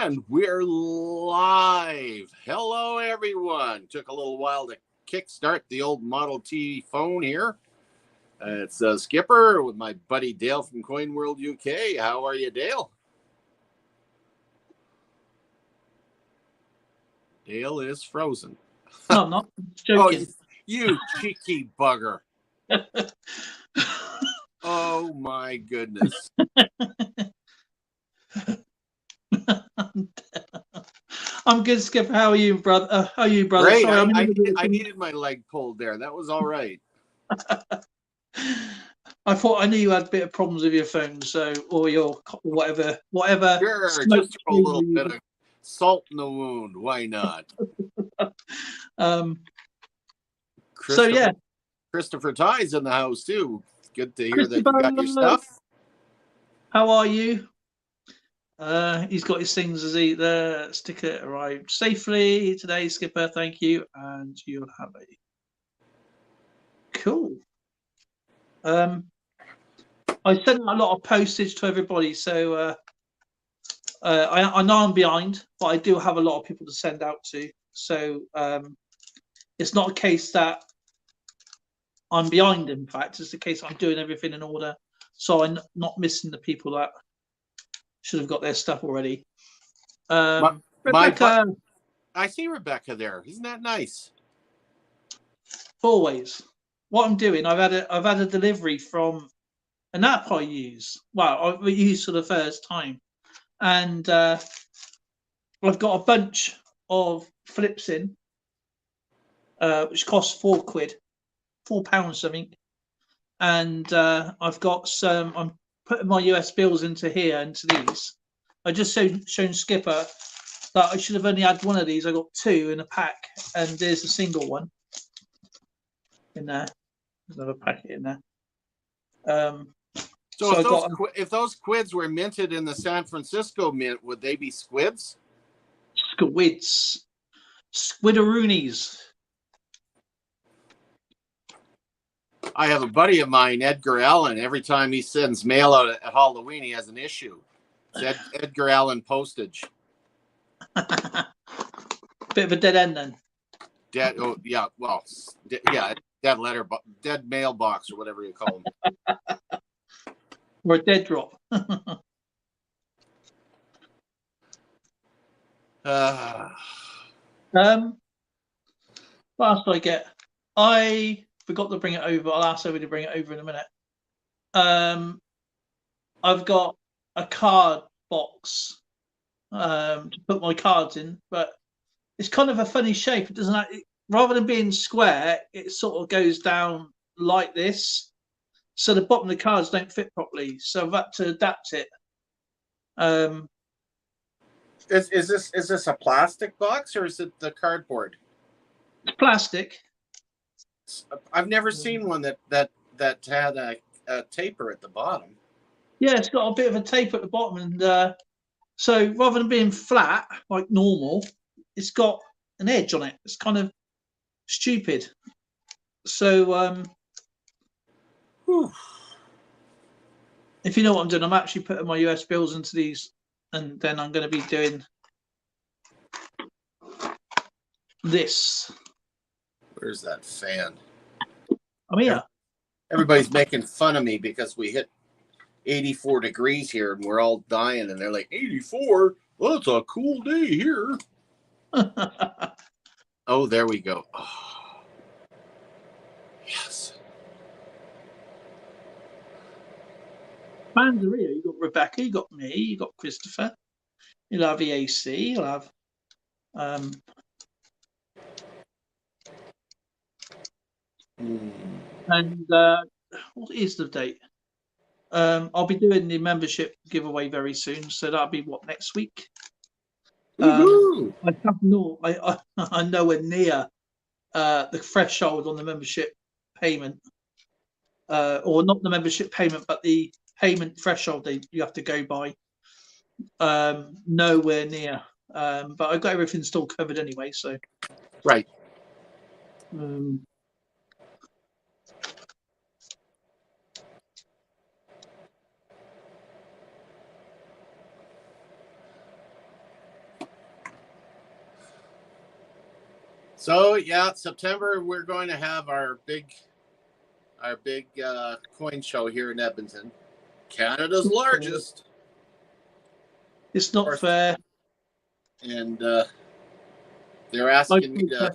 And we're live. Hello, everyone. Took a little while to kickstart the old Model T phone here. It's Skipper with my buddy Dale from Coin World UK. How are you, Dale? Dale is frozen. No, I'm not. I'm joking. Oh, you cheeky bugger. Oh, my goodness. I'm good, Skipper. How are you, brother? How are you, brother? Great. Sorry, I needed my leg pulled there. That was all right. I knew you had a bit of problems with your phone, so or your whatever. Sure, just throw a little bit of salt in the wound. Why not? So yeah, Christopher Ty's in the house too. Good to hear that you got your stuff. How are you? He's got his things as the sticker arrived safely today, Skipper. Thank you, and you'll have a cool. I sent a lot of postage to everybody, so I know I'm behind, but I do have a lot of people to send out to. So it's not a case that I'm behind. In fact, it's the case I'm doing everything in order, so I'm not missing the people that should have got their stuff already. Rebecca, I see Rebecca there. Isn't that nice? Always. What I'm doing, I've had a delivery from an app I use. Well, I used for the first time, and I've got a bunch of flips in, which costs £4, £4 something, and I've got some. I'm putting my US bills into here, into these. I just shown Skipper that I should have only had one of these. I got two in a pack, and there's a single one in there. There's another packet in there. So if those quids were minted in the San Francisco mint, would they be squids? Squids. Squidaroonies. I have a buddy of mine, Edgar Allen. Every time he sends mail out at Halloween, he has an issue. It's Edgar Allan postage. Bit of a dead end then. Dead, oh yeah, well, yeah, dead mailbox or whatever you call them. Or a dead drop. What else do I get? I forgot to bring it over. I'll ask somebody to bring it over in a minute. I've got a card box to put my cards in, but it's kind of a funny shape. It doesn't rather than being square, it sort of goes down like this. So the bottom of the cards don't fit properly. So I've had to adapt it. Is this a plastic box or is it the cardboard? It's plastic. I've never seen one that had a taper at the bottom. Yeah, it's got a bit of a taper at the bottom, and so rather than being flat like normal, it's got an edge on it. It's kind of stupid. So if you know what I'm doing, I'm actually putting my US bills into these, and then I'm going to be doing this. Where's that fan? I'm here. Everybody's making fun of me because we hit 84 degrees here and we're all dying, and they're like, 84? Well, it's a cool day here. Oh, there we go. Oh. Yes. Fans are here. You got Rebecca, you got me, you got Christopher, you'll have EAC, you'll have and what is the date? I'll be doing the membership giveaway very soon, so that'll be next week. I'm nowhere near the threshold on the membership payment, or not the membership payment, but the payment threshold you have to go by. Nowhere near, but I've got everything still covered anyway. So right. So yeah, September we're going to have our big coin show here in Edmonton, Canada's largest. It's not fair. And they're asking me to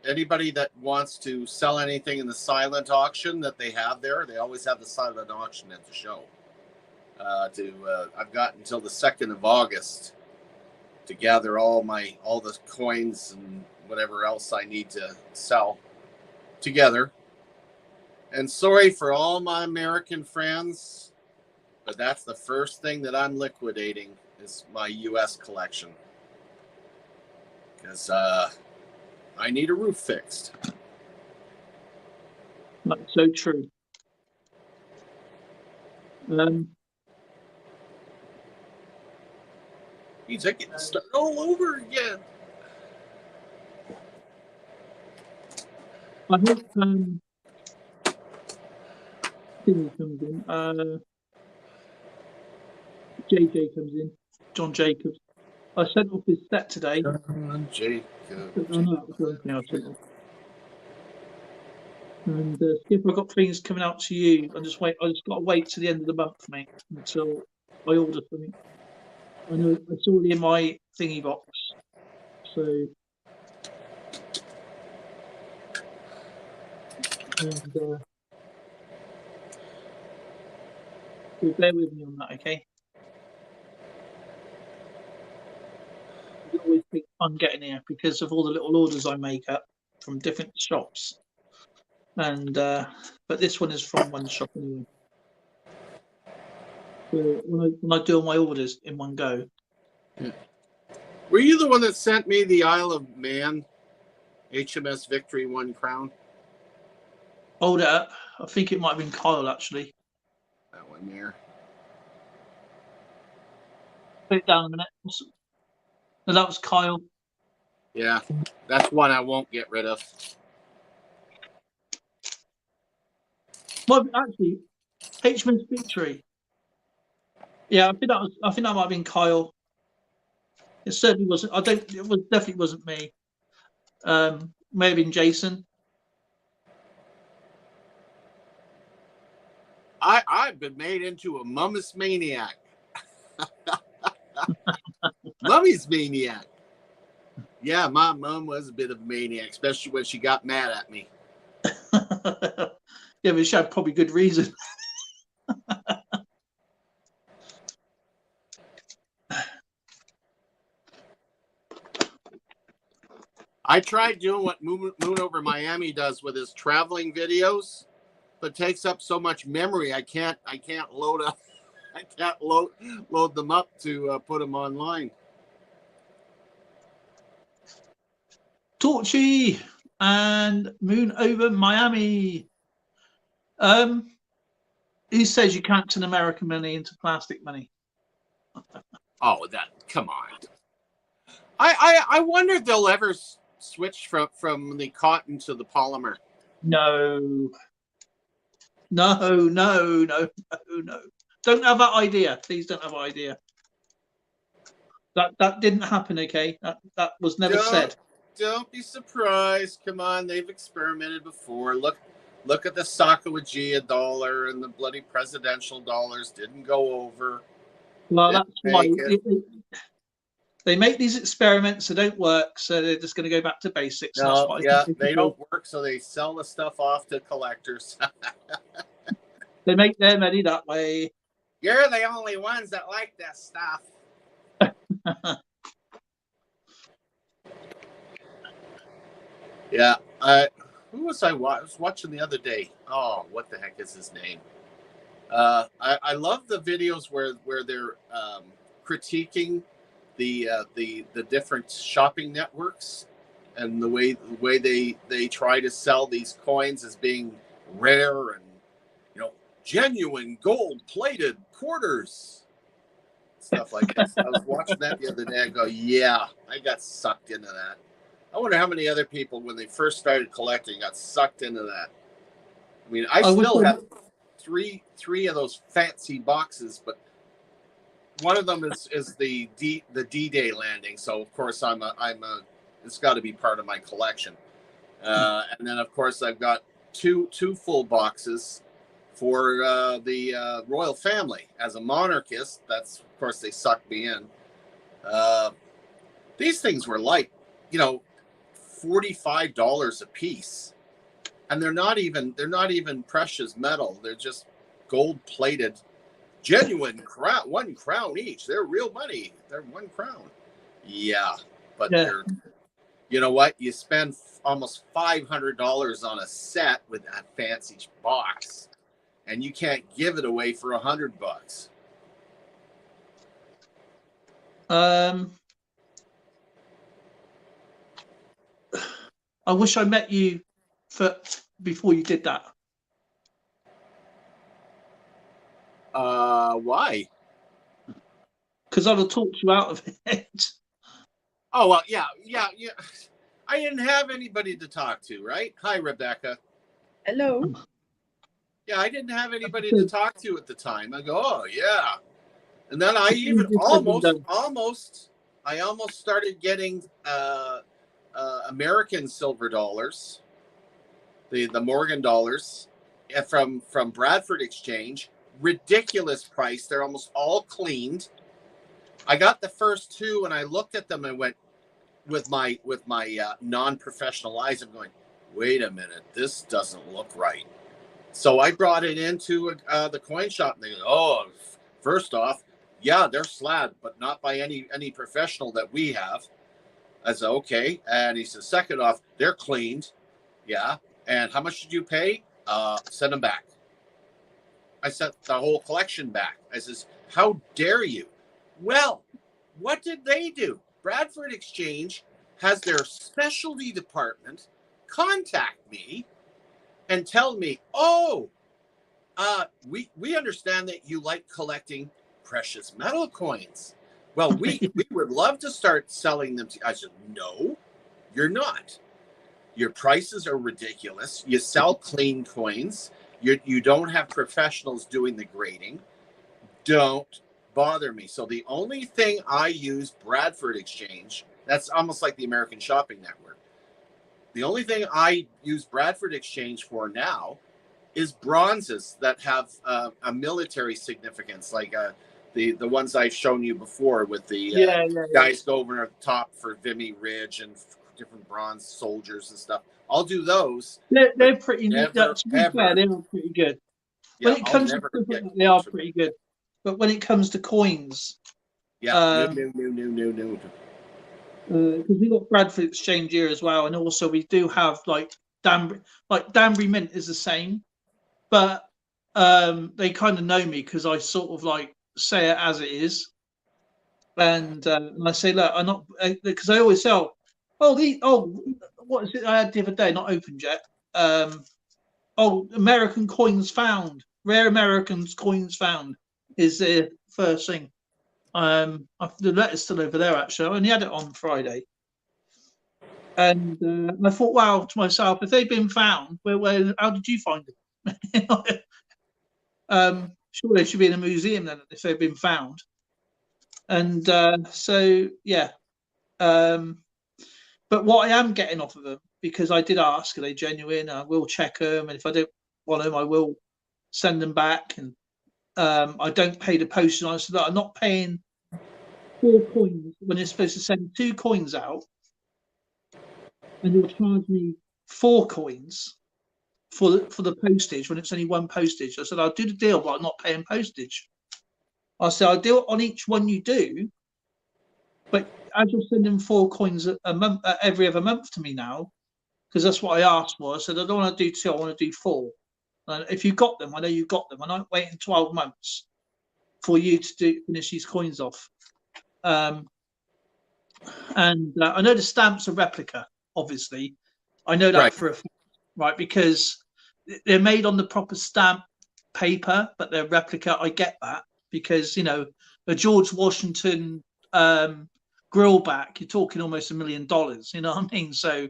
anybody that wants to sell anything in the silent auction that they have there. They always have the silent auction at the show. I've got until the 2nd of August to gather all the coins and whatever else I need to sell together. And sorry for all my American friends, but that's the first thing that I'm liquidating is my U.S. collection. Because I need a roof fixed. That's so true. Means I get to start all over again. I hope Timmy comes in. JJ comes in. John Jacobs. I sent off his set today. John Jacobs. And Skipper, I've got things coming out to you. I just got to wait to the end of the month, mate, until I order something. I know it's already in my thingy box. So so bear with me on that, okay? It always takes fun getting here because of all the little orders I make up from different shops. And but this one is from one shop anyway. So when I do all my orders in one go. Yeah. Were you the one that sent me the Isle of Man HMS Victory 1 crown? Hold it up. I think it might have been Kyle actually. That one there. Put it down a minute. No, that was Kyle. Yeah, that's one I won't get rid of. Well, actually, HMS Victory. Yeah, I think that might have been Kyle. It certainly wasn't. Definitely wasn't me. May have been Jason. I've been made into a Numismaniac. Numismaniac. Yeah, my mom was a bit of a maniac, especially when she got mad at me. Yeah, but she had probably good reason. I tried doing what Moon Over Miami does with his traveling videos, but it takes up so much memory. I can't load up. I can't load them up to put them online. Torchy and Moon Over Miami. Who says you can't turn American money into plastic money? Oh, come on. I wonder if they'll ever switch from the cotton to the polymer. No. Don't have that idea. Please don't have that idea. That didn't happen, okay? That was never said. Don't be surprised. Come on, they've experimented before. Look at the Sacagawea dollar, and the bloody presidential dollars didn't go over. Well, that's why they make these experiments that don't work, so they're just going to go back to basics. No, yeah, they don't work, so they sell the stuff off to collectors. They make their money that way. You're the only ones that like this stuff. Yeah, who was I was watching the other day? Oh, what the heck is his name? I love the videos where they're critiquing the different shopping networks and the way they try to sell these coins as being rare and genuine gold-plated quarters, stuff like this. I was watching that the other day. I go, yeah, I got sucked into that. I wonder how many other people, when they first started collecting, got sucked into that. I mean, I still have three of those fancy boxes, but one of them is the D-Day landing. So of course it's got to be part of my collection. And then, of course, I've got two full boxes for the royal family. As a monarchist, that's, of course, they sucked me in. These things were like, $45 a piece, and they're not even precious metal. They're just gold plated, genuine crown, 1 crown each. They're real money. They're 1 crown. Yeah, but they're, you know what? You spend almost $500 on a set with that fancy box, and you can't give it away for $100. I wish I met you before you did that. Why? Because I'd have talked you out of it. Oh, well, yeah. I didn't have anybody to talk to, right? Hi, Rebecca. Hello. Yeah, I didn't have anybody to talk to at the time. I go, oh, yeah. And then I even almost started getting American silver dollars, the Morgan dollars from Bradford Exchange. Ridiculous price. They're almost all cleaned. I got the first 2 and I looked at them and went, with my non-professional eyes, I'm going, wait a minute, this doesn't look right. So I brought it into the coin shop, and they go, oh, first off, yeah, they're slabbed, but not by any professional that we have. I said, okay. And he says, second off, they're cleaned. Yeah. And how much did you pay? Send them back. I sent the whole collection back. I says, how dare you? Well, what did they do? Bradford Exchange has their specialty department contact me and tell me, oh, we understand that you like collecting precious metal coins. Well, we would love to start selling them to you. I said, no, you're not. Your prices are ridiculous. You sell clean coins. You don't have professionals doing the grading. Don't bother me. So the only thing I use Bradford Exchange, that's almost like the American Shopping Network. The only thing I use Bradford Exchange for now is bronzes that have a military significance, like the ones I've shown you before with the guys go over the top for Vimy Ridge and different bronze soldiers and stuff. I'll do those. They're pretty neat. To be fair, they're pretty good. Yeah, when it comes to they are pretty good. But when it comes to coins, no. Because we got Bradford Exchange here as well, and also we do have like Danbury Mint is the same, but they kind of know me because I sort of like say it as it is, and I say, look, I'm not, because I always say, what is it I had the other day, not opened yet? American coins found, rare American coins found is the first thing. The letter's still over there, actually. I only had it on Friday. And I thought, wow, to myself, if they've been found, how did you find them? Sure, they should be in a museum then if they've been found. And so, yeah. But what I am getting off of them, because I did ask, are they genuine? I will check them. And if I don't want them, I will send them back. And I don't pay the postage. I said, I'm not paying 4 coins when you're supposed to send 2 coins out, and you'll charge me 4 coins for the postage when it's only 1 postage. I said, I'll do the deal, but I'm not paying postage. I said, I'll do it on each one you do, but as you're sending 4 coins a month, every other month to me now, because that's what I asked for. I said, I don't want to do 2, I want to do 4. And if you got them, I know you got them. I'm not waiting 12 months for you to finish these coins off. And I know the stamps are replica, obviously. I know that for a fact, right? Because they're made on the proper stamp paper, but they're replica. I get that because, a George Washington grillback, you're talking almost $1 million, you know what I mean? So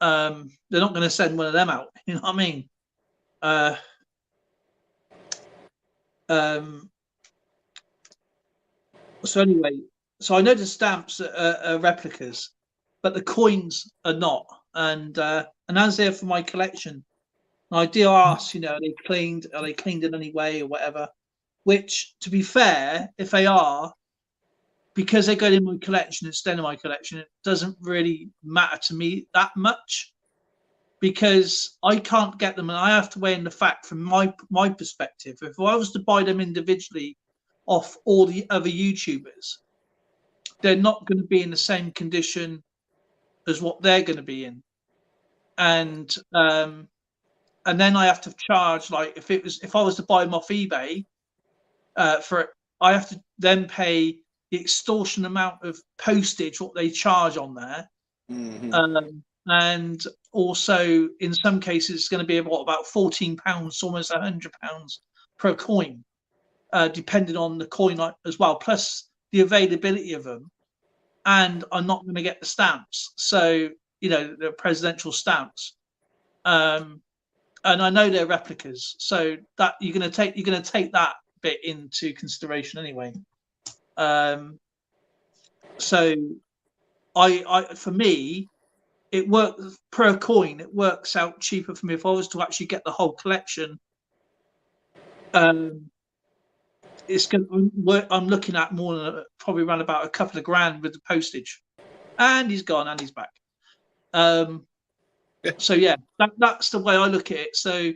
they're not going to send one of them out, you know what I mean? So anyway, so I know the stamps are replicas, but the coins are not. and as they're for my collection, I do ask, are they cleaned in any way or whatever? Which, to be fair, if they are, because they go in my collection, instead of my collection, it doesn't really matter to me that much, because I can't get them, and I have to weigh in the fact from my perspective. If I was to buy them individually off all the other YouTubers, they're not going to be in the same condition as what they're going to be in, and then I have to charge, like if I was to buy them off eBay, I have to then pay the extortion amount of postage what they charge on there. And also in some cases it's going to be about £14, almost £100 per coin, depending on the coin as well, plus the availability of them. And I'm not going to get the stamps, so the presidential stamps, and I know they're replicas, so that you're going to take that bit into consideration anyway. So for me, it works per coin. It works out cheaper for me if I was to actually get the whole collection. It's going to work. I'm looking at more than probably around about a couple of grand with the postage. And he's gone, and he's back. So yeah, that's the way I look at it. So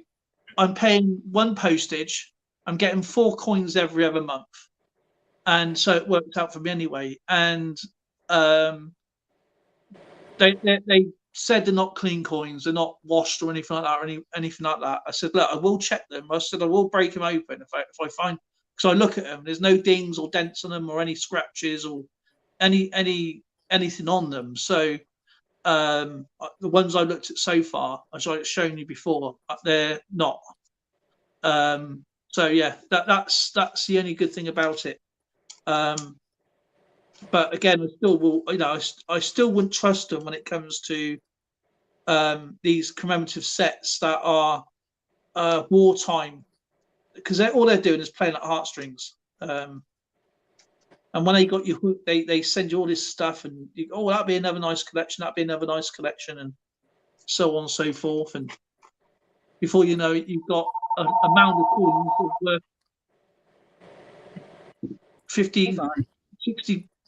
I'm paying one postage. I'm getting 4 coins every other month, and so it worked out for me anyway. And they said they're not clean coins, they're not washed or anything like that, or anything like that. I said, look, I will check them. I said I will break them open if I find, because I look at them, there's no dings or dents on them or any scratches or anything on them. So the ones I looked at so far, as I've shown you before, they're not. So yeah, that's the only good thing about it. But again, I still will, I still wouldn't trust them when it comes to these commemorative sets that are wartime, because all they're doing is playing at heartstrings. And when they got you, they send you all this stuff, and you go, that'd be another nice collection, that'd be another nice collection, and so on and so forth. And before you know it, you've got a mound of coins worth $50,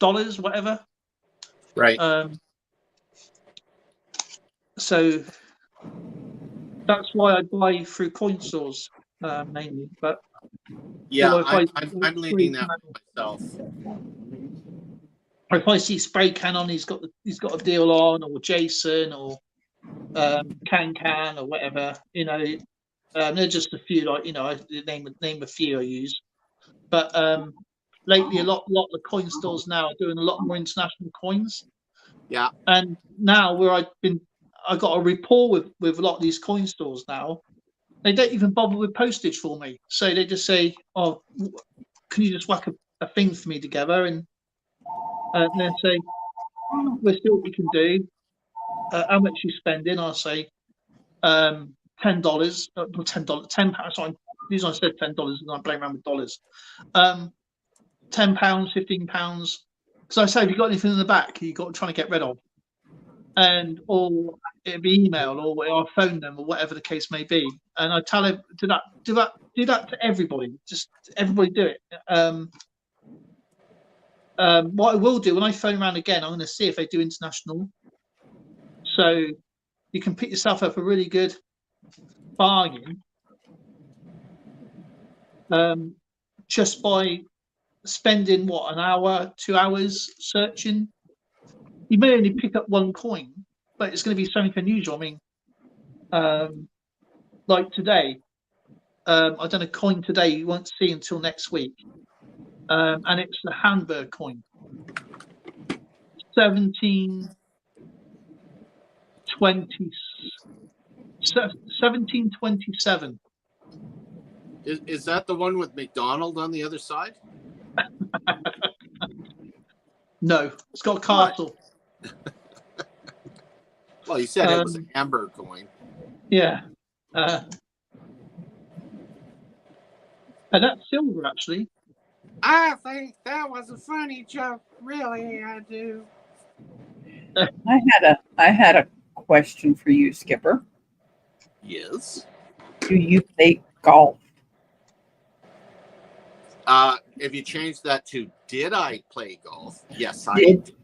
$60, whatever. Right. So that's why I buy through coin stores mainly. But yeah, I'm leaning that myself. If I see Spray Can, he's got a deal on, or Jason, or Can or whatever. They're just a few, like I name a few I use. But lately, a lot of the coin stores now are doing a lot more international coins. Yeah. And now I got a rapport with a lot of these coin stores now. They don't even bother with postage for me. So they just say, "Oh, can you just whack a thing for me together?" And they say, "We'll see what we can do. How much you spending?" I'll say, $10, £10, £10. Sorry, the reason I said $10 is I'm playing around with dollars. £10, £15. Because I say, have you got anything in the back you've got trying to get rid of? Or it'd be email, or I'll phone them, or whatever the case may be. And I tell them, do that to everybody. Just everybody do it. What I will do when I phone around again, I'm going to see if they do international. So you can pick yourself up a really good bargain just by spending an hour, 2 hours searching. You may only pick up one coin, but it's going to be something unusual. I mean, like today, I've done a coin today you won't see until next week, and it's the Hamburg coin, 1727. Is that the one with McDonald on the other side? No, it's got a castle. Well, you said it was a Hamburg coin. Yeah. And that's silver, actually. I think that was a funny joke. Really, I do. I had a question for you, Skipper. Yes. Do you play golf? If you change that to did I play golf? Yes, I Did.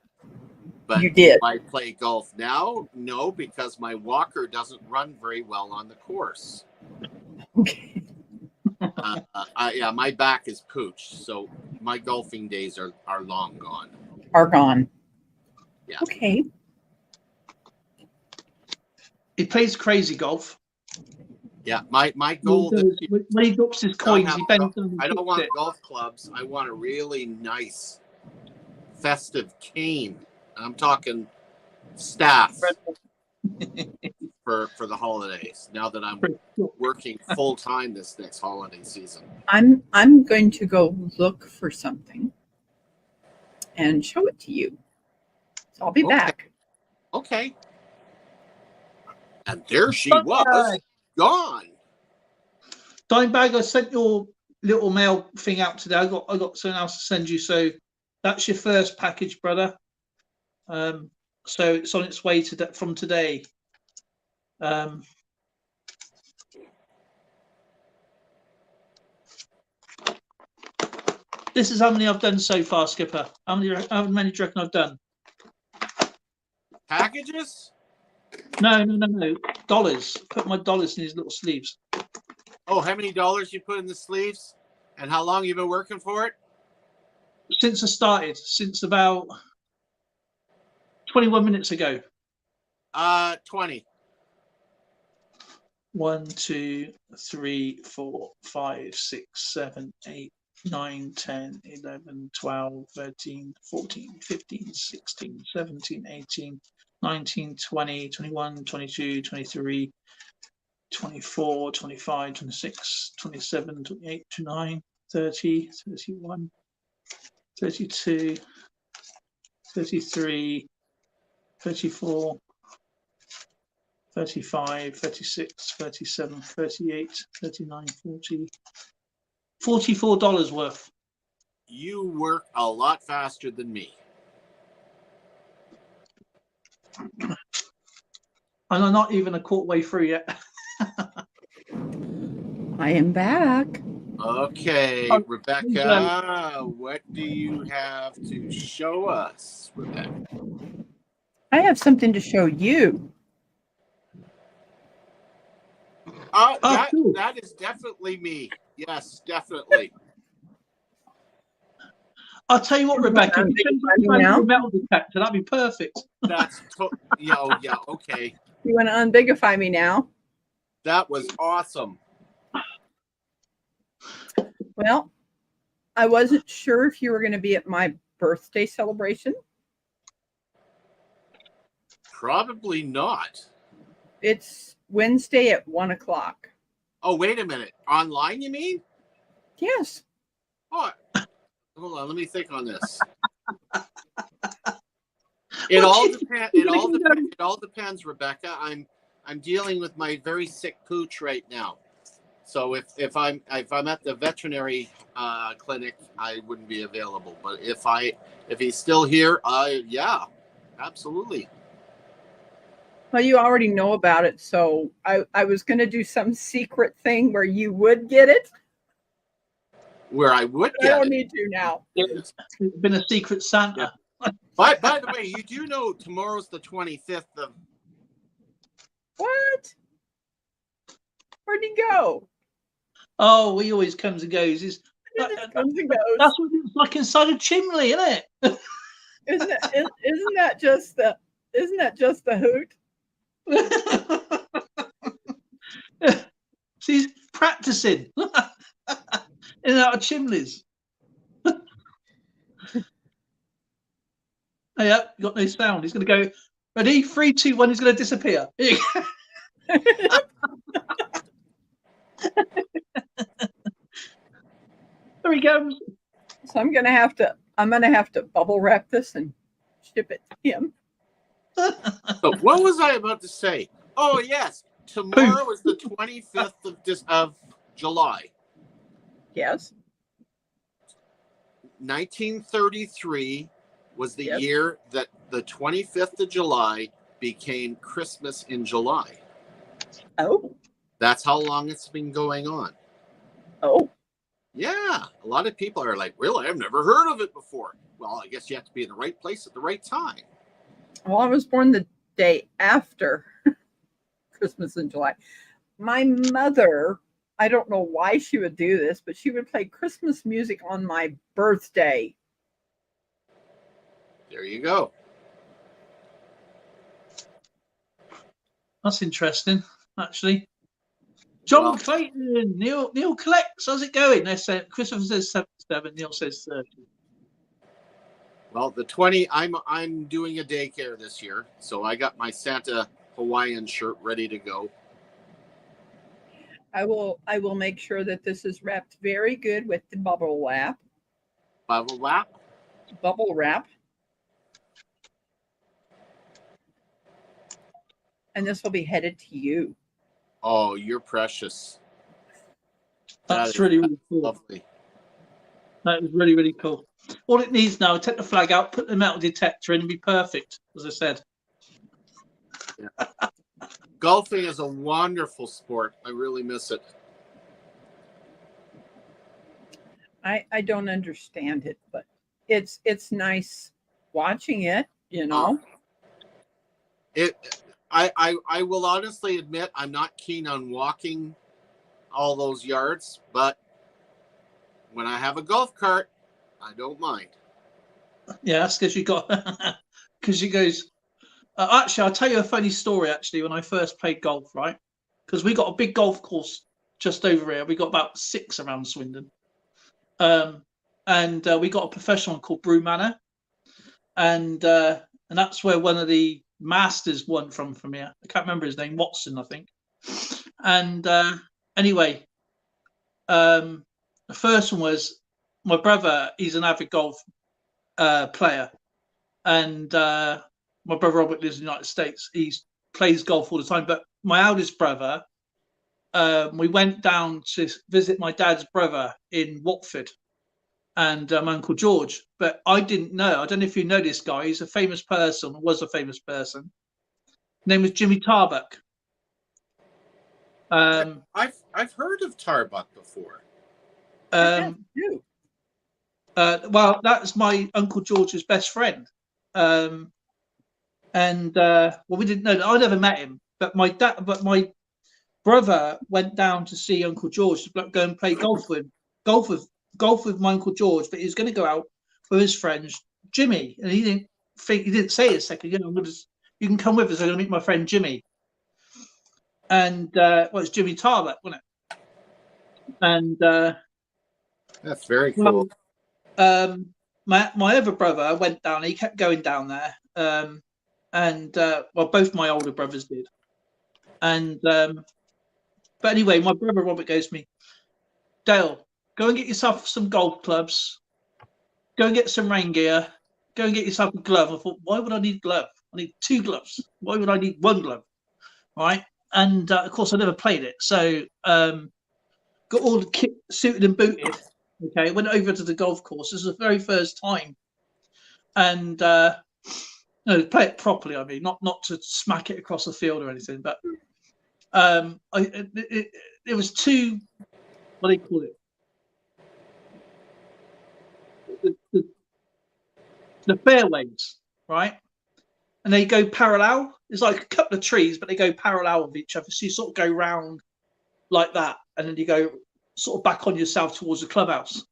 But You did. do I play golf now? No, because my walker doesn't run very well on the course. Okay. Yeah, my back is pooched, so my golfing days are long gone. Are gone. Yeah. Okay. He plays crazy golf. Yeah, my goal this year, When he drops his coins, he bends them. I don't want golf clubs. I want a really nice festive cane. I'm talking staff for the holidays. Now that I'm working full time this next holiday season. I'm going to go look for something and show it to you. So I'll be back. Okay. And there she was, gone. Dimebag, I sent your little mail thing out today. I got something else to send you. So that's your first package, brother. So it's on its way from today. This is how many I've done so far, Skipper. How many do you reckon I've done? Packages? No. Dollars. Put my dollars in these little sleeves. Oh, how many dollars you put in the sleeves? And how long you been working for it? Since I started, since about 21 minutes ago. 20. 1, 2, 3, 4, 5, 6, 7, 8, 9, 10, 11, 12, 13, 14, 15, 16, 17, 18, 19, 20, 21, 22, 23, 24, 25, 26, 27, 28, 29, 30, 31, 32, 33, 34, 35, 36, 37, 38, 39, 40, $44 worth. You work a lot faster than me. And I'm not even a quarter way through yet. I am back. Okay, Rebecca, what do you have to show us, Rebecca? I have something to show you. Cool. That is definitely me. Yes, definitely. I'll tell you what, Rebecca, if you send a metal detector, that'd be perfect. That's yeah, okay. You want to unbigify me now? That was awesome. Well, I wasn't sure if you were going to be at my birthday celebration. Probably not. It's Wednesday at 1 o'clock. Oh, wait a minute. Online, you mean? Yes. Oh, hold on. Let me think on this. It all depends, Rebecca. I'm dealing with my very sick pooch right now. So if I'm at the veterinary clinic, I wouldn't be available. But if he's still here, yeah, absolutely. Well, you already know about it, so I was going to do some secret thing where you would get it. Where I would get it. I don't need to now. It's been a secret Santa. Yeah. By the way, you do know tomorrow's the 25th of... What? Where'd he go? Oh, he always comes and goes. Comes and goes. That's what it's like inside a chimney, isn't it? Isn't that just the hoot? She's practicing in and out of chimneys. Oh, yeah, got no sound. He's going to go. Ready? 3, 2, 1. He's going to disappear. Here you go. There he goes. So I'm gonna have to bubble wrap this and ship it to him. So what was I about to say? Oh yes, tomorrow is the 25th of July. Yes. 1933 was the year that the 25th of July became Christmas in July. Oh. That's how long it's been going on. Oh. Yeah, a lot of people are like, "Really? I've never heard of it before." Well, I guess you have to be in the right place at the right time. Well, I was born the day after Christmas in July. My mother, I don't know why she would do this, but she would play Christmas music on my birthday. There you go. That's interesting, actually. John Well, Clayton, Neil collects. How's it going? They said Christopher says 77. Neil says 30. well, the 20. I'm doing a daycare this year, so I got my Santa Hawaiian shirt ready to go. I will make sure that this is wrapped very good with the bubble wrap. Bubble wrap. Bubble wrap. And this will be headed to you. Oh, you're precious. That's really, really cool. Lovely. That is really, really cool. All it needs now, take the flag out, put the metal detector in, and be perfect, as I said. Yeah. Golfing is a wonderful sport. I really miss it. I don't understand it, but it's nice watching it, you know. I will honestly admit I'm not keen on walking all those yards, but when I have a golf cart, I don't mind. Yeah, that's because you got because she goes. Actually, I'll tell you a funny story. Actually, when I first played golf, right? Because we got a big golf course just over here. We got about 6 around Swindon, and we got a professional called Brew Manor, and that's where one of the masters won from here. I can't remember his name, Watson, I think. And anyway, the first one was my brother. He's an avid golf player, and my brother Robert lives in the United States. He plays golf all the time. But my eldest brother, we went down to visit my dad's brother in Watford, and my Uncle George. But I didn't know. I don't know if you know this guy. He's a famous person, or was a famous person. His name was Jimmy Tarbuck. I've heard of Tarbuck before. Well, that's my Uncle George's best friend. Well, we didn't know that. I never met him, but my brother went down to see Uncle George to go and play golf with my Uncle George. But he was going to go out with his friend Jimmy, and he didn't say a second. You know, you can come with us. I'm going to meet my friend Jimmy. And it's Jimmy Tarbuck, wasn't it? And that's very cool. My other brother went down. He kept going down there, well, both my older brothers did. And but anyway, my brother Robert goes to me, Dale, go and get yourself some golf clubs. Go and get some rain gear. Go and get yourself a glove. I thought, why would I need a glove? I need 2 gloves. Why would I need 1 glove? Right? And of course, I never played it, so got all the kit suited and booted. Okay, went over to the golf course. This was the very first time, and play it properly. I mean, not to smack it across the field or anything, but it was 2. What do you call it? The fairways, right? And they go parallel. It's like a couple of trees, but they go parallel with each other. So you sort of go round like that, and then you go sort of back on yourself towards the clubhouse.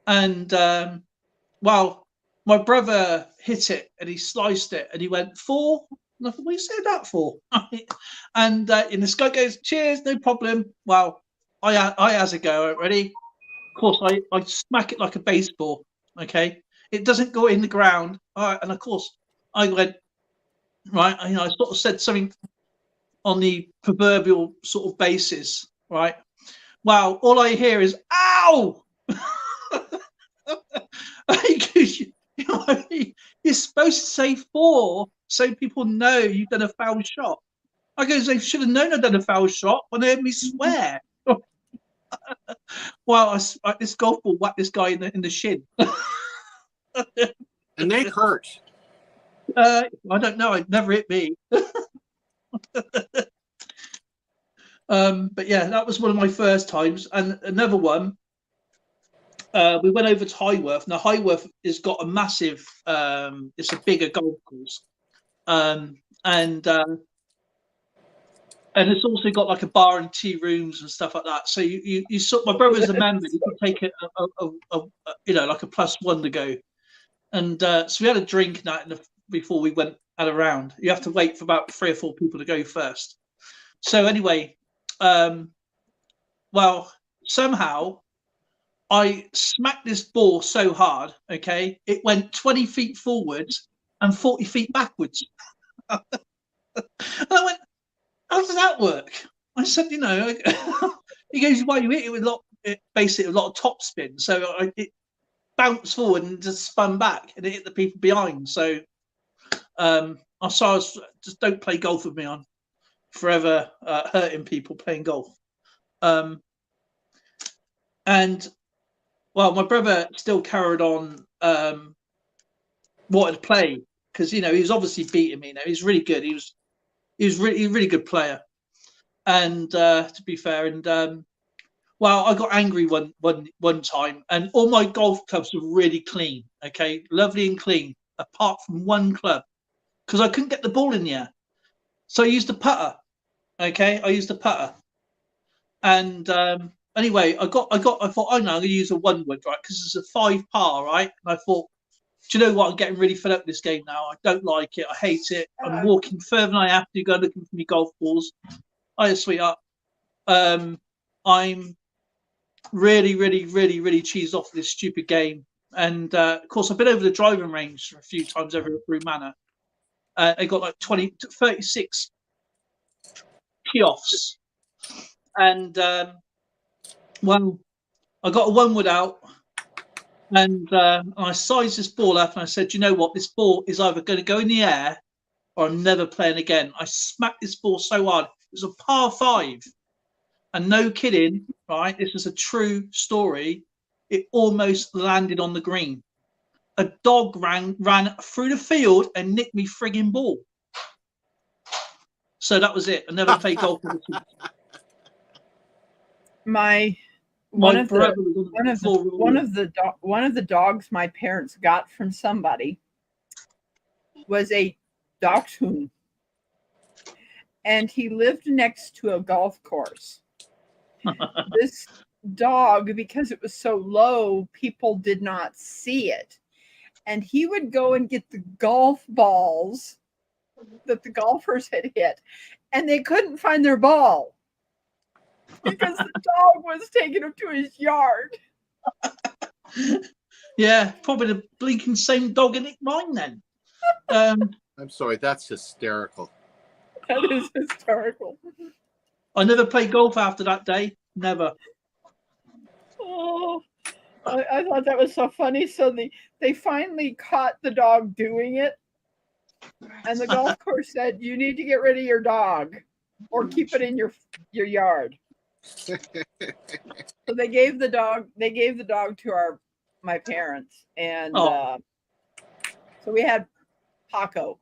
And well, my brother hit it and he sliced it and he went 4. And I thought, what are you saying that for? And this guy goes, cheers, no problem. Well, I has a go. Ready? Of course, I smack it like a baseball. Okay, it doesn't go in the ground. All right, and of course, I went right. I sort of said something on the proverbial sort of basis, right? Well, all I hear is "ow." You're supposed to say 4 so people know you've done a foul shot. I goes, they should have known I'd done a foul shot when they heard me swear. Well, this golf ball whacked this guy in the shin. And they hurt. I don't know. It never hit me. But yeah, that was one of my first times. And another one, we went over to Highworth. Now Highworth has got a massive, it's a bigger golf course, and it's also got like a bar and tea rooms and stuff like that. So you sort. My brother's a member. You could take like a +1 to go, and so we had a drink before we went out around. You have to wait for about 3 or 4 people to go first. So anyway, well, somehow I smacked this ball so hard, okay, it went 20 feet forwards and 40 feet backwards. And I went, how does that work? I said, he goes, well, you hit it with basically a lot of top spin. So it bounced forward and just spun back and it hit the people behind. So I just don't play golf with me. I'm forever hurting people playing golf. And well, my brother still carried on wanting to play because he was obviously beating me. He's really good. He was really good player. And to be fair, and well, I got angry one time, and all my golf clubs were really clean. Okay, lovely and clean, apart from one club, because I couldn't get the ball in the air. So I used a putter. Okay, I used a putter, and anyway, I thought, I'm going to use a 1 wood, right? Because it's a 5 par, right? And I thought, do you know what? I'm getting really fed up with this game now. I don't like it. I hate it. I'm walking further than I have to go looking for my golf balls. I sweetheart, I'm really cheesed off this stupid game. And of course, I've been over the driving range a few times over at Brew Manor. They got like 36 tee-offs. And well, I got a 1 wood out, and I sized this ball up, and I said, you know what, this ball is either going to go in the air or I'm never playing again. I smacked this ball so hard. It was a par 5, and no kidding, right? This is a true story. It almost landed on the green. A dog ran through the field and nicked me frigging ball. So that was it. I never played golf with the One of the dogs my parents got from somebody was a dachshund, and he lived next to a golf course. This dog, because it was so low, people did not see it, and he would go and get the golf balls that the golfers had hit, and they couldn't find their ball because the dog was taking him to his yard. Yeah, probably the blinking same dog in mine then. I'm sorry, that's hysterical. That is hysterical. I never played golf after that day. Never. Oh, I thought that was so funny. So they finally caught the dog doing it, and the golf course said, "You need to get rid of your dog, or keep it in your yard." So they gave the dog to my parents, and so we had Paco.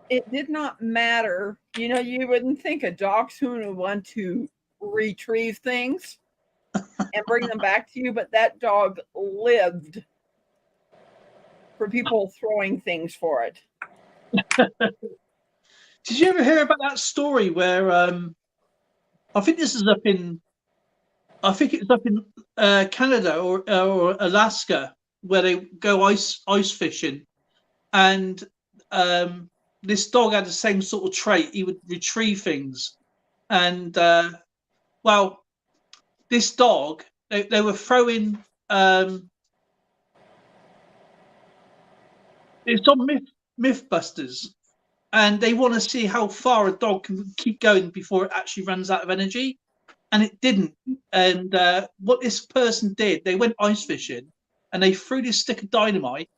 It did not matter. You wouldn't think a dachshund would want to retrieve things and bring them back to you, but that dog lived for people throwing things for it. Did you ever hear about that story where I think this is up in Canada or Alaska, where they go ice fishing, and this dog had the same sort of trait. He would retrieve things, and well, this dog, they were throwing. It's on Mythbusters, and they want to see how far a dog can keep going before it actually runs out of energy, and it didn't. And what this person did, they went ice fishing, and they threw this stick of dynamite,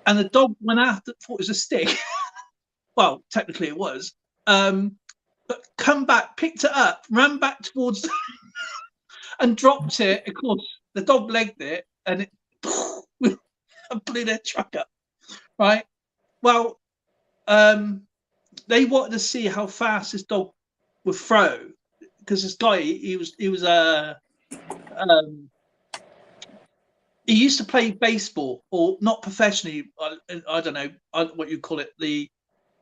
and the dog went after, thought it was a stick. Well, technically it was. But come back, picked it up, ran back towards and dropped it. Of course, the dog legged it, and it and blew their truck up. Right. Well, they wanted to see how fast this dog would throw, because this guy, he used to play baseball, or not professionally. I don't know what you call it, the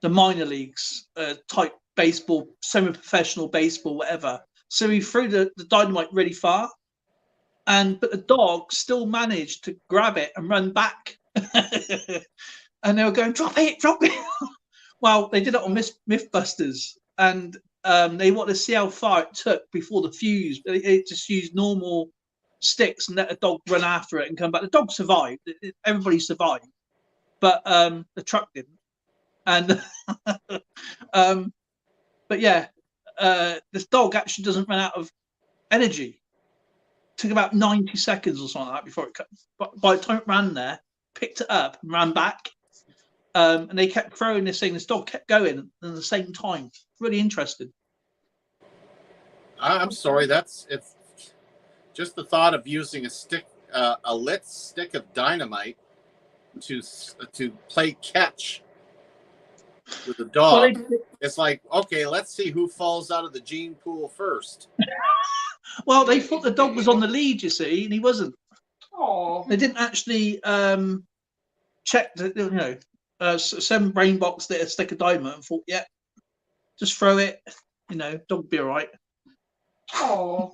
minor leagues type baseball, semi-professional baseball, whatever. So he threw the dynamite really far, but the dog still managed to grab it and run back. And they were going, drop it. Well, they did it on Mythbusters, and they wanted to see how far it took before the fuse. It just used normal sticks and let the dog run after it and come back. The dog survived. Everybody survived, but the truck didn't. And but yeah, this dog actually doesn't run out of energy. It took about 90 seconds or something like that before it cut. But by the time it ran there, picked it up and ran back. And they kept throwing this thing. This dog kept going at the same time. Really interesting. I'm sorry. It's just the thought of using a stick, a lit stick of dynamite to play catch with a dog. Well, it's like, okay, let's see who falls out of the gene pool first. Well, they thought the dog was on the lead, you see, and he wasn't. Oh. They didn't actually check that, some brain box lit a stick of dynamite and thought, yeah, just throw it, dog will be all right. Oh.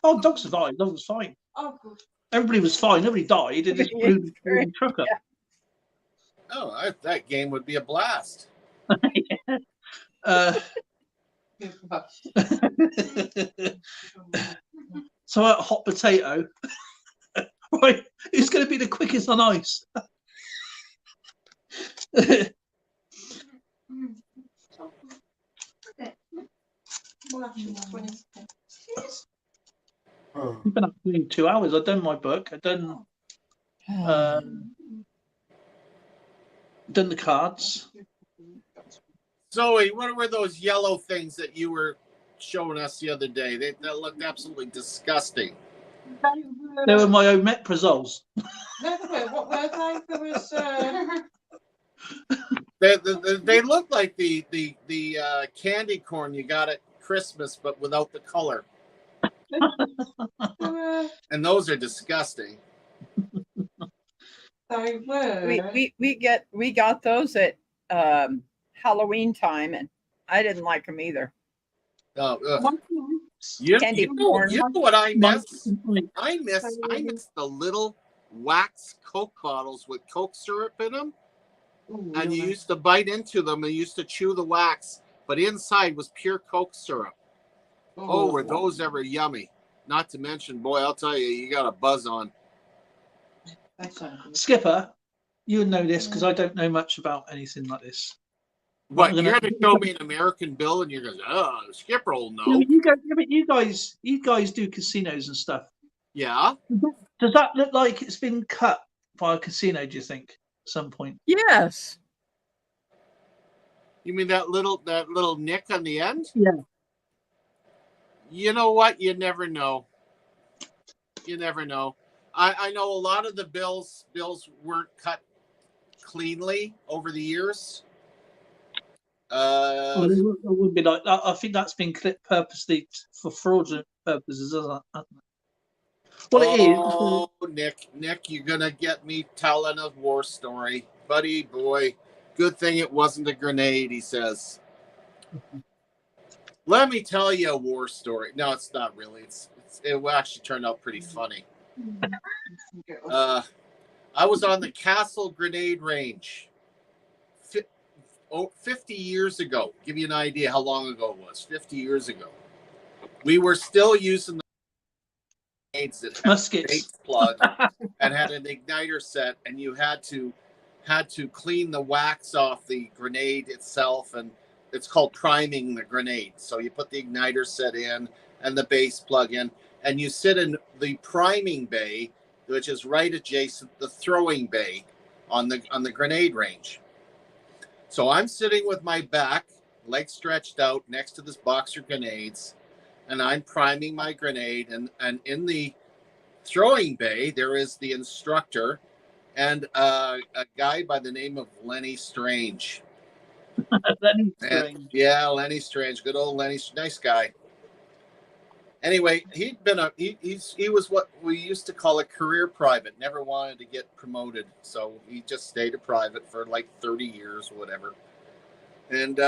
Oh, dog survived. Dog was fine. Oh, good. Everybody was fine. Nobody died. It just blew the truck up. Yeah. Oh, that game would be a blast. So a hot potato. Right, who's going to be the quickest on ice? You've been up doing 2 hours. I've done my book. I've done the cards. Zoe, what were those yellow things that you were showing us the other day? They looked absolutely disgusting. They were my omeprazoles. What were they? There was. They look like the candy corn you got at Christmas, but without the color. And those are disgusting. They were. We got those at Halloween time, and I didn't like them either. Oh, you know what I miss? I miss the little wax Coke bottles with Coke syrup in them. Ooh, and you used to bite into them and you used to chew the wax, but inside was pure Coke syrup. Oh, were those ever yummy? Not to mention, boy, I'll tell you, you got a buzz on. Skipper, you would know this because I don't know much about anything like this. What, you're going to show me an American bill and you're going to say, oh, Skipper will know. No, you guys do casinos and stuff. Yeah. Does that look like it's been cut by a casino, do you think, at some point? Yes. You mean that little nick on the end? Yeah. You know what? You never know. You never know. I know a lot of the bills weren't cut cleanly over the years. It would be like that. I think that's been clipped purposely for fraudulent purposes, isn't it? Well, it is. Oh, Nick, you're gonna get me telling a war story, buddy boy. Good thing it wasn't a grenade, he says. Let me tell you a war story. No, it's not really. It actually turned out pretty funny. I was on the Castle Grenade Range 50 years ago. Give you an idea how long ago it was. 50 years ago. We were still using the grenades that had a bait plug and had an igniter set, and you had to clean the wax off the grenade itself, and it's called priming the grenade. So you put the igniter set in and the base plug in, and you sit in the priming bay, which is right adjacent to the throwing bay on the grenade range. So I'm sitting with my back, legs stretched out next to this box of grenades, and I'm priming my grenade. And in the throwing bay, there is the instructor, and a guy by the name of Lenny Strange. Lenny And, Strange. yeah, Lenny Strange, good old Lenny, nice guy. Anyway, he was what we used to call a career private. Never wanted to get promoted, so he just stayed a private for like 30 years or whatever. And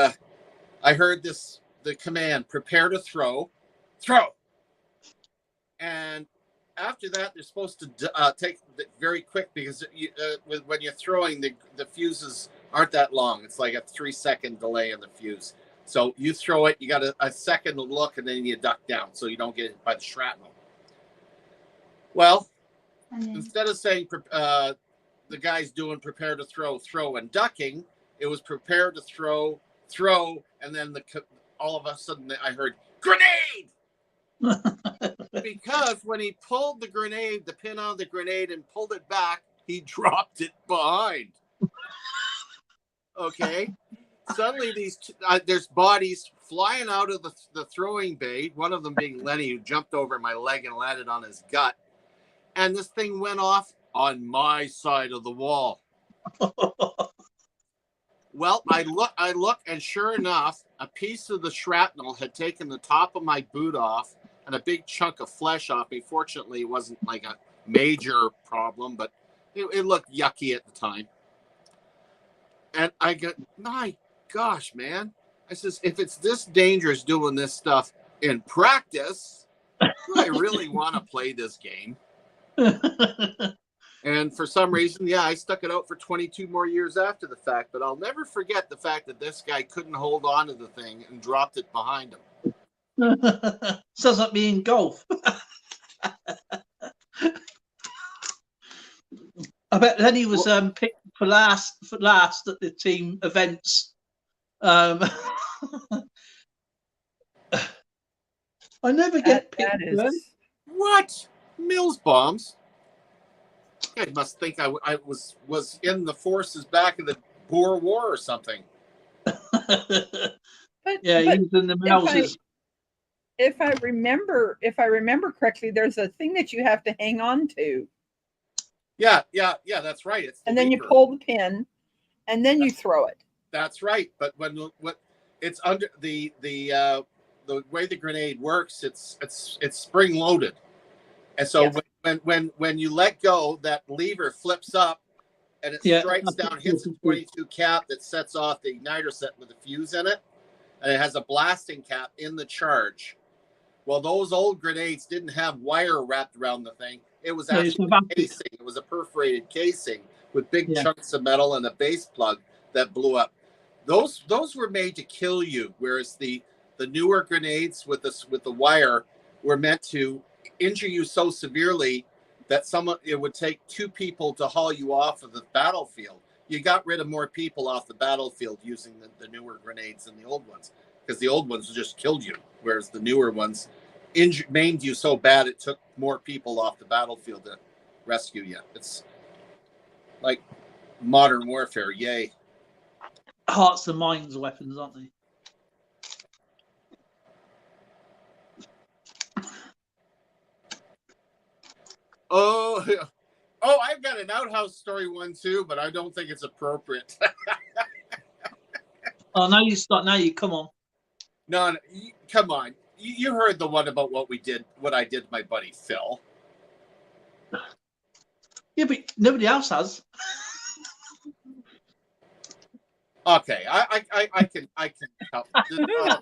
I heard the command: prepare to throw. And after that, they're supposed to take it very quick, because when you're throwing, the fuses aren't that long. It's like a 3-second delay in the fuse. So you throw it, you got a second to look, and then you duck down so you don't get hit by the shrapnel. Well, instead of saying the guy's doing prepare to throw, and ducking, it was prepare to throw, and then all of a sudden I heard grenade. Because when he pulled the grenade, the pin on the grenade, and pulled it back, he dropped it behind. Okay. Suddenly, there's bodies flying out of the throwing bay, one of them being Lenny, who jumped over my leg and landed on his gut. And this thing went off on my side of the wall. Well, I look, and sure enough, a piece of the shrapnel had taken the top of my boot off and a big chunk of flesh off me. Fortunately, it wasn't like a major problem, but it looked yucky at the time. And I go, my gosh, man. I says, if it's this dangerous doing this stuff in practice, do I really want to play this game? And for some reason, yeah, I stuck it out for 22 more years after the fact. But I'll never forget the fact that this guy couldn't hold on to the thing and dropped it behind him. Sounds like me in golf. I bet Lenny was picked for last at the team events. I never get picked. What? Mills bombs? You guys must think I was in the forces back in the Boer War or something. Yeah, he was in the Mouses. If I remember correctly, there's a thing that you have to hang on to. Yeah, that's right. And then you pull the pin, and then you throw it. That's right. But when it's under the way the grenade works, it's spring loaded, and so when you let go, that lever flips up, and it strikes down, hits a 22 cap that sets off the igniter set with a fuse in it, and it has a blasting cap in the charge. Well, those old grenades didn't have wire wrapped around the thing. It was actually casing. It was a perforated casing with big chunks of metal and a base plug that blew up. Those were made to kill you, whereas the newer grenades with the wire were meant to injure you so severely that it would take 2 people to haul you off of the battlefield. You got rid of more people off the battlefield using the newer grenades than the old ones, because the old ones just killed you, whereas the newer ones maimed you so bad it took more people off the battlefield to rescue you. It's like modern warfare. Yay. Hearts and minds weapons, aren't they? Oh, I've got an outhouse story one too, but I don't think it's appropriate. Oh, now you come on. No, come on. You heard the one about what I did to my buddy Phil. Yeah, but nobody else has. Okay, I can help.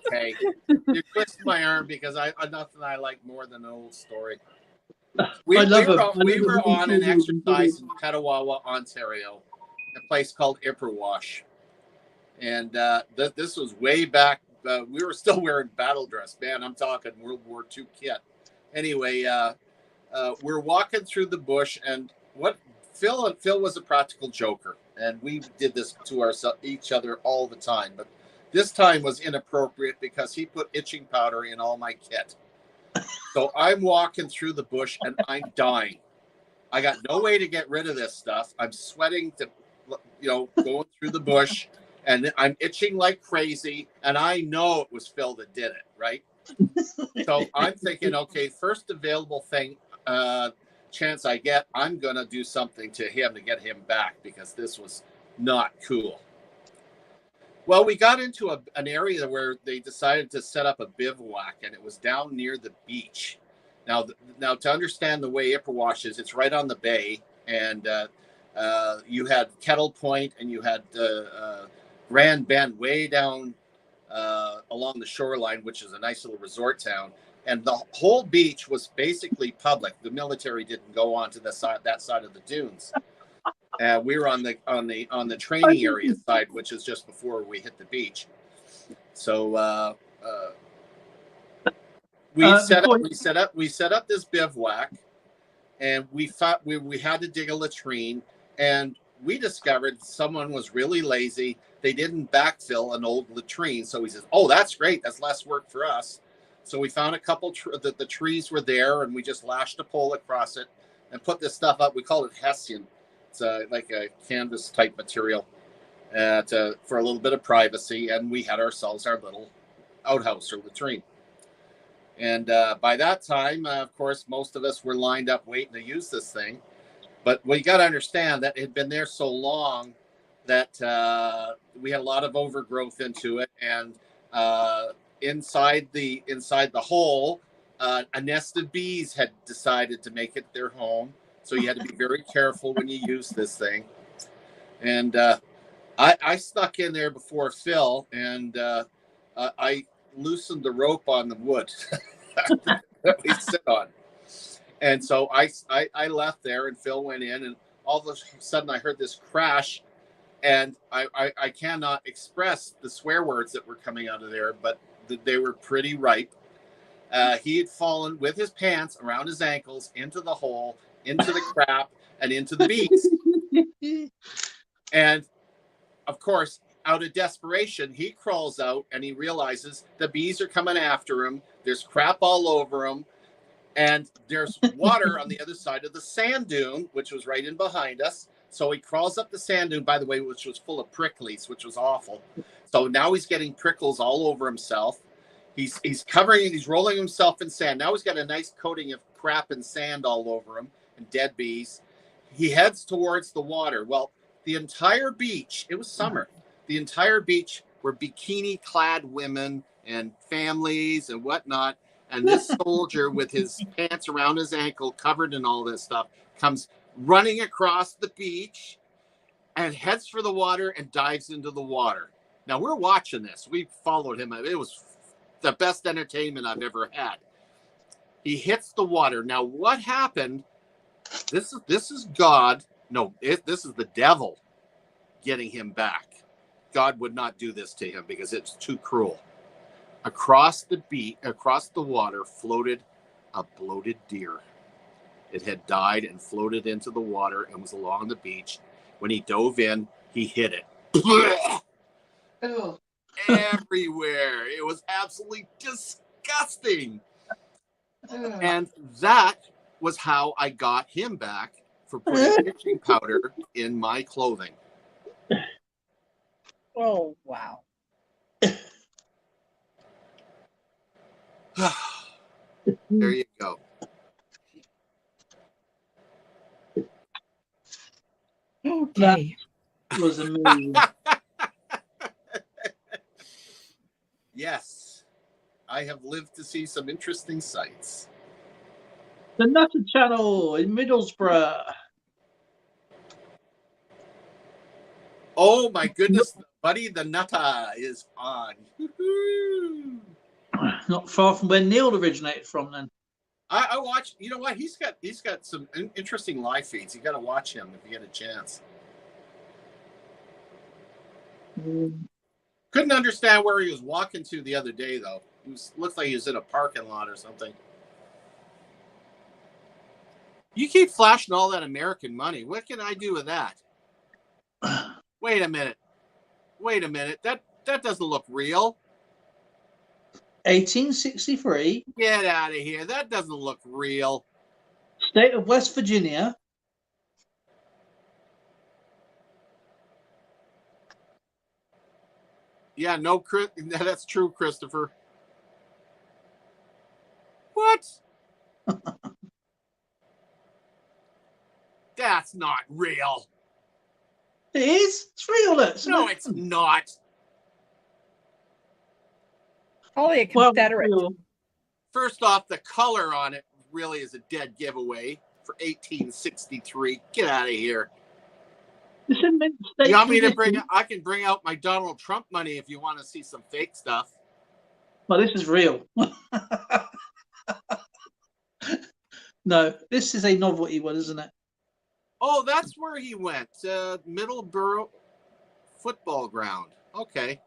Okay, you twisted my arm because nothing I like more than an old story. We were on an exercise in Petawawa, Ontario, a place called Ipperwash, and this was way back. We were still wearing battle dress, man. I'm talking World War II kit. Anyway, we're walking through the bush, and Phil was a practical joker, and we did this to each other all the time. But this time was inappropriate because he put itching powder in all my kit. So I'm walking through the bush, and I'm dying. I got no way to get rid of this stuff. I'm sweating going through the bush. And I'm itching like crazy, and I know it was Phil that did it, right? So I'm thinking, okay, first available thing, chance I get, I'm going to do something to him to get him back, because this was not cool. Well, we got into an area where they decided to set up a bivouac, and it was down near the beach. Now, to understand the way Ipperwash is, it's right on the bay, and you had Kettle Point, and you had Grand Bend way down along the shoreline, which is a nice little resort town. And the whole beach was basically public. The military didn't go onto that side of the dunes. We were on the training area side, which is just before we hit the beach. So we set up this bivouac, and we thought we had to dig a latrine, and we discovered someone was really lazy. They didn't backfill an old latrine. So he says, "Oh, that's great. That's less work for us." So we found a couple the trees were there, and we just lashed a pole across it and put this stuff up. We call it Hessian. It's like a canvas type material for a little bit of privacy. And we had ourselves our little outhouse or latrine. And by that time, of course, most of us were lined up waiting to use this thing. But we got to understand that it had been there so long that we had a lot of overgrowth into it. And inside the hole, a nest of bees had decided to make it their home. So you had to be very careful when you use this thing. And I stuck in there before Phil, and I loosened the rope on the wood that we sit on. And so I left there, and Phil went in, and all of a sudden I heard this crash, and I cannot express the swear words that were coming out of there, but they were pretty ripe. He had fallen with his pants around his ankles into the hole, into the crap, and into the bees. And of course, out of desperation, he crawls out, and he realizes the bees are coming after him. There's crap all over him. And there's water on the other side of the sand dune, which was right in behind us. So he crawls up the sand dune, by the way, which was full of pricklies, which was awful. So now he's getting prickles all over himself. He's rolling himself in sand. Now he's got a nice coating of crap and sand all over him and dead bees. He heads towards the water. Well, the entire beach, it was summer. The entire beach were bikini-clad women and families and whatnot. And this soldier with his pants around his ankle, covered in all this stuff, comes running across the beach and heads for the water and dives into the water. Now, we're watching this. We followed him. It was the best entertainment I've ever had. He hits the water. Now, what happened? This is God. No, this is the devil getting him back. God would not do this to him because it's too cruel. Across the water floated a bloated deer. It had died and floated into the water and was along the beach. When he dove in, he hit it. Oh. Everywhere. It was absolutely disgusting. Oh. And that was how I got him back for putting itching powder in my clothing. Oh, wow. There you go. Okay. Was amazing. Yes, I have lived to see some interesting sights. The Nutter Channel in Middlesbrough. Oh my goodness, Buddy the Nutter is on. Woo-hoo. Not far from where Neil originated from, then. I watched. You know what? He's got some interesting live feeds. You got to watch him if you get a chance. Couldn't understand where he was walking to the other day, though. Looks like he was in a parking lot or something. You keep flashing all that American money. What can I do with that? Wait a minute. That doesn't look real. 1863. Get out of here. That doesn't look real. State of West Virginia. Yeah, no, that's true, Christopher. What? not real. It is. It's real. Look. No, it's not. Probably a Well, Confederate. real. First off, the color on it really is a dead giveaway for 1863. Get out of here. It's in mint state You want me to condition. I can bring out my Donald Trump money if you want to see some fake stuff. Well, this is real. No, this is a novelty one, isn't it? Oh, that's where he went. Middleborough football ground. Okay.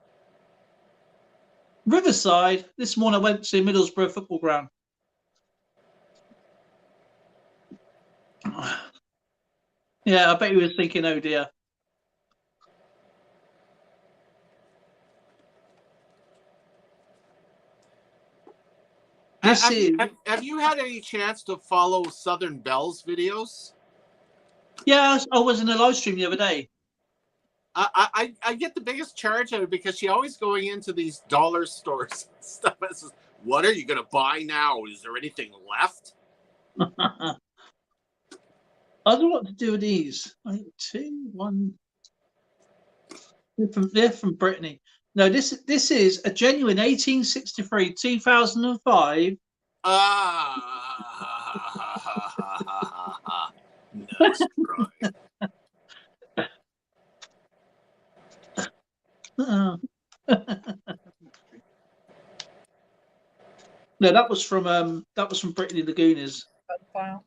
Riverside. This morning I went to Middlesbrough football ground. Yeah, I bet he was thinking, oh dear. This is. Have you had any chance to follow Southern Belle's videos? Yeah, I was in a live stream the other day. I get the biggest charge out of it because she always going into these dollar stores and stuff. It's just, what are you going to buy now? Is there anything left? I don't know what to do with these. 2, 1. They're from Brittany. No, this is a genuine 1863, 2005. Nice try. No, that was from Brittany Lagooners. File.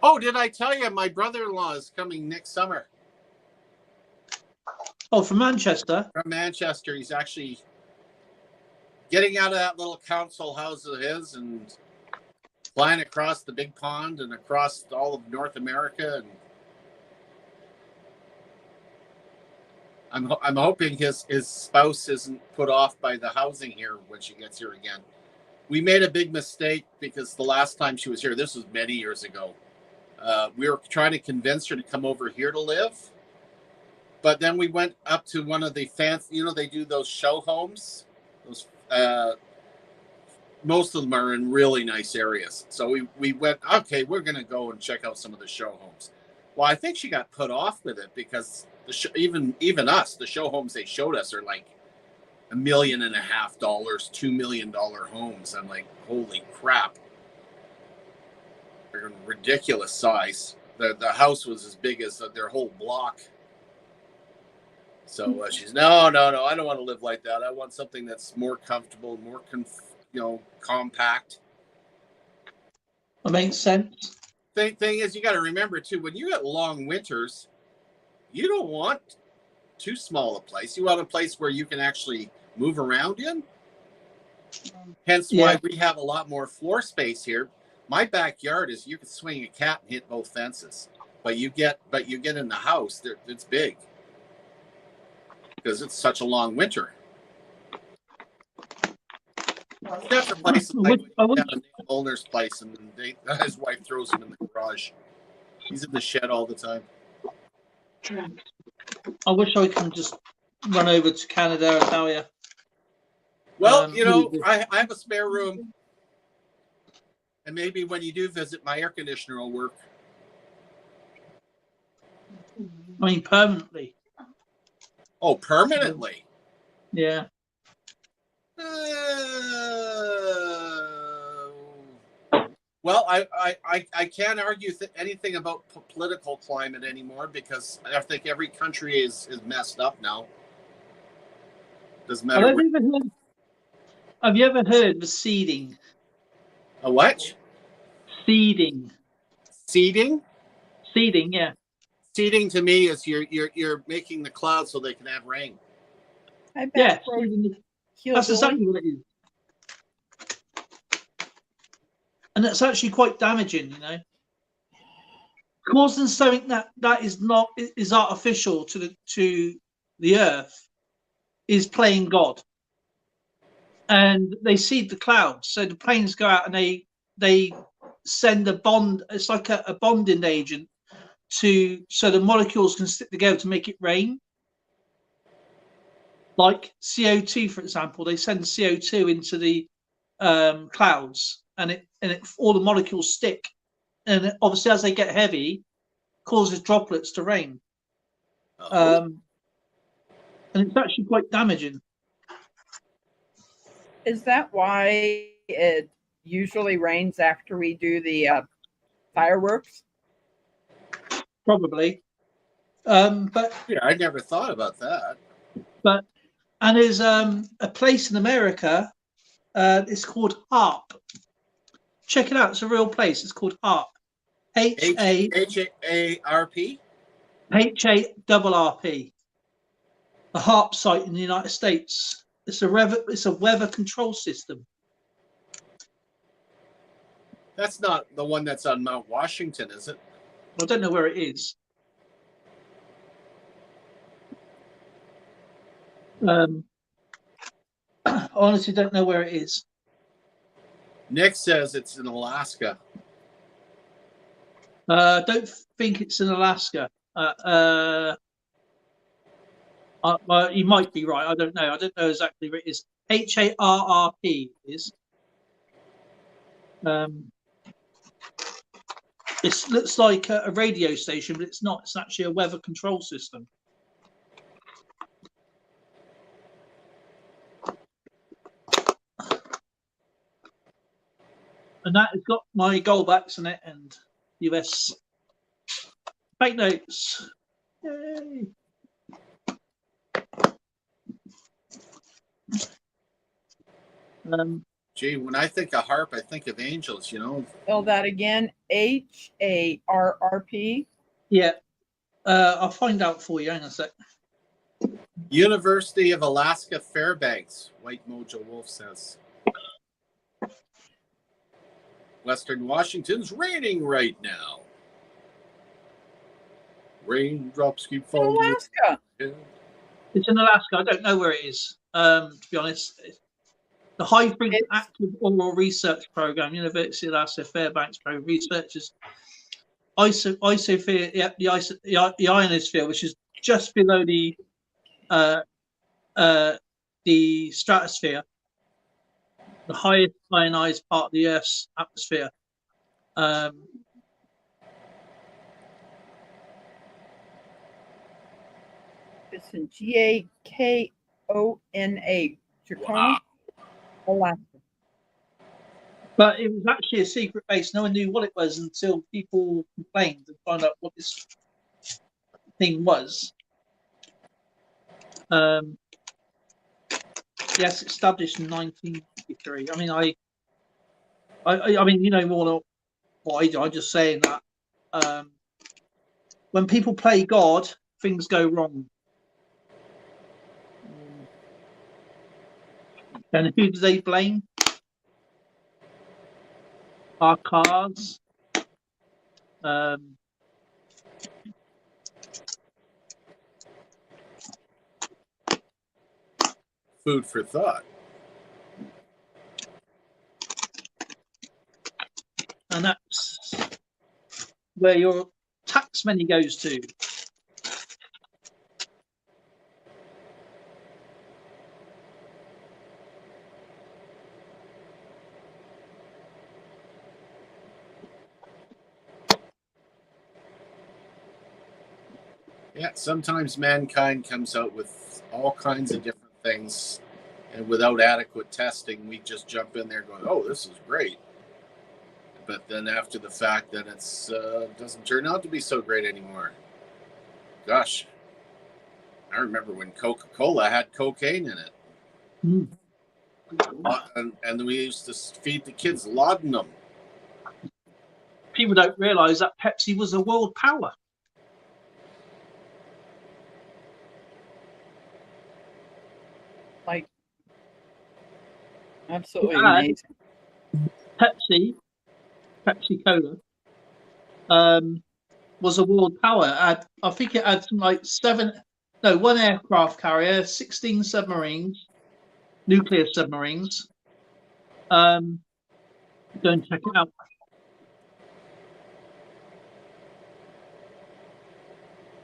Oh, did I tell you my brother-in-law is coming next summer Oh, from Manchester. from Manchester? He's actually getting out of that little council house of his and flying across the big pond and across all of North America. And I'm hoping his spouse isn't put off by the housing here when she gets here again. We made a big mistake because the last time she was here, this was many years ago, we were trying to convince her to come over here to live. But then we went up to one of the fancy, they do those show homes. Those most of them are in really nice areas. So we went, okay, we're going to go and check out some of the show homes. Well, I think she got put off with it because even us, the show homes they showed us are like $1.5 million, $2 million homes. I'm like, holy crap. They're ridiculous size. The house was as big as their whole block. So she's, no, I don't want to live like that. I want something that's more comfortable, more compact. That makes sense. Thing is, you got to remember too, when you got long winters, you don't want too small a place. You want a place where you can actually move around in. Hence why we have a lot more floor space here. My backyard is, you can swing a cat and hit both fences, but you get in the house, it's big because it's such a long winter. That's a place like an owner's place, and his wife throws him in the garage. He's in the shed all the time. I wish I could just run over to Canada and tell you. Well, I have a spare room, and maybe when you do visit, my air conditioner will work. I mean, permanently. Oh, permanently? Yeah. Well, I can't argue anything about political climate anymore because I think every country is messed up now. Doesn't matter. Have you ever heard of seeding? A what? Seeding. Seeding? Seeding, yeah. Seeding to me is you're making the clouds so they can have rain. I bet. Yeah, that's exactly what it is. And it's actually quite damaging, Causing something that is artificial to the earth is playing God. And they seed the clouds. So the planes go out and they send a bond. It's like a bonding agent so the molecules can stick together to make it rain. Like CO2, for example, they send CO2 into the clouds, and all the molecules stick, and obviously as they get heavy, causes droplets to rain. Oh. And it's actually quite damaging. Is that why it usually rains after we do the fireworks? Probably. But Yeah, I never thought about that. and there's a place in America. It's called Harp. Check it out. It's a real place. It's called Harp. HARP? HARRP. A HARP site in the United States. It's a weather control system. That's not the one that's on Mount Washington, is it? I don't know where it is. I honestly don't know where it is. Nick says it's in Alaska. Don't think it's in Alaska. You might be right. I don't know. I don't know exactly where it is. HARRP is. It looks like a radio station, but it's not. It's actually a weather control system. And that has got my gold backs in it and US banknotes. Yay! Gee, when I think of harp, I think of angels, you know. Spell that again. HARRP. Yeah. I'll find out for you. Hang on a sec. University of Alaska Fairbanks, White Mojo Wolf says. Western Washington's raining right now. Raindrops keep falling. Alaska. It's in Alaska. I don't know where it is, to be honest. The High Frequency Active Oral Research Program, University of Alaska Fairbanks Program, researchers isosphere, the ionosphere, which is just below the stratosphere, the highest ionized part of the Earth's atmosphere. It's in GAKONA, Jacona, Alaska. But it was actually a secret base. No one knew what it was until people complained and found out what this thing was. Yes, established in 1953. I mean, you know more than what I do. I'm just saying that when people play God, things go wrong. And who do they blame? Our cards. Food for thought. And that's where your tax money goes to. Yeah, sometimes mankind comes out with all kinds of different things, and without adequate testing, we just jump in there going, "Oh, this is great." But then after the fact, then it's doesn't turn out to be so great anymore. Gosh, I remember when Coca-Cola had cocaine in it, and we used to feed the kids laudanum. People don't realise that Pepsi was a world power. Like, absolutely Yeah. amazing. Pepsi Cola, was a world power. I think it had like one aircraft carrier, 16 submarines, nuclear submarines. Go and check it out.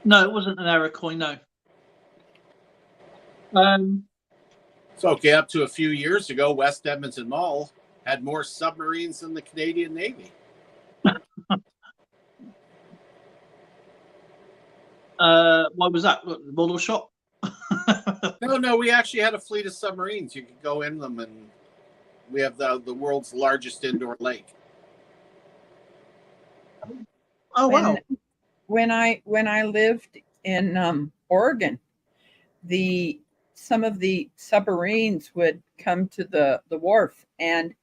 No, it wasn't an error coin. No. So, okay, up to a few years ago, West Edmonton Mall had more submarines than the Canadian Navy. Why was that? What, the model shop? No, we actually had a fleet of submarines. You could go in them, and we have the world's largest indoor lake. Oh wow! When I lived in Oregon, some of the submarines would come to the wharf, and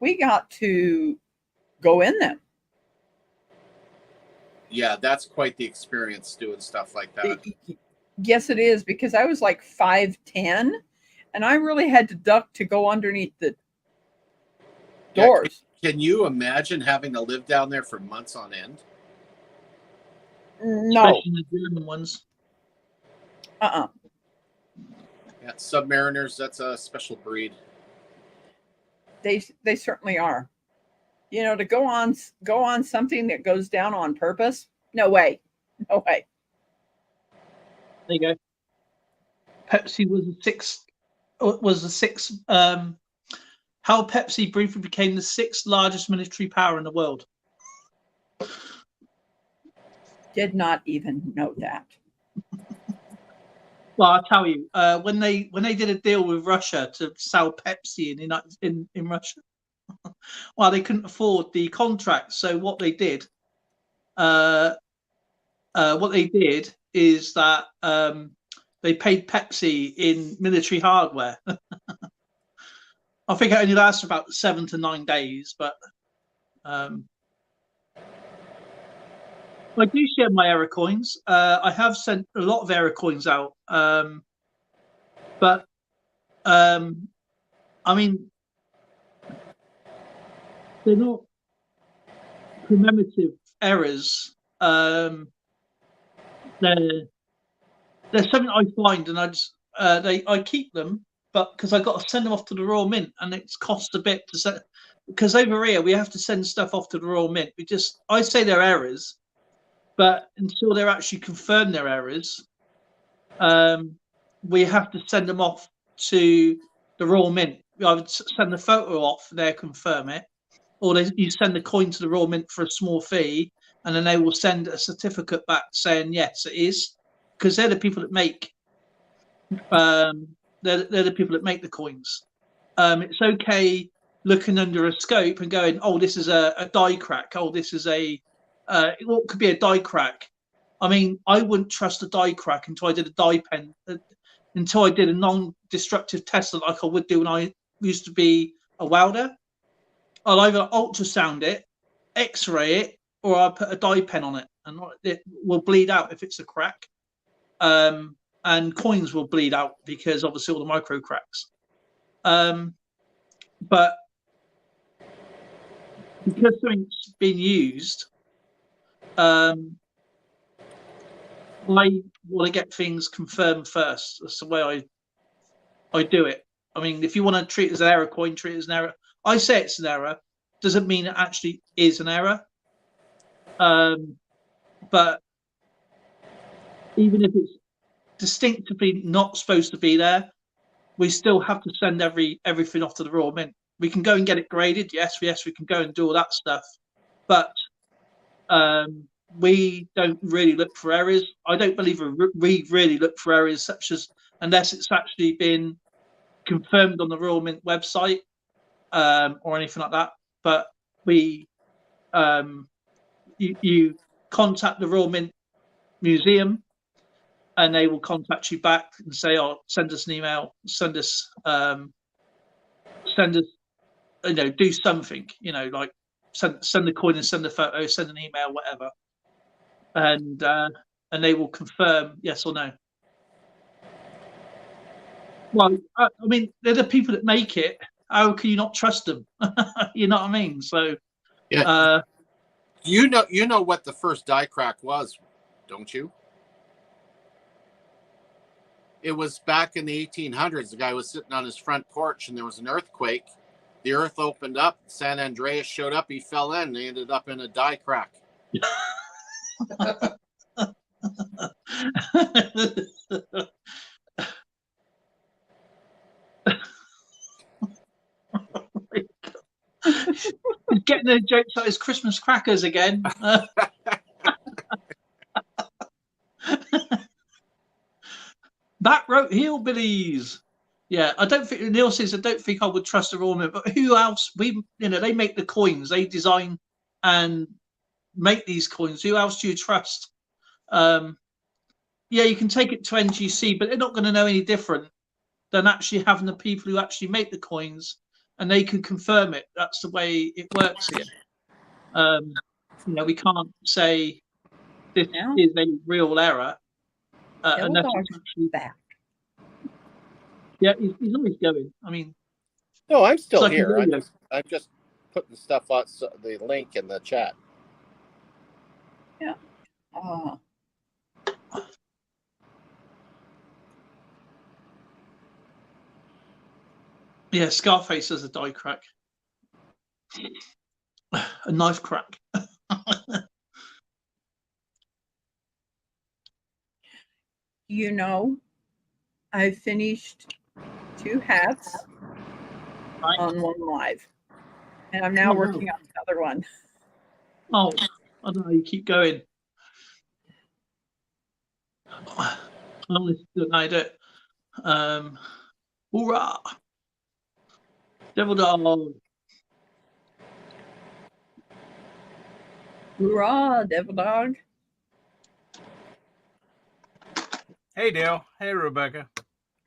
we got to go in them. Yeah, that's quite the experience doing stuff like that. Yes, it is, because I was like 5'10", and I really had to duck to go underneath the doors. Can you imagine having to live down there for months on end? No. Especially the German ones. Yeah, Submariners, that's a special breed. They certainly are. You know, to go on something that goes down on purpose. No way. No way. There you go. Pepsi was the sixth. How Pepsi briefly became the sixth largest military power in the world. Did not even know that. Well, I'll tell you, when they did a deal with Russia to sell Pepsi in Russia, well, they couldn't afford the contract. So what they did is that they paid Pepsi in military hardware. I think it only lasts about 7 to 9 days, but I do share my error coins. I have sent a lot of error coins out, but I mean, they're not commemorative errors. They're something I find, and I keep them, but because I got to send them off to the Royal Mint, and it's cost a bit to send. Because over here we have to send stuff off to the Royal Mint. I say they're errors, but until they're actually confirmed their errors, we have to send them off to the Royal Mint. I would send the photo off, they confirm it, or you send the coin to the Royal Mint for a small fee, and then they will send a certificate back saying yes, it is, because they're the people that make. They're the people that make the coins. It's okay looking under a scope and going, oh, this is a die crack. Oh, this is it could be a die crack. I mean, I wouldn't trust a die crack until I did a die pen, until I did a non-destructive test like I would do when I used to be a welder. I'll either ultrasound it, X-ray it, or I'll put a die pen on it, and it will bleed out if it's a crack. And coins will bleed out because obviously all the micro cracks. But because something's been used, I want to get things confirmed first. That's the way I do it. I mean, if you want to treat it as an error coin, treat it as an error. I say it's an error. Doesn't mean it actually is an error. But even if it's distinctively not supposed to be there, we still have to send everything off to the Royal Mint. We can go and get it graded. Yes, we can go and do all that stuff. But we don't really look for errors. I don't believe we really look for errors such as, unless it's actually been confirmed on the Royal Mint website or anything like that. But you contact the Royal Mint Museum, and they will contact you back and say, "Oh, send us an email, send us, do something, like send the coin and send the photo, send an email, whatever," and they will confirm yes or no. Well, I mean, they're the people that make it. How can you not trust them? You know what I mean? So, yeah, you know what the first die crack was, don't you? It was back in the 1800s. The guy was sitting on his front porch, and there was an earthquake. The earth opened up. San Andreas showed up. He fell in. And they ended up in a die crack. He's getting the jokes like his Christmas crackers again. Backroad Hillbillies. Yeah, I don't think Neil says I don't think I would trust a raw mint, but who else? They make the coins, they design and make these coins. Who else do you trust? Yeah, you can take it to NGC, but they're not going to know any different than actually having the people who actually make the coins, and they can confirm it. That's the way it works here. We can't say this Now, is a real error unless Dog's it's actually. back. Yeah, he's always going. I mean, No, I'm still like here. I'm just putting stuff on the link in the chat. Yeah. Yeah, Scarface has a die crack, a knife crack. I finished 2 hats Right. on one live, and I'm now working on another one. Oh, I don't know. You keep going. I honestly don't know. Hoorah! Devil Dog. Hoorah, Devil Dog. Hey, Dale. Hey, Rebecca.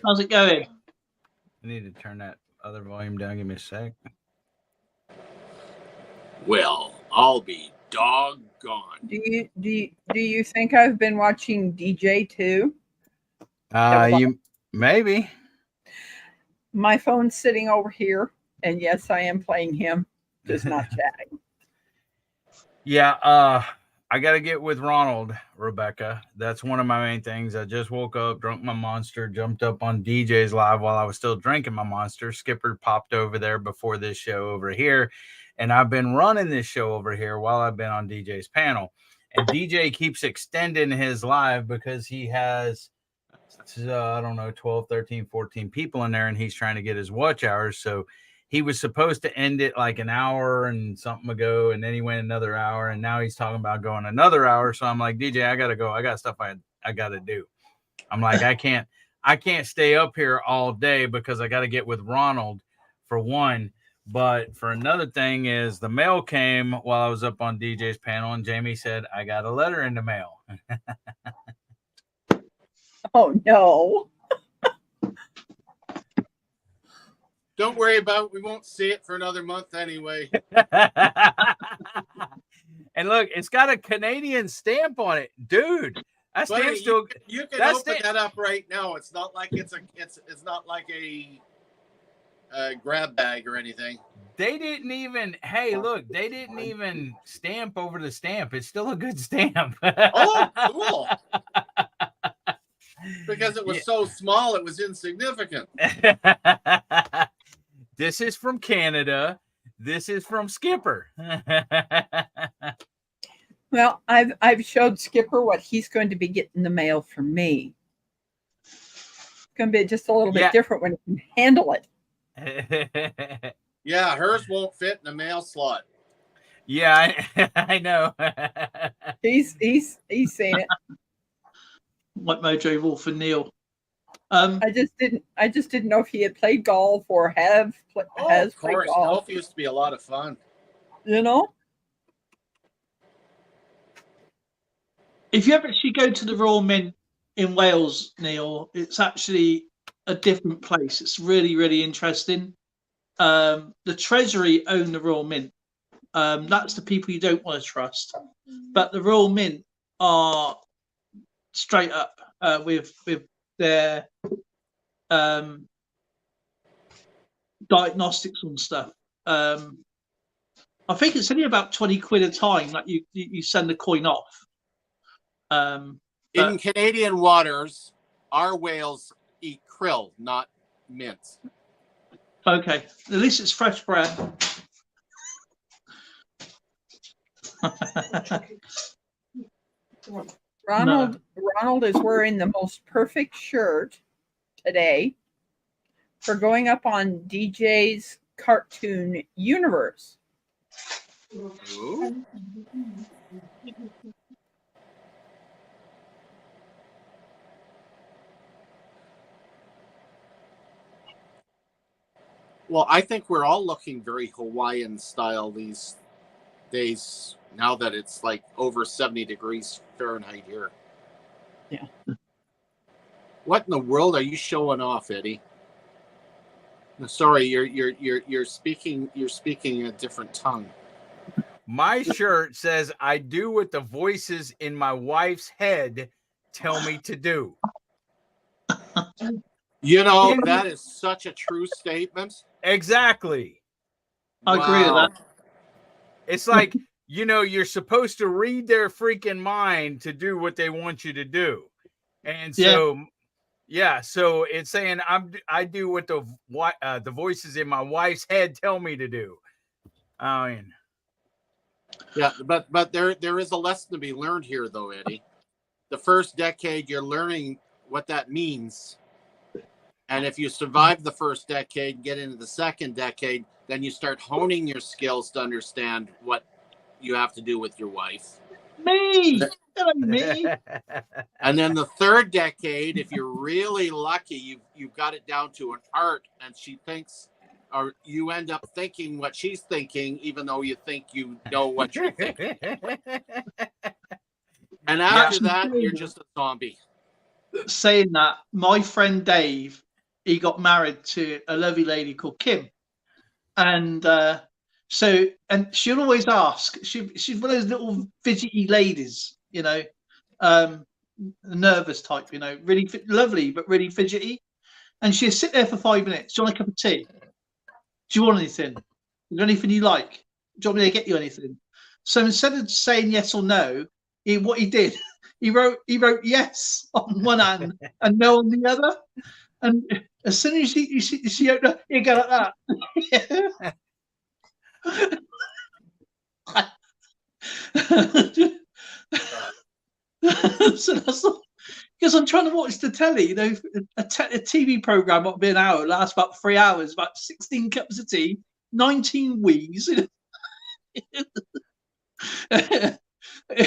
How's it going? I need to turn that other volume down. Give me a sec. Well, I'll be doggone. Do you think I've been watching DJ too? You maybe. My phone's sitting over here, and yes, I am playing him, just not chatting. Yeah, I got to get with Ronald, Rebecca. That's one of my main things. I just woke up, drunk my Monster, jumped up on DJ's live while I was still drinking my Monster. Skipper popped over there before this show over here, and I've been running this show over here while I've been on DJ's panel. And DJ keeps extending his live because he has, 12, 13, 14 people in there, and he's trying to get his watch hours. So he was supposed to end it like an hour and something ago, and then he went another hour, and now he's talking about going another hour. So I'm like, DJ, I gotta go. I got stuff I gotta do. I'm like, I can't stay up here all day because I gotta get with Ronald for one. But for another thing is the mail came while I was up on DJ's panel, and Jamie said, I got a letter in the mail. Oh no. Don't worry about it. We won't see it for another month anyway. And look, it's got a Canadian stamp on it, dude. That Buddy, stamp still. You can that open that up right now. It's not like it's not like a grab bag or anything. They didn't even. Hey, look, they didn't even stamp over the stamp. It's still a good stamp. Oh, cool. Because it was so small, it was insignificant. This is from Canada. This is from Skipper. Well, I've showed Skipper what he's going to be getting in the mail from me. It's going to be just a little bit different when he can handle it. Yeah, hers won't fit in the mail slot. Yeah, I know. He's seen it. Like Mojo Wolf and Neil. I just didn't know if he had played golf or has played golf. Golf used to be a lot of fun. If you ever actually go to the Royal Mint in Wales, Neil, it's actually a different place. It's really, really interesting. The Treasury own the Royal Mint. That's the people you don't want to trust. But the Royal Mint are straight up with their diagnostics and stuff. I think it's only about 20 quid a time that you send the coin off. In Canadian waters, our whales eat krill, not mints. Okay, at least it's fresh bread. Ronald is wearing the most perfect shirt today for going up on DJ's cartoon universe. Ooh. Well, I think we're all looking very Hawaiian style these days now that it's like over 70 degrees Fahrenheit here. Yeah. What in the world are you showing off, Eddie? No, sorry, you're speaking a different tongue. My shirt says, "I do what the voices in my wife's head tell me to do." You know, that is such a true statement. Exactly. I agree with that. It's like, you know, you're supposed to read their freaking mind to do what they want you to do. And so, yeah, so it's saying I do what the voices in my wife's head tell me to do. I mean, Yeah, but there is a lesson to be learned here, though, Eddie. The first decade, you're learning what that means. And if you survive the first decade and get into the second decade, then you start honing your skills to understand what you have to do with your wife. Me. Me. And then the third decade, if you're really lucky, you've got it down to an art, and she thinks, or you end up thinking what she's thinking, even though you think you know what you're thinking. And after that, you're just a zombie. Saying that, my friend Dave, he got married to a lovely lady called Kim, and she'll always ask. She's one of those little fidgety ladies, you know, nervous type, you know, really lovely but really fidgety. And she'll sit there for 5 minutes. Do you want a cup of tea? Do you want anything? Is there anything you like? Do you want me to get you anything? So instead of saying yes or no, what he did, he wrote yes on one hand and no on the other. And as soon as she opened up, you go like that. So that's all, because I'm trying to watch the telly, you know, a TV program might be an hour, lasts about 3 hours, about 16 cups of tea, 19 wheeze. Here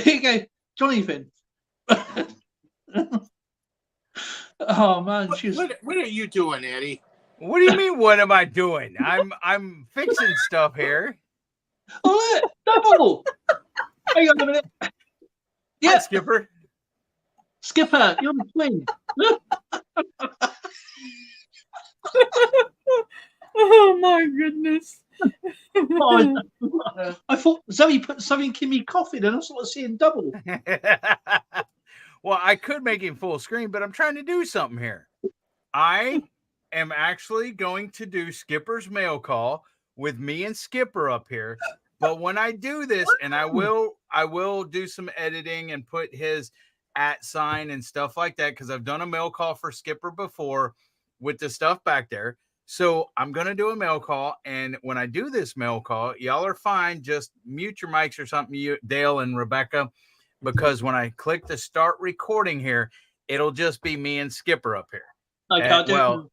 you go, Jonathan. Oh man, what are you doing, Eddie? What do you mean? What am I doing? I'm fixing stuff here. Oh, look, double. Hang on a minute. Yeah, Hi, Skipper. Skipper, you're the twin. Oh my goodness. I thought Zoe put something in me coffee, and I sort of seeing double. Well, I could make him full screen, but I'm trying to do something here. I am actually going to do Skipper's mail call with me and Skipper up here. But when I do this, and I will do some editing and put his @ and stuff like that, because I've done a mail call for Skipper before with the stuff back there. So I'm going to do a mail call. And when I do this mail call, y'all are fine. Just mute your mics or something, Dale and Rebecca, because when I click the start recording here, it'll just be me and Skipper up here. Okay, well,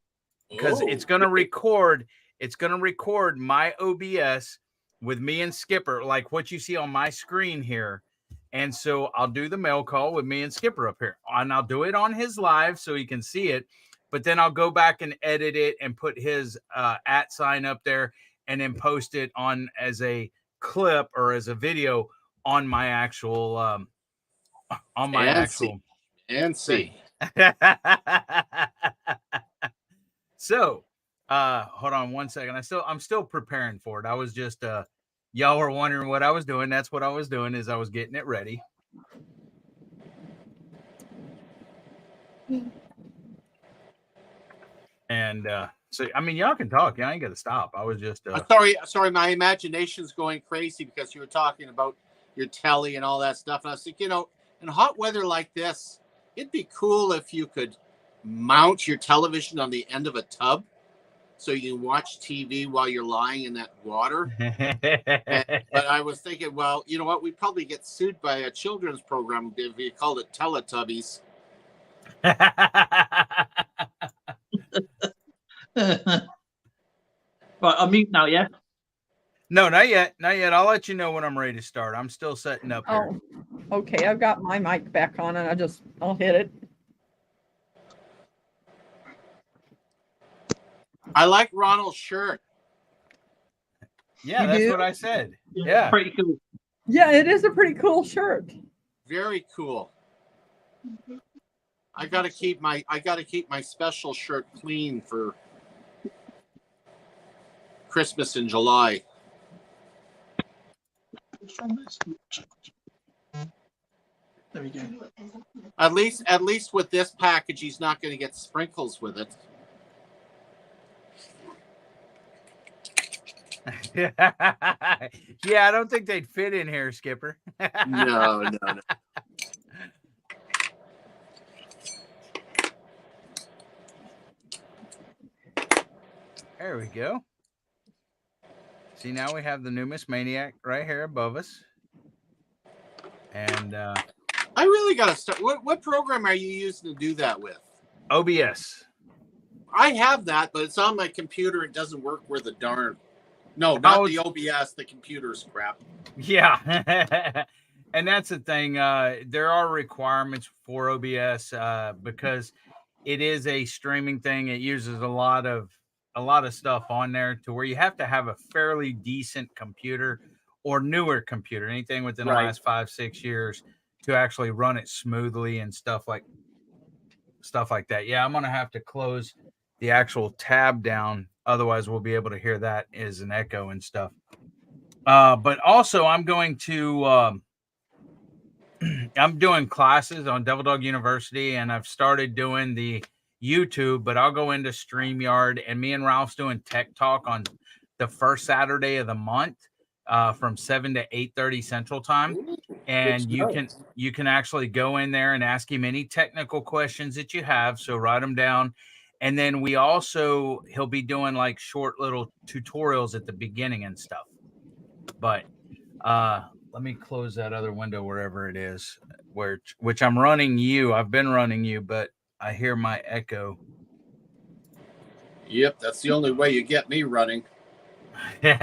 because it's going to record. It's going to record my OBS with me and Skipper, like what you see on my screen here. And so I'll do the mail call with me and Skipper up here. And I'll do it on his live so he can see it. But then I'll go back and edit it and put his @ up there and then post it on as a clip or as a video on my actual and see. So hold on 1 second. I'm still preparing for it. I was just y'all were wondering what I was doing. That's what I was doing, is I was getting it ready. And so I mean, y'all can talk. Y'all ain't got to stop. I was just sorry, my imagination's going crazy because you were talking about your telly and all that stuff. And I was thinking, you know, in hot weather like this, it'd be cool if you could mount your television on the end of a tub so you can watch TV while you're lying in that water. But I was thinking, well, you know what? We'd probably get sued by a children's program if we called it Teletubbies. Right, I'm mute now, yeah? No, not yet. Not yet. I'll let you know when I'm ready to start. I'm still setting up here. Oh, okay. I've got my mic back on and I'll hit it. I like Ronald's shirt. Yeah, You that's do? what I said. Yeah. Pretty cool. Yeah, it is a pretty cool shirt. Very cool. I gotta keep my special shirt clean for Christmas in July. There we go. At least with this package, he's not going to get sprinkles with it. Yeah, I don't think they'd fit in here, Skipper. No. There we go. See, now we have the Numismaniac right here above us. And I really got to start. What program are you using to do that with? OBS. I have that, but it's on my computer. It doesn't work worth a darn. No, not the OBS. The computer's crap. Yeah. And that's the thing. There are requirements for OBS because it is a streaming thing. It uses a lot of stuff on there to where you have to have a fairly decent computer or newer computer, anything within the last 5-6 years, to actually run it smoothly and stuff like that. Yeah, I'm gonna have to close the actual tab down, otherwise we'll be able to hear that as an echo and stuff. But also I'm going to I'm doing classes on Devil Dog University, and I've started doing the YouTube, but I'll go into StreamYard, and me and Ralph's doing Tech Talk on the first Saturday of the month from 7 to 8:30 Central Time. And you can actually go in there and ask him any technical questions that you have. So write them down. And then he'll be doing like short little tutorials at the beginning and stuff. But let me close that other window wherever it is, which I'm running you. I've been running you, but I hear my echo. Yep, that's the only way you get me running. And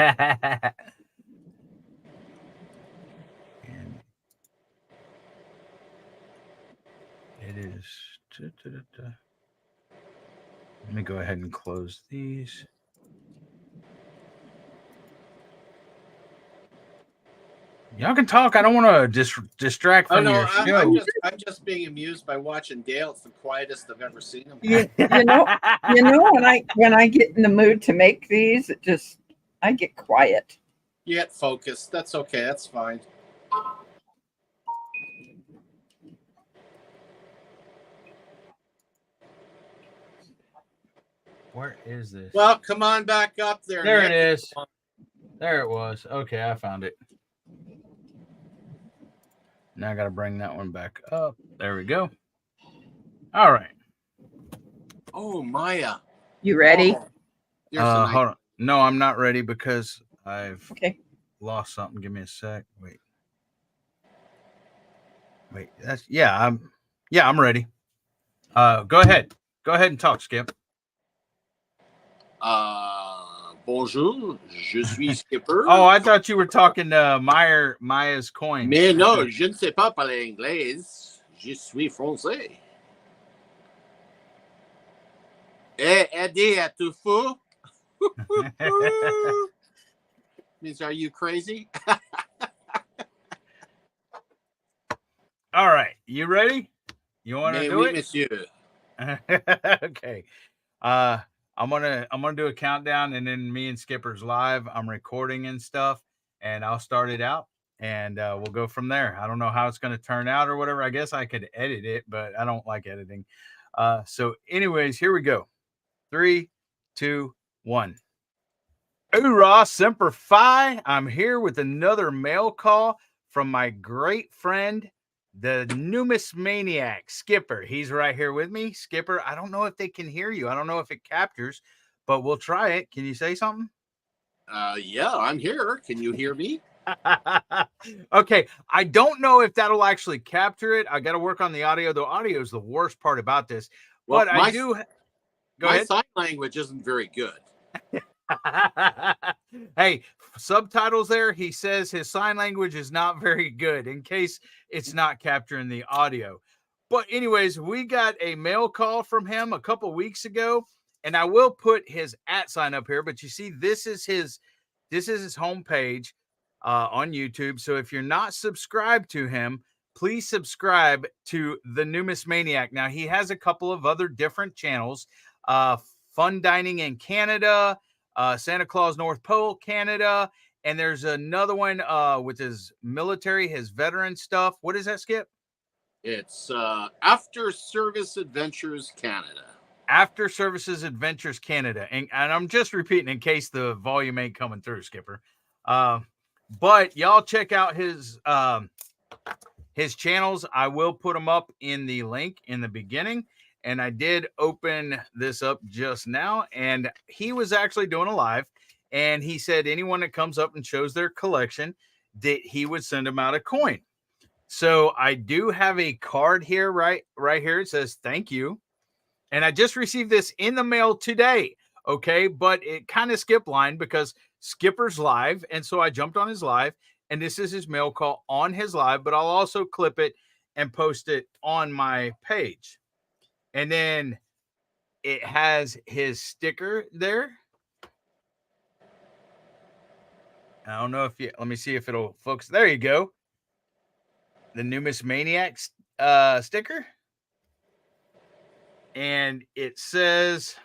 it is. Let me go ahead and close these. Y'all can talk. I don't want to distract from your show. I'm just being amused by watching Dale. It's the quietest I've ever seen him. You know, when I get in the mood to make these, I get quiet. You get focused. That's okay. That's fine. Where is this? Well, come on back up there. There Nick. it is. There it was. Okay, I found it. Now I got to bring that one back up. There we go. All right. Oh, Maya. You ready? Oh, hold on. No, I'm not ready because I've lost something. Give me a sec. Wait. I'm ready. Go ahead. Go ahead and talk, Skip. Bonjour, je suis Skipper. Oh, I thought you were talking to Maya's coin. Mais non, je ne sais pas parler anglais. Je suis français. Aider à tout fou. Means, are you crazy? All right, you ready? You want to do it, monsieur? Okay. I'm gonna do a countdown, and then me and Skipper's live. I'm recording and stuff, and I'll start it out, and we'll go from there. I don't know how it's gonna turn out or whatever. I guess I could edit it, but I don't like editing. So, anyways, here we go. 3, 2, 1. Hoorah, Semper Fi. I'm here with another mail call from my great friend, the Numismaniac, Skipper. He's right here with me. Skipper, I don't know if they can hear you. I don't know if it captures, but we'll try it. Can you say something? Yeah, I'm here. Can you hear me? Okay. I don't know if that'll actually capture it. I got to work on the audio. The audio is the worst part about this. Well, but I do. Go ahead. My sign language isn't very good. Hey, subtitles there. He says his sign language is not very good in case it's not capturing the audio. But anyways, we got a mail call from him a couple weeks ago, and I will put his @ sign up here. But you see, this is his this is his homepage on YouTube. So if you're not subscribed to him, please subscribe to the Numismaniac. Now, he has a couple of other different channels. Fun Dining in Canada, Santa Claus North Pole, Canada. And there's another one with his military, his veteran stuff. What is that, Skip? It's After Service Adventures Canada. After Services Adventures Canada. And I'm just repeating in case the volume ain't coming through, Skipper. But y'all check out his channels. I will put them up in the link in the beginning. And I did open this up just now. And he was actually doing a live. And he said anyone that comes up and shows their collection, that he would send them out a coin. So I do have a card here, right here. It says, thank you. And I just received this in the mail today. Okay. But it kind of skipped line because Skipper's live. And so I jumped on his live. And this is his mail call on his live. But I'll also clip it and post it on my page. And then it has his sticker there. I don't know if you, let me see if it'll focus. There you go. The Numismaniac sticker. And it says,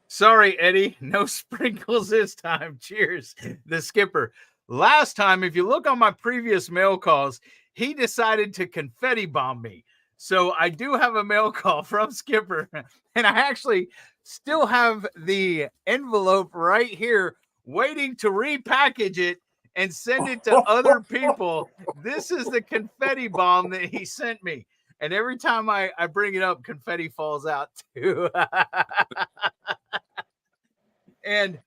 sorry, Eddie, no sprinkles this time. Cheers. The Skipper. Last time, if you look on my previous mail calls, he decided to confetti bomb me. So I do have a mail call from Skipper. And I actually still have the envelope right here waiting to repackage it and send it to other people. This is the confetti bomb that he sent me. And every time I bring it up, confetti falls out too. And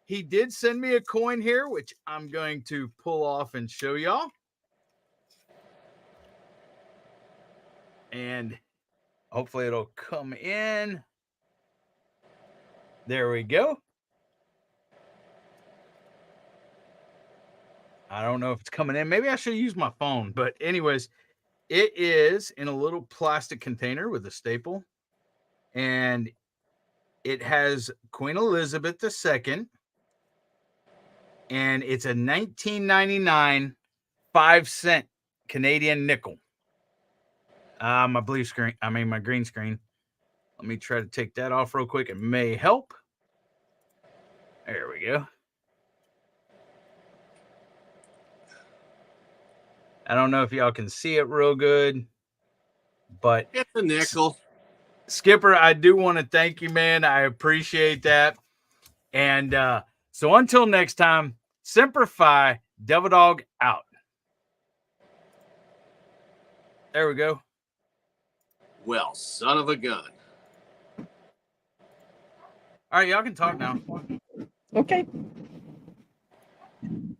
he did send me a coin here, which I'm going to pull off and show y'all. And hopefully it'll come in. There we go. I don't know if it's coming in. Maybe I should use my phone. But anyways, it is in a little plastic container with a staple. And it has Queen Elizabeth II. And it's a 1999 5-cent Canadian nickel. My blue screen. I mean, my green screen. Let me try to take that off real quick. It may help. There we go. I don't know if y'all can see it real good, but It's a nickel. Skipper, I do want to thank you, man. I appreciate that. And so until next time, Semper Fi, Devil Dog out. There we go. Well, son of a gun. All right, y'all can talk now. Okay.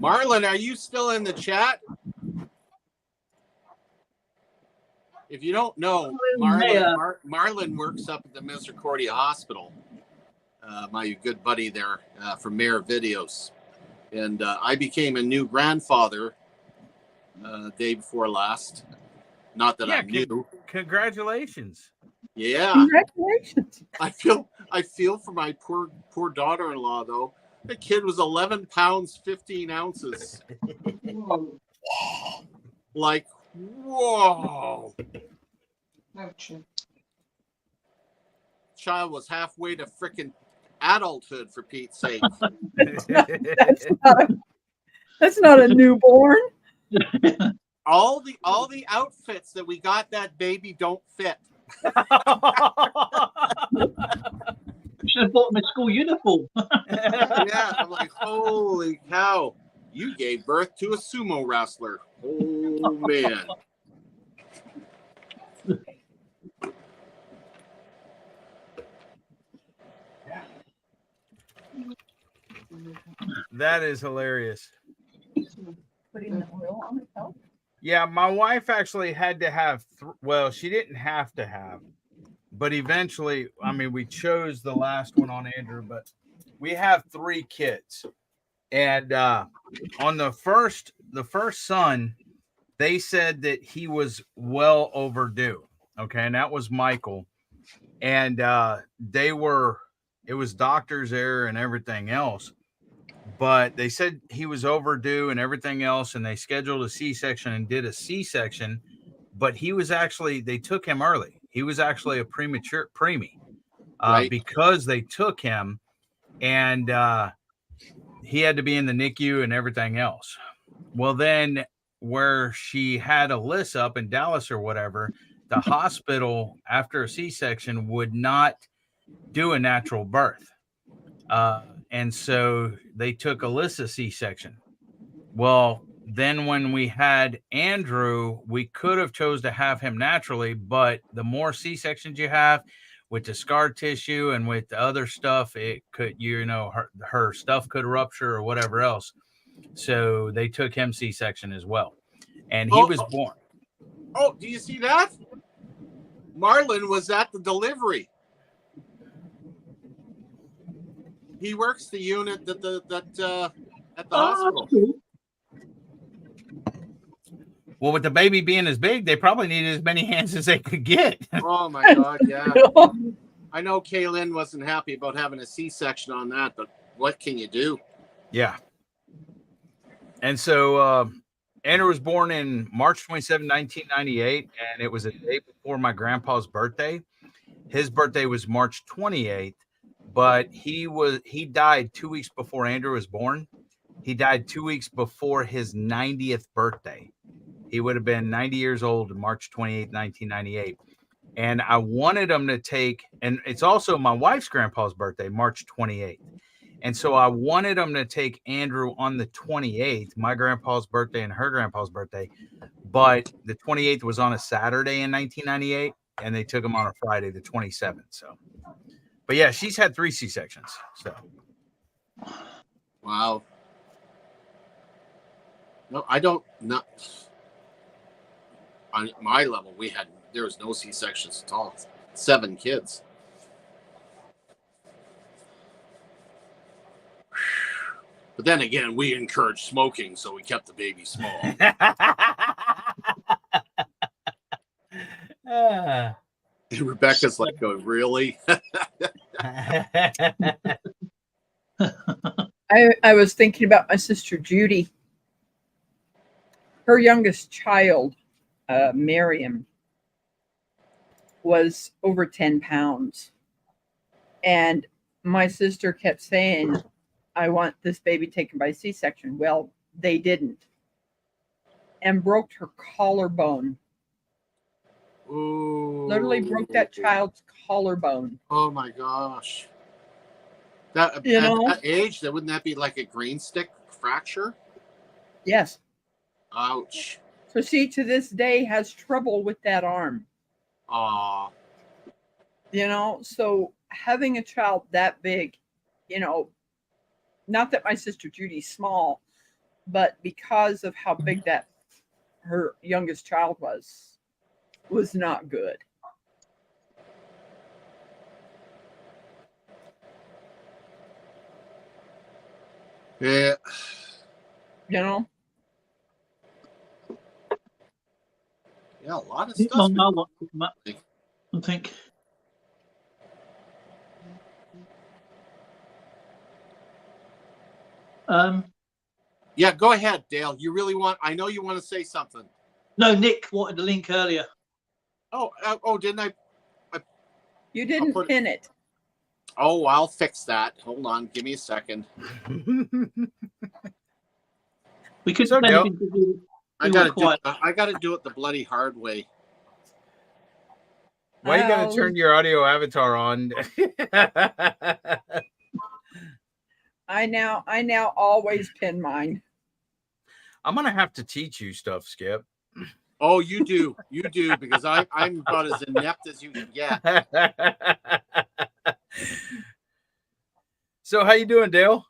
Marlon, are you still in the chat? If you don't know, Marlon works up at the Misericordia Hospital. My good buddy there from Mayor Videos. And I became a new grandfather day before last. Not that I'm new. Congratulations. Yeah. Congratulations. I feel for my poor daughter-in-law, though. The kid was 11 pounds, 15 ounces. Whoa. Like, whoa. Ouch. Child was halfway to freaking adulthood, for Pete's sake. That's not a newborn. All the outfits that we got that baby don't fit. Should have bought him a school uniform. Yeah, I'm like, holy cow. You gave birth to a sumo wrestler. Oh, man. That is hilarious. Putting the oil on itself. Yeah, my wife actually had to have, well, she didn't have to have, but eventually, I mean, we chose the last one on Andrew, but we have 3 kids. And on the first son, they said that he was well overdue. Okay. And that was Michael. And it was doctor's error and everything else. but they said he was overdue and everything else, and they scheduled a C-section and did a C-section, but he was actually, they took him early. He was actually a premature preemie Right. because they took him, and he had to be in the NICU and everything else. Well, then where she had Alyssa up in Dallas or whatever, the hospital after a C-section would not do a natural birth. And so they took Alyssa C-section. Well, then when we had Andrew, we could have chose to have him naturally, but the more C-sections you have with the scar tissue and with the other stuff, it could, her stuff could rupture or whatever else. So they took him C-section as well. And he was born. Oh, do you see that? Marlon was at the delivery. He works the unit at the hospital. Cool. Well, with the baby being as big, they probably needed as many hands as they could get. Oh my God, yeah. I know Kaylin wasn't happy about having a C-section on that, but what can you do? Yeah. And so Andrew was born in March 27, 1998, and it was a day before my grandpa's birthday. His birthday was March 28th, but he died 2 weeks before Andrew was born. He died 2 weeks before his 90th birthday. He would have been 90 years old March 28, 1998. And I wanted him to take, and it's also my wife's grandpa's birthday, March 28th. And so I wanted him to take Andrew on the 28th, my grandpa's birthday and her grandpa's birthday. But the 28th was on a Saturday in 1998, and they took him on a Friday, the 27th. So, but yeah, she's had 3 C-sections. So, Wow. No, I don't. Not on my level. There was no C-sections at all. 7 kids. But then again, we encouraged smoking, so we kept the baby small. And Rebecca's like, "Oh, really?" I was thinking about my sister Judy. Her youngest child, Miriam, was over 10 pounds. And my sister kept saying, I want this baby taken by C-section. Well, they didn't. And broke her collarbone. Ooh. Literally broke that child's collarbone. Oh my gosh. That at that age, wouldn't that be like a green stick fracture? Yes. Ouch. So she to this day has trouble with that arm. Aw. So having a child that big, not that my sister Judy's small, but because of how big that her youngest child was not good. Yeah. Yeah, a lot of stuff. I think. Yeah, go ahead, Dale. I know you want to say something. No, Nick wanted the link earlier. Oh, didn't I? you didn't pin it. Oh, I'll fix that. Hold on. Give me a second. We could So, Dale, I gotta do it the bloody hard way. Why you gotta turn your audio avatar on? I now always pin mine. I'm gonna have to teach you stuff, Skip. Oh, you do, because I'm about as inept as you can get. So, how you doing, Dale?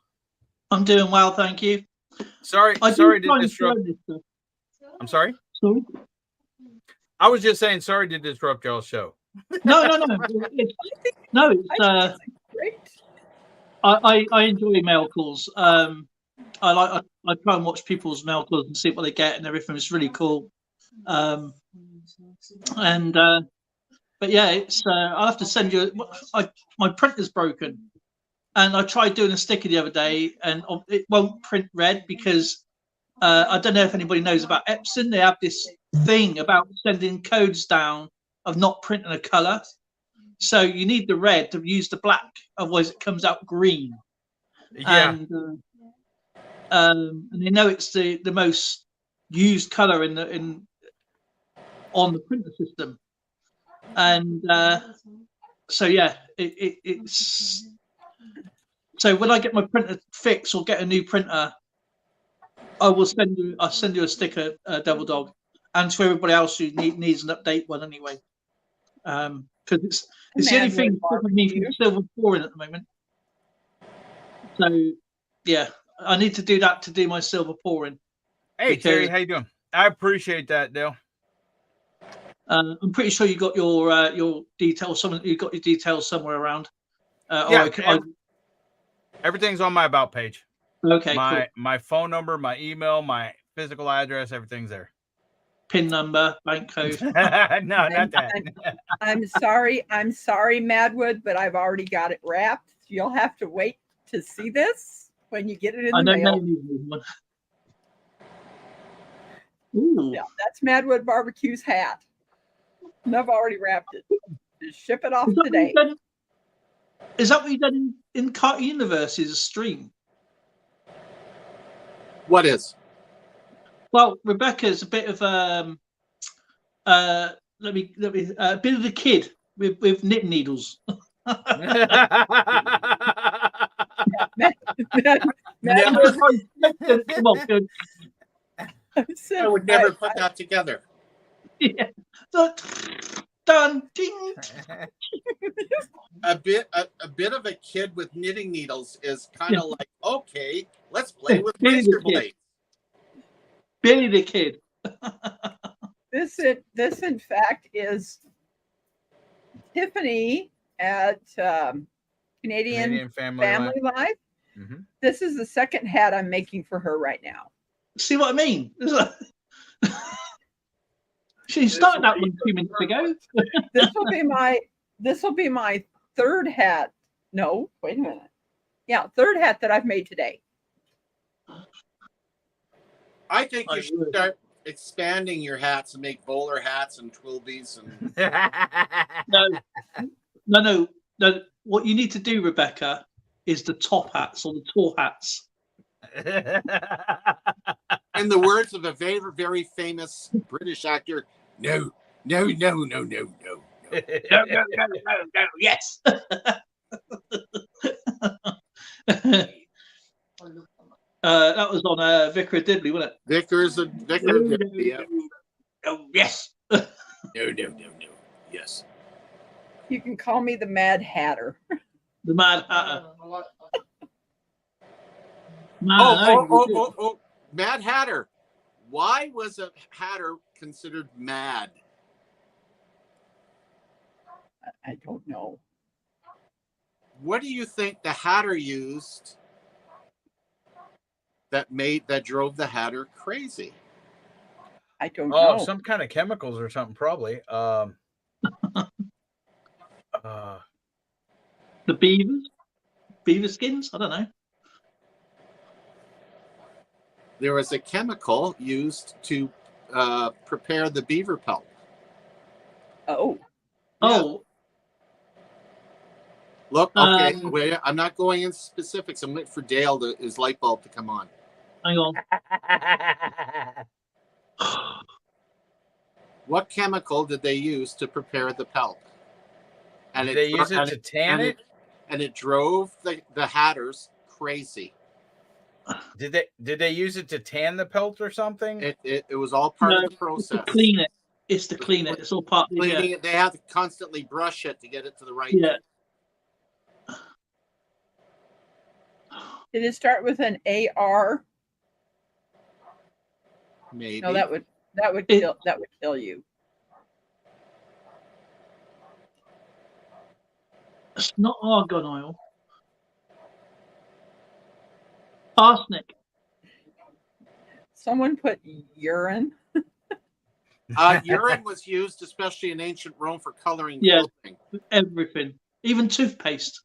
I'm doing well, thank you. Sorry to disrupt. I'm sorry. Sorry. I was just saying sorry to disrupt y'all's show. No. It's Great. I enjoy mail calls. I try and watch people's mail calls and see what they get and everything. It's really cool. But yeah, it's I'll have to send you. My printer's broken, And I tried doing a sticker the other day, and it won't print red because I don't know if anybody knows about Epson. They have this thing about sending codes down of not printing a color. So you need the red to use the black, otherwise it comes out green. Yeah. And they know it's the most used color on the printer system. And so yeah, it's so when I get my printer fixed or get a new printer, I'll send you a sticker, Devil Dog, and to everybody else who needs an update one anyway. Because it's the only thing stopping me from silver pouring at the moment. So yeah, I need to do that to do my silver pouring. Hey Terry, how you doing? I appreciate that, Dale. I'm pretty sure you got your details. You got your details somewhere around. Everything's on my about page. Okay, my phone number, my email, my physical address, everything's there. PIN number, bank code. No, not that. I'm sorry, Madwood, but I've already got it wrapped. You'll have to wait to see this when you get it in the mail. Ooh. Yeah, that's Madwood Barbecue's hat. And I've already wrapped it. Just ship it off today. Is that what you've done in Cartoon Universe's stream? What is? Well, Rebecca's a bit of a bit of the kid with knitting needles. Come on, I would never put that together. Yeah. Done. Ding. A bit of a kid with knitting needles is kind of like, okay, let's play with razor blades. Billy the Kid. This in fact is Tiffany at Canadian Family Life. Mm-hmm. This is the second hat I'm making for her right now. See what I mean? She started that 2 minutes ago. This will be my third hat. No, wait a minute. Yeah, third hat that I've made today. I think you should start expanding your hats and make bowler hats and twilbies and No. What you need to do, Rebecca, is the top hats or the tall hats. In the words of a very, very famous British actor, no. Yes. That was on Vicar of Dibley, wasn't it? Vicar of Dibley. Yeah. Oh, yes. No. Yes. You can call me the Mad Hatter. The Mad Hatter. Oh, Mad Hatter. Why was a hatter considered mad? I don't know. What do you think the hatter used that drove the hatter crazy? I don't know. Some kind of chemicals or something, probably. The beaver skins? I don't know. There was a chemical used to prepare the beaver pelt. Oh. Oh. Look, okay, wait, I'm not going into specifics. I'm waiting for Dale his light bulb to come on. Hang on. What chemical did they use to prepare the pelt? And did they use it to tan it? And it drove the hatters crazy. Did they use it to tan the pelt or something? It was all part of the process. To clean it. It's to clean it. It's all part of cleaning it. They have to constantly brush it to get it to the right. Yeah. Did it start with an AR? Maybe. No, that would kill you. It's not argon oil. Arsenic. Someone put urine. Urine was used, especially in ancient Rome, for coloring Yeah, clothing. everything, even toothpaste.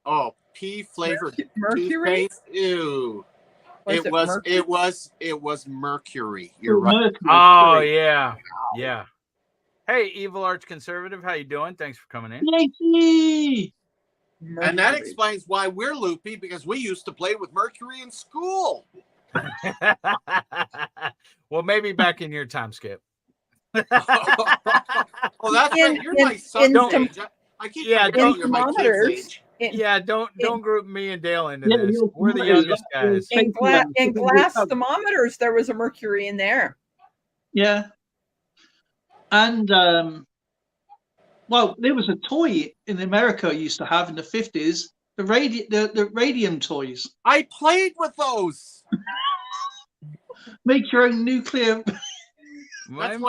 Oh, pea flavored Mercury? toothpaste. Ew. Was It was mercury. You're right. Mercury. Oh yeah, yeah. Hey, evil arch conservative, how you doing? Thanks for coming in. Yay! And that explains why we're loopy, because we used to play with mercury in school. Well, maybe back in your time, Skip. Well, that's right. You're my son's age. I keep forgetting you're my kid's age. Don't group me and Dale into this. you're We're the right. youngest guys. In glass thermometers, there was a mercury in there. Yeah. And well, there was a toy in America I used to have in the 50s, the radium toys. I played with those. Make your own nuclear. That's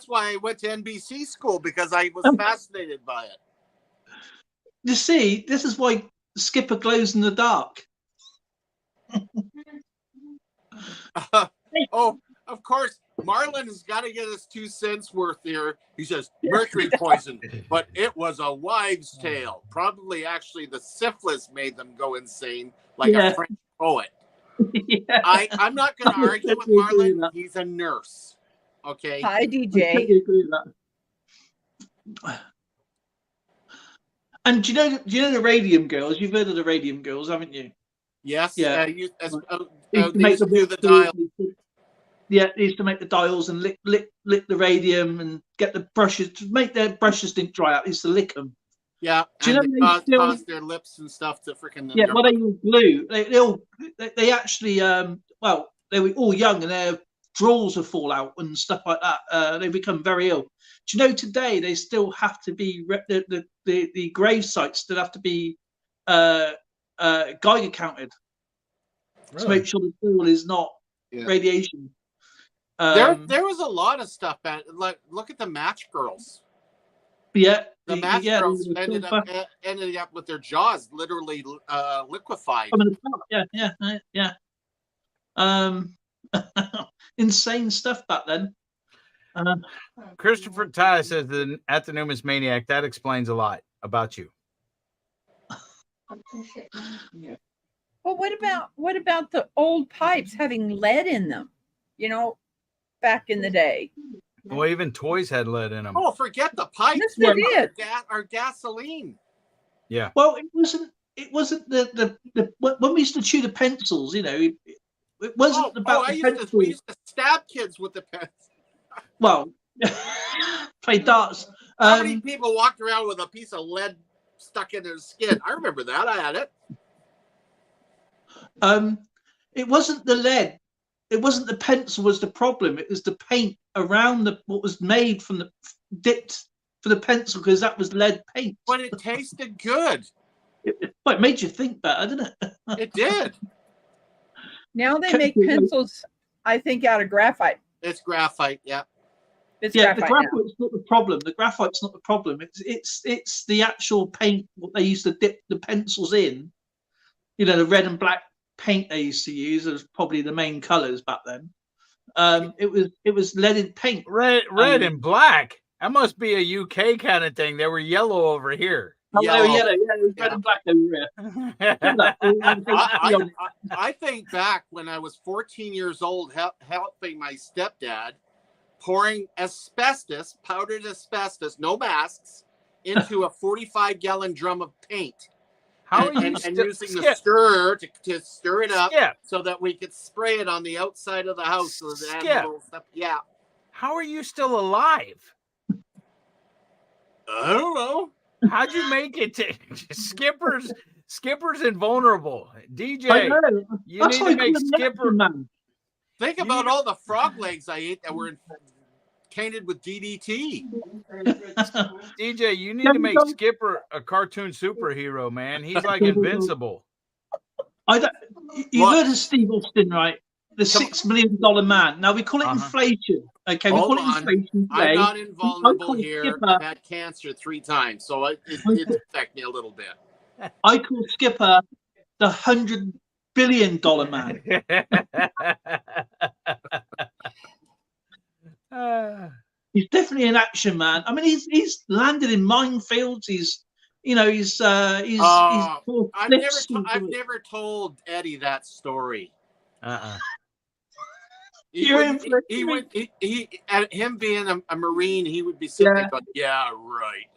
why I went to NBC school, because I was fascinated by it. You see, this is why Skipper glows in the dark. Oh, of course, Marlon has got to get his 2 cents worth here. He says mercury poison, but it was a wives' tale. Probably, actually, the syphilis made them go insane, like a French poet. Yeah. I'm not going to argue with Marlon. He's a nurse. Okay. Hi, DJ. And do you know the Radium Girls? You've heard of the Radium Girls, haven't you? Yes. Yeah. They used to do the dial. Yeah, they used to make the dials and lick the radium and get the brushes to make their brushes didn't dry out. They used to lick them. Yeah, do you know they cause their lips and stuff to freaking. Yeah, well, they use glue. They actually well, they were all young and their drawers would fall out and stuff like that. They become very ill. Do you know today they still have to be the grave sites still have to be Geiger counted to make sure the soil is not radiation. There was a lot of stuff. Like, look at the Match Girls. Yeah, the Match Girls ended up with their jaws literally liquefied. Yeah. Insane stuff back then. Christopher Ty says that at the Numismaniac, that explains a lot about you. Well, what about the old pipes having lead in them? You know, back in the day. Well, even toys had lead in them. Oh, forget the pipes. Yes, they did. Our gasoline. Yeah. Well, it wasn't the when we used to chew the pencils, you know, it wasn't about we used to stab kids with the pencils. Well, play darts. How many people walked around with a piece of lead stuck in their skin? I remember that. I had it. It wasn't the lead. It wasn't the pencil was the problem. It was the paint around what was made from the dipped for the pencil, because that was lead paint. But it tasted good. It made you think better, didn't it? It did. Now they make pencils, I think, out of graphite. It's graphite, yeah. It's the graphite's not the problem. The graphite's not the problem. It's the actual paint what they used to dip the pencils in. You know, the red and black paint they used to use as probably the main colors back then. It was leaded paint. Red and black. That must be a UK kind of thing. They were yellow over here. Yellow. Yeah, it was red and black over here. I think back when I was 14 years old, helping my stepdad, pouring powdered asbestos, no masks, into a 45-gallon drum of paint. How are you and using the stirrer to stir it up so that we could spray it on the outside of the house so that animals stuff. Yeah. How are you still alive? I don't know. How'd you make it to Skipper's invulnerable? DJ, you need to make Skipper. Think about all the frog legs I ate that were tainted with DDT. DJ, you need to make Skipper a cartoon superhero, man. He's like invincible. You heard of Steve Austin, right? The $6 million man. Now we call it inflation. Okay, we call it inflation. I'm not invulnerable here. I've had cancer 3 times, so it affects me a little bit. I call Skipper the $100 billion man. He's definitely an action man. I mean, he's landed in minefields. He's you know, he's I've flips never told Eddie that story. You're in for At him being a Marine, he would be sitting there going, yeah, right.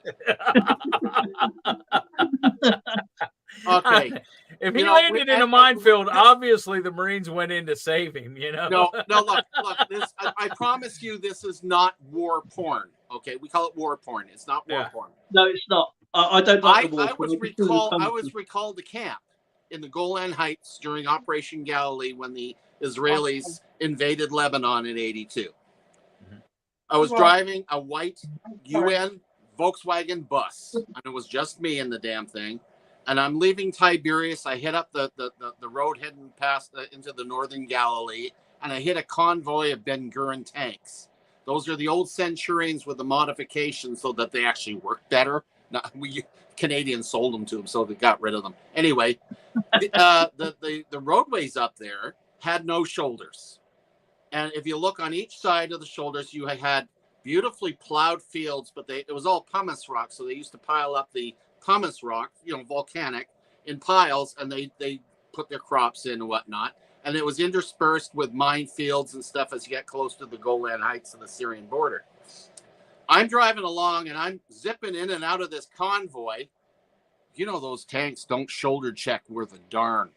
Okay. If he landed in a minefield, obviously the Marines went in to save him, you know? No, look, this, I promise you this is not war porn. Okay, we call it war porn. It's not war porn. No, it's not. I don't like the war porn. I was recalled to camp in the Golan Heights during Operation Galilee when the Israelis invaded Lebanon in '82. I was driving a white UN Volkswagen bus, and it was just me in the damn thing. And I'm leaving Tiberias. I hit up the road heading past into the northern Galilee, and I hit a convoy of Ben Gurion tanks. Those are the old Centurions with the modifications so that they actually work better. We Canadians sold them to them, so they got rid of them. Anyway, the roadways up there had no shoulders. And if you look on each side of the shoulders, you had beautifully plowed fields, but it was all pumice rock. So they used to pile up the pumice rock, you know, volcanic, in piles, and they put their crops in and whatnot. And it was interspersed with minefields and stuff as you get close to the Golan Heights and the Syrian border. I'm driving along and I'm zipping in and out of this convoy. You know, those tanks don't shoulder check worth a darn.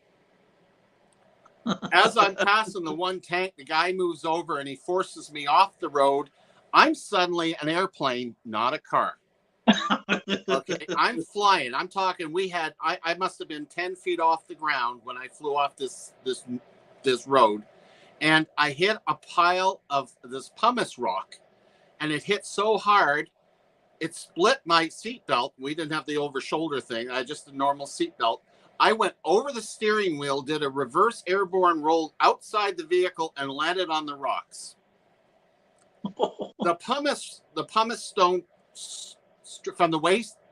As I'm passing the one tank, the guy moves over and he forces me off the road. I'm suddenly an airplane, not a car. Okay, I'm flying. I'm talking. I must have been 10 feet off the ground when I flew off this road, and I hit a pile of this pumice rock, and it hit so hard, it split my seatbelt. We didn't have the over shoulder thing. I just a normal seatbelt. I went over the steering wheel, did a reverse airborne roll outside the vehicle, and landed on the rocks. The pumice stone from the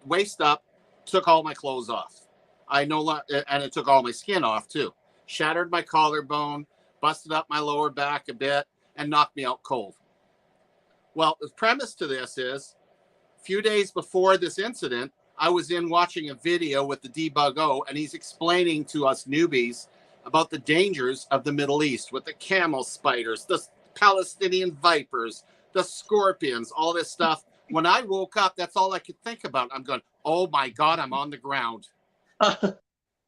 waist up took all my clothes off. And it took all my skin off too. Shattered my collarbone, busted up my lower back a bit, and knocked me out cold. Well, the premise to this is, a few days before this incident, I was watching a video with the Debug-O, and he's explaining to us newbies about the dangers of the Middle East with the camel spiders, the Palestinian vipers, the scorpions, all this stuff. When I woke up, that's all I could think about. I'm going, oh my God, I'm on the ground.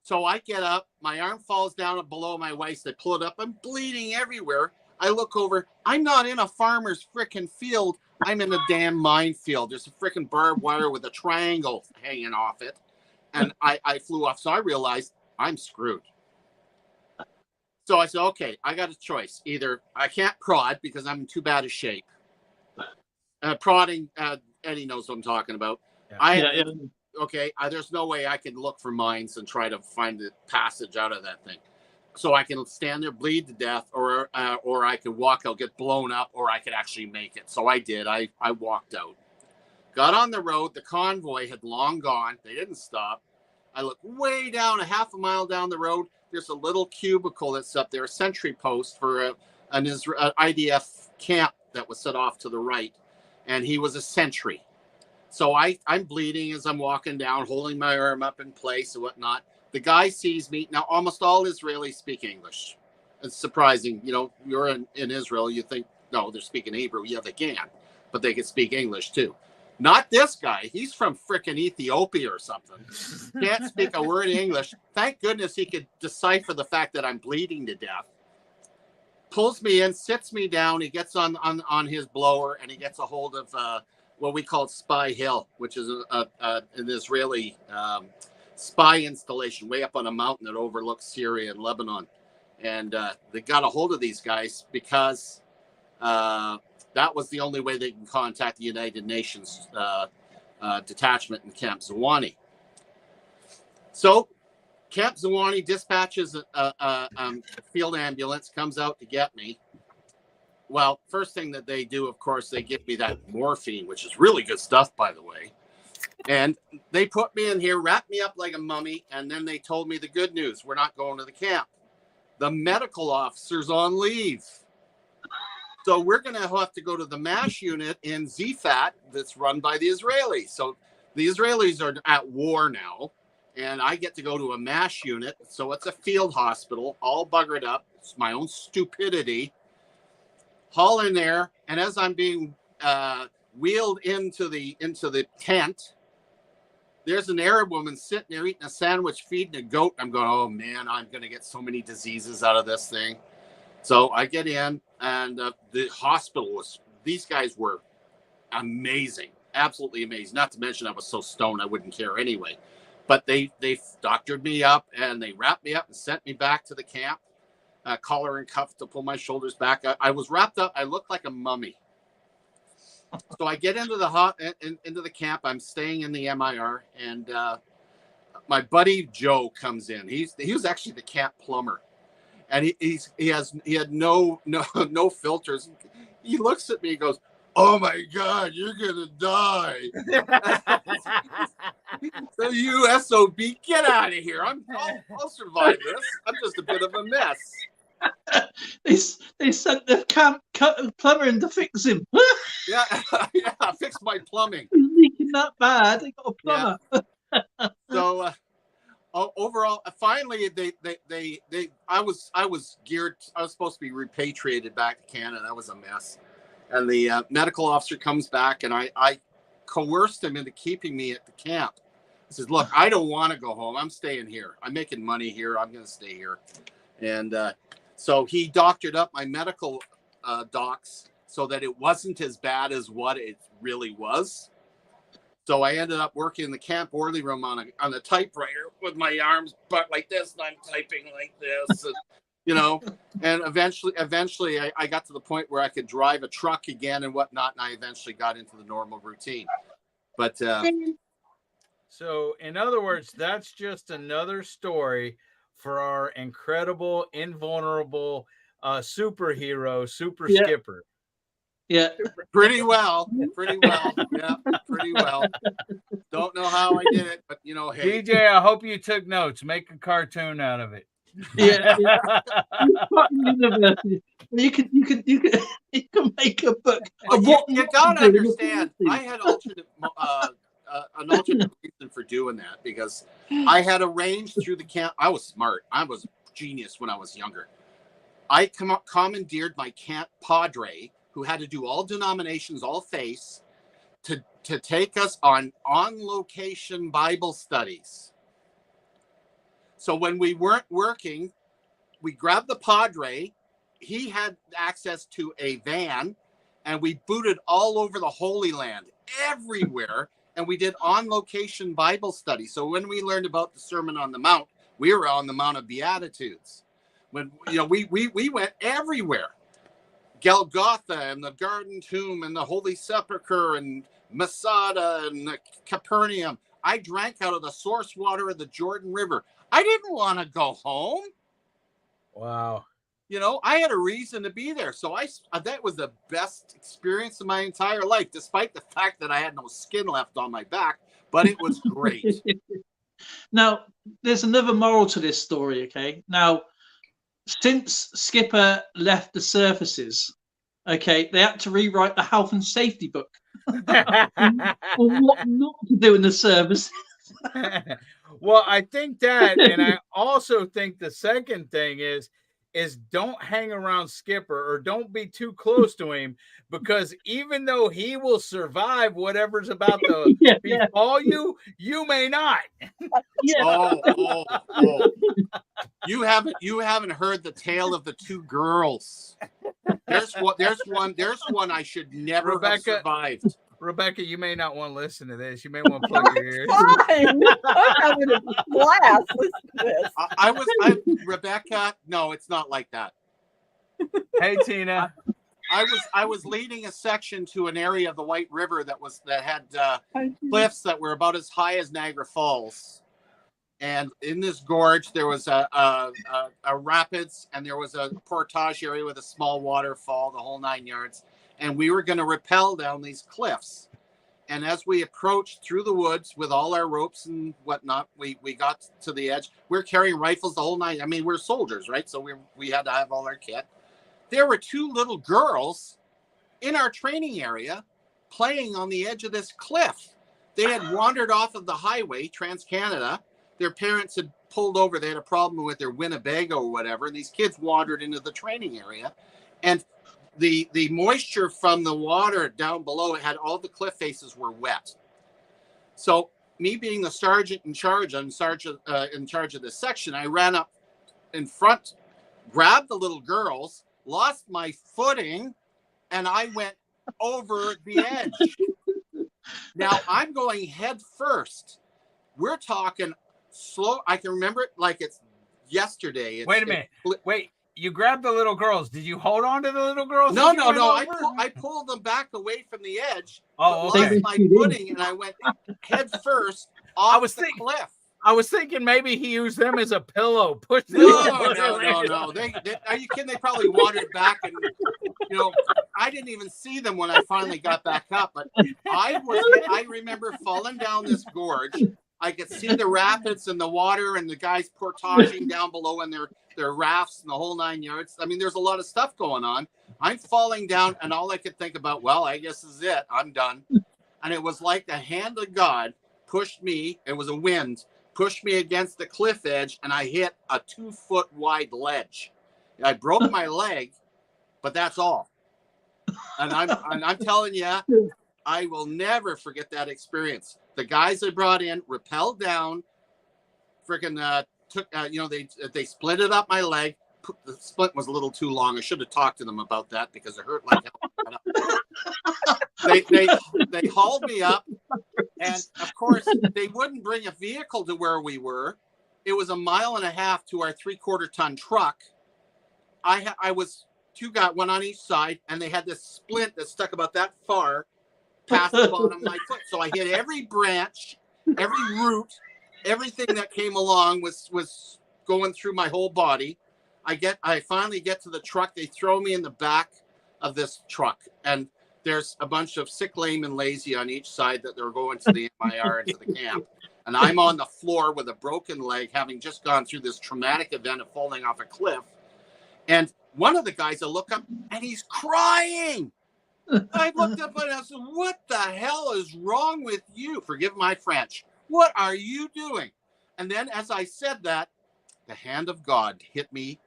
So I get up, my arm falls down below my waist. I pull it up, I'm bleeding everywhere. I look over, I'm not in a farmer's frickin' field. I'm in a damn minefield. There's a frickin' barbed wire with a triangle hanging off it. And I flew off. So I realized I'm screwed. So I said, okay, I got a choice. Either I can't prod because I'm in too bad a shape. Prodding, Eddie knows what I'm talking about. Okay, there's no way I can look for mines and try to find the passage out of that thing. So I can stand there, bleed to death, or I could walk out, get blown up, or I could actually make it. So I did. I walked out. Got on the road. The convoy had long gone. They didn't stop. I looked way down, a half a mile down the road. There's a little cubicle that's up there, a sentry post for an IDF camp that was set off to the right. And he was a sentry. So I'm bleeding as I'm walking down, holding my arm up in place and whatnot. The guy sees me. Now, almost all Israelis speak English. It's surprising. You know, you're in Israel, you think, no, they're speaking Hebrew. Yeah, they can. But they can speak English, too. Not this guy. He's from frickin' Ethiopia or something. Can't speak a word of English. Thank goodness he could decipher the fact that I'm bleeding to death. Pulls me in, sits me down. He gets on his blower, and he gets a hold of what we call Spy Hill, which is an Israeli spy installation way up on a mountain that overlooks Syria and Lebanon. And they got a hold of these guys because that was the only way they can contact the United Nations detachment in Camp Zawani. So Camp Zawani dispatches a field ambulance, comes out to get me. Well, first thing that they do, of course, they give me that morphine, which is really good stuff, by the way. And they put me in here, wrapped me up like a mummy, and then they told me the good news. We're not going to the camp. The medical officer's on leave. So we're going to have to go to the MASH unit in Zifat that's run by the Israelis. So the Israelis are at war now, and I get to go to a MASH unit. So it's a field hospital, all buggered up. It's my own stupidity. Haul in there, and as I'm being wheeled into the tent, there's an Arab woman sitting there eating a sandwich, feeding a goat. I'm going, oh man, I'm going to get so many diseases out of this thing. So I get in, and the hospital these guys were amazing, absolutely amazing. Not to mention I was so stoned I wouldn't care anyway. But they doctored me up, and they wrapped me up and sent me back to the camp, collar and cuff to pull my shoulders back. I was wrapped up. I looked like a mummy. So I get into the camp. I'm staying in the MIR, and my buddy Joe comes in. He was actually the camp plumber, and he had no filters. He looks at me and goes, "Oh my God, you're gonna die!" So you SOB, get out of here! I'll survive this. I'm just a bit of a mess. They sent the camp plumber in to fix him. Yeah, fix my plumbing. He's leaking that bad. They got a plumber. Yeah. So overall, finally, I was geared. I was supposed to be repatriated back to Canada. That was a mess. And the medical officer comes back, and I coerced him into keeping me at the camp. He says, "Look, I don't want to go home. I'm staying here. I'm making money here. I'm going to stay here." And so he doctored up my medical docs so that it wasn't as bad as what it really was. So I ended up working in the camp orderly room on a typewriter with my arms but like this, and I'm typing like this, and, you know. And eventually, I got to the point where I could drive a truck again and whatnot, and I eventually got into the normal routine. But so, in other words, that's just another story for our incredible, invulnerable superhero, Super Skipper. Yeah. Pretty well. Yeah, pretty well. Don't know how I did it, but you know, hey. DJ, I hope you took notes. Make a cartoon out of it. Yeah. You can make a book. Well, you gotta understand, I had an alternate reason for doing that, because I had arranged through the camp. I was smart. I was a genius when I was younger. I commandeered my camp padre, who had to do all denominations, all faiths, to take us on location Bible studies. So when we weren't working, we grabbed the padre. He had access to a van, and we booted all over the Holy Land, everywhere. And we did on-location Bible study. So when we learned about the Sermon on the Mount, we were on the Mount of Beatitudes. When we went everywhere, Golgotha and the Garden Tomb and the Holy Sepulchre and Masada and Capernaum. I drank out of the source water of the Jordan River. I didn't want to go home. Wow. You know, I had a reason to be there. So that was the best experience of my entire life, despite the fact that I had no skin left on my back, but it was great. Now, there's another moral to this story, okay? Now, since Skipper left the services, okay, they had to rewrite the health and safety book on what not to do in the service. Well, I think that, and I also think the second thing is don't hang around Skipper, or don't be too close to him, because even though he will survive whatever's about to befall you, you may not. Oh. You haven't heard the tale of the two girls. There's one I should never have survived. Rebecca, you may not want to listen to this. You may want to plug your ears. Fine. I'm having a blast. Listen to this. Rebecca. No, it's not like that. Hey, Tina. I was leading a section to an area of the White River that had cliffs that were about as high as Niagara Falls, and in this gorge there was a rapids, and there was a portage area with a small waterfall, the whole 9 yards. And we were going to rappel down these cliffs. And as we approached through the woods with all our ropes and whatnot, we got to the edge. We're carrying rifles the whole night. I mean, we're soldiers, right? So we had to have all our kit. There were two little girls in our training area playing on the edge of this cliff. They had wandered off of the highway, Trans-Canada. Their parents had pulled over. They had a problem with their Winnebago or whatever. And these kids wandered into the training area. And the moisture from the water down below, it had all the cliff faces were wet. So me being the sergeant in charge, I'm sergeant in charge of this section, I ran up in front, grabbed the little girls, lost my footing, and I went over the edge. Now I'm going head first. We're talking slow. I can remember it like it's yesterday. Wait a minute. Wait, you grabbed the little girls. Did you hold on to the little girls? No. I pulled them back away from the edge. Oh, okay. Lost my footing, and I went head first off the cliff. I was thinking maybe he used them as a pillow. Push them. No. Are you kidding? They probably wandered back, and I didn't even see them when I finally got back up. But I remember falling down this gorge. I could see the rapids and the water, and the guys portaging down below in their rafts and the whole 9 yards. I mean, there's a lot of stuff going on. I'm falling down, and all I could think about, well, I guess this is it. I'm done. And it was like the hand of God pushed me. It was a wind. Pushed me against the cliff edge, and I hit a 2-foot wide ledge. I broke my leg, but that's all. And I'm telling you, I will never forget that experience. The guys I brought in rappelled down, freaking they split it up my leg. The splint was a little too long. I should have talked to them about that because it hurt like hell. They hauled me up. And of course, they wouldn't bring a vehicle to where we were. It was 1.5 miles to our 3/4-ton truck. I was two got one on each side, and they had this splint that stuck about that far past the bottom of my foot. So I hit every branch, every root, everything that came along was going through my whole body. I finally get to the truck. They throw me in the back of this truck, and there's a bunch of sick, lame, and lazy on each side that they're going to the MIR into the camp. And I'm on the floor with a broken leg, having just gone through this traumatic event of falling off a cliff. And one of the guys, I look up, and he's crying. I looked up and I said, what the hell is wrong with you? Forgive my French. What are you doing? And then as I said that, the hand of God hit me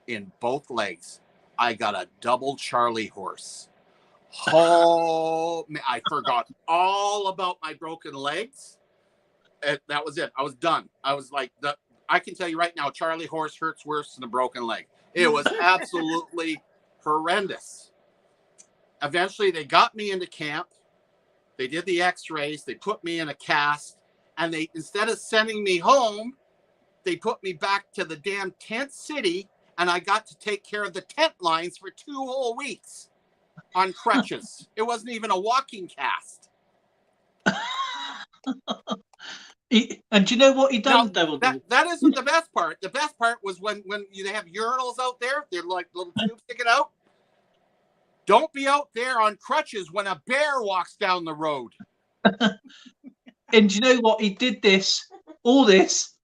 in both legs. I got a double Charlie horse. Oh, I forgot all about my broken legs. And that was it. I was done. I was like, I can tell you right now, Charlie horse hurts worse than a broken leg. It was absolutely horrendous. Eventually, they got me into camp. They did the x-rays. They put me in a cast. And they, instead of sending me home, they put me back to the damn tent city. And I got to take care of the tent lines for 2 whole weeks. On crutches. It wasn't even a walking cast. And do you know what he done, Devil? That isn't the best part. The best part was when they have urinals out there. They're like little tubes sticking out. Don't be out there on crutches when a bear walks down the road. And do you know what? He did all this,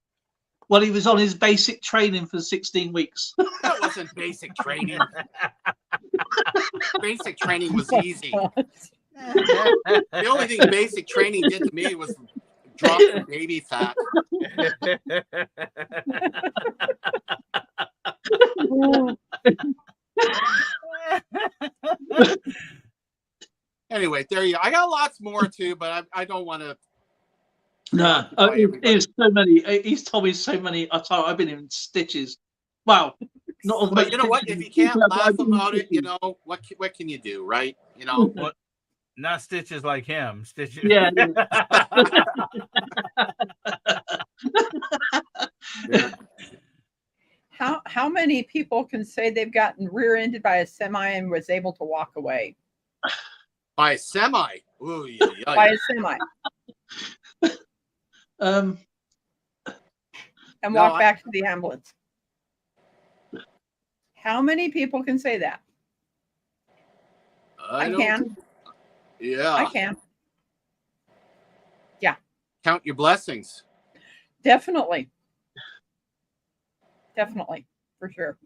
while he was on his basic training for 16 weeks. That wasn't basic training. Basic training was easy. The only thing basic training did to me was drop the baby fat. Anyway, there you go. I got lots more too, but I don't want to. No, there's so many. He's told me so many. I've been in stitches. Wow. Not as but you know what? If you can't laugh about it, what can you do, right? What? Not stitches like him. Stitches. Yeah. How many people can say they've gotten rear-ended by a semi and was able to walk away? By a semi? Ooh, by a semi. And walk back to the ambulance. How many people can say that? I can. Yeah. I can. Yeah. Count your blessings. Definitely. Definitely. For sure.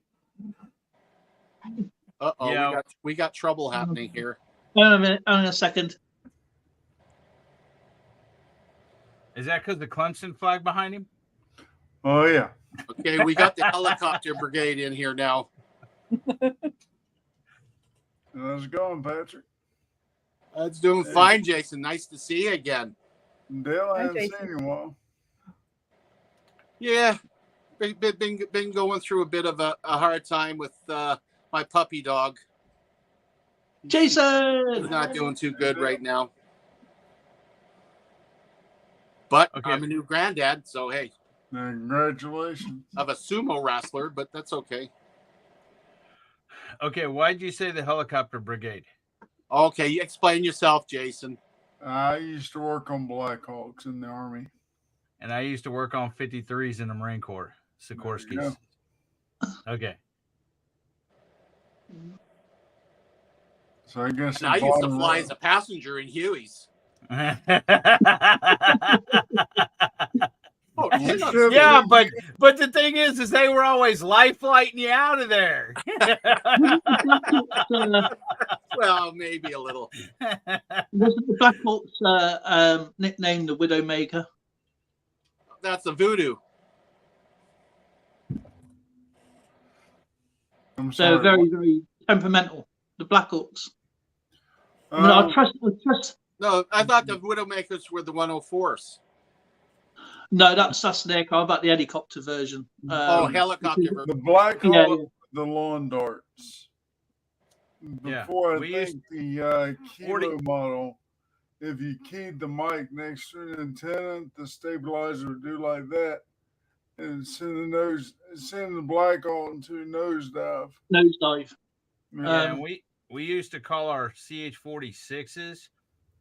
Uh-oh. Yeah. We got trouble happening here. Wait a minute. Only a second. Is that because the Clemson flag behind him? Oh yeah. Okay, we got the helicopter brigade in here now. How's it going, Patrick? That's doing fine, Jason. Nice to see you again. Dale, I Hi, haven't Jason. seen you in a while. Yeah, been going through a bit of a hard time with my puppy dog. He's Jason. not doing too good right now. But Okay. I'm a new granddad, so hey, Congratulations. of a sumo wrestler, but that's okay. Okay, why'd you say the helicopter brigade? Okay, you explain yourself, Jason. I used to work on Blackhawks in the Army. And I used to work on 53s in the Marine Corps, Sikorsky's. Okay. So I guess And I used to fly as a passenger in Huey's. Oh, shit, I'm Yeah, but the thing is they were always life flighting you out of there. well, maybe a little. Wasn't the Black Hawks nicknamed the Widowmaker? That's a voodoo. I'm So sorry. very, very temperamental. The Black Hawks. I mean, I trust. No, I thought the Widowmakers were the 104s. No, that's an aircraft, about the helicopter version. Helicopter the version. Black Hawk, Yeah, yeah. the lawn darts. Yeah, Before we I think the Kilo 40 model, if you keyed the mic next to an antenna, the stabilizer would do like that and send the Black Hawk into a nosedive. Nosedive. Yeah, and we used to call our CH-46s,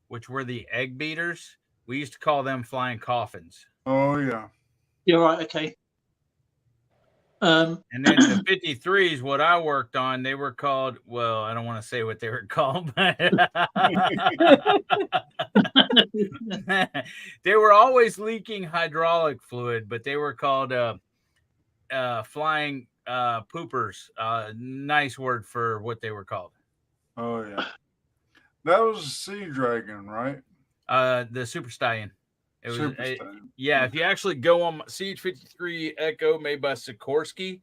which were the egg beaters, we used to call them flying coffins. Oh yeah. You're right. Okay. And then the 53s, what I worked on, they were called, well, I don't want to say what they were called, but they were always leaking hydraulic fluid, but they were called flying poopers. Nice word for what they were called. Oh yeah. That was a Sea Dragon, right? The Super Stallion. It was Super Stallion. yeah. If you actually go on CH-53 Echo made by Sikorsky,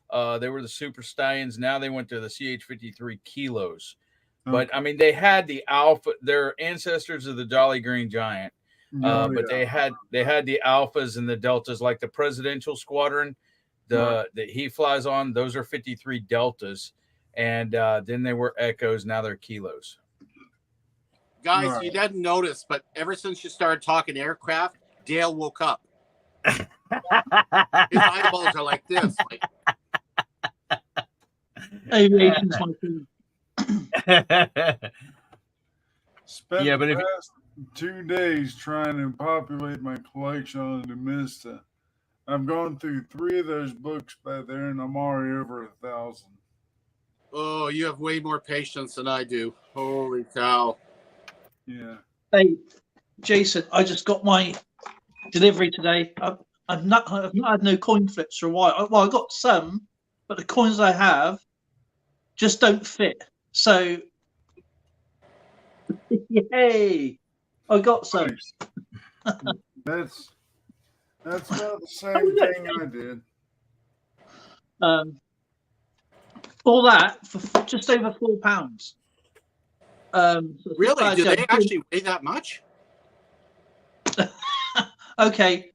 they were the Super Stallions. Now they went to the CH-53 Kilos. But I mean, they had the Alpha. They're ancestors of the Jolly Green Giant. But they had the Alphas and the Deltas, like the Presidential Squadron that he flies on. Those are 53 Deltas, and then they were Echoes. Now they're Kilos. Guys, you didn't notice, but ever since you started talking aircraft, Dale woke up. His eyeballs are like this. Like, Aviation's my thing. Spent Yeah, but the if- past 2 days trying to populate my collection on Numista. I've gone through 3 of those books by there, and I'm already over 1,000. oh, you have way more patience than I do. Holy cow. Yeah. Hey, Jason, I just got my delivery today. I've not had no coin flips for a while. Well, I got some, but the coins I have just don't fit. So, yay! I got some. Nice. That's about the same thing I did. All that for just over £4. So Really? Do yeah, they actually weigh that much? Okay.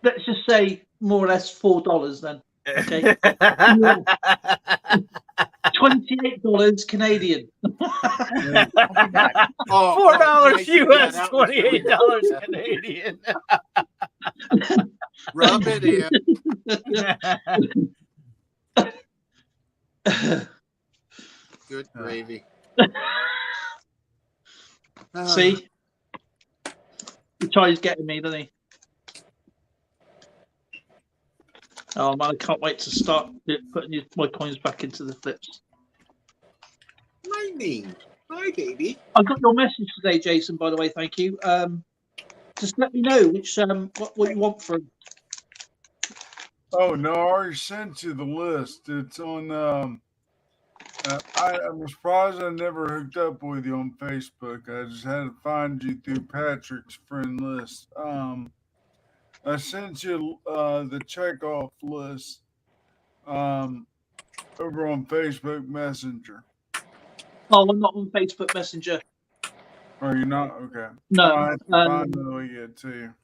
Let's just say more or less $4 then. Okay. $28 Canadian. Oh, $4 nice. Yeah, US, that was really $28 good. Canadian. Rub it in. Good gravy. See? He tries getting me, doesn't he? Oh man, I can't wait to start putting my coins back into the flips. Hi, baby. I got your message today, Jason, by the way, thank you. Just let me know which what you want from. Oh no, I already sent you the list. It's on I'm surprised I never hooked up with you on Facebook. I just had to find you through Patrick's friend list. I sent you the checkoff list over on Facebook Messenger. Oh, I'm not on Facebook Messenger. Are you not? Okay. No. I have to find the way to get to you.